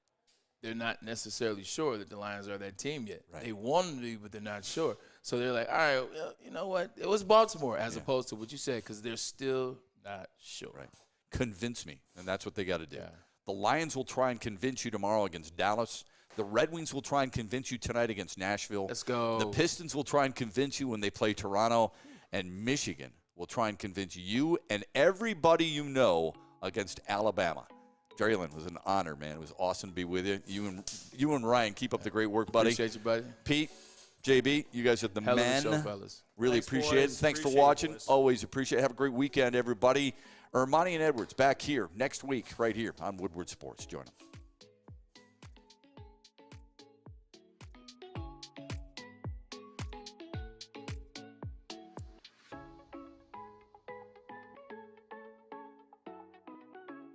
They're not necessarily sure that the Lions are that team yet. Right. They want them to be, but they're not sure. So they're like, all right, well, you know what? It was Baltimore as opposed to what you said because they're still not sure. Right. Convince me, and that's what they got to do. Yeah. The Lions will try and convince you tomorrow against Dallas. The Red Wings will try and convince you tonight against Nashville. Let's go. The Pistons will try and convince you when they play Toronto. And Michigan will try and convince you and everybody you know against Alabama. Braylon, it was an honor, man. It was awesome to be with you. You and Ryan, keep up the great work, buddy. Appreciate you, buddy. Pete, JB, you guys are the men. Hell of a show, fellas. Really appreciate it. Thanks for watching. Always appreciate it. Have a great weekend, everybody. Ermanni and Edwards back here next week right here on Woodward Sports. Join them.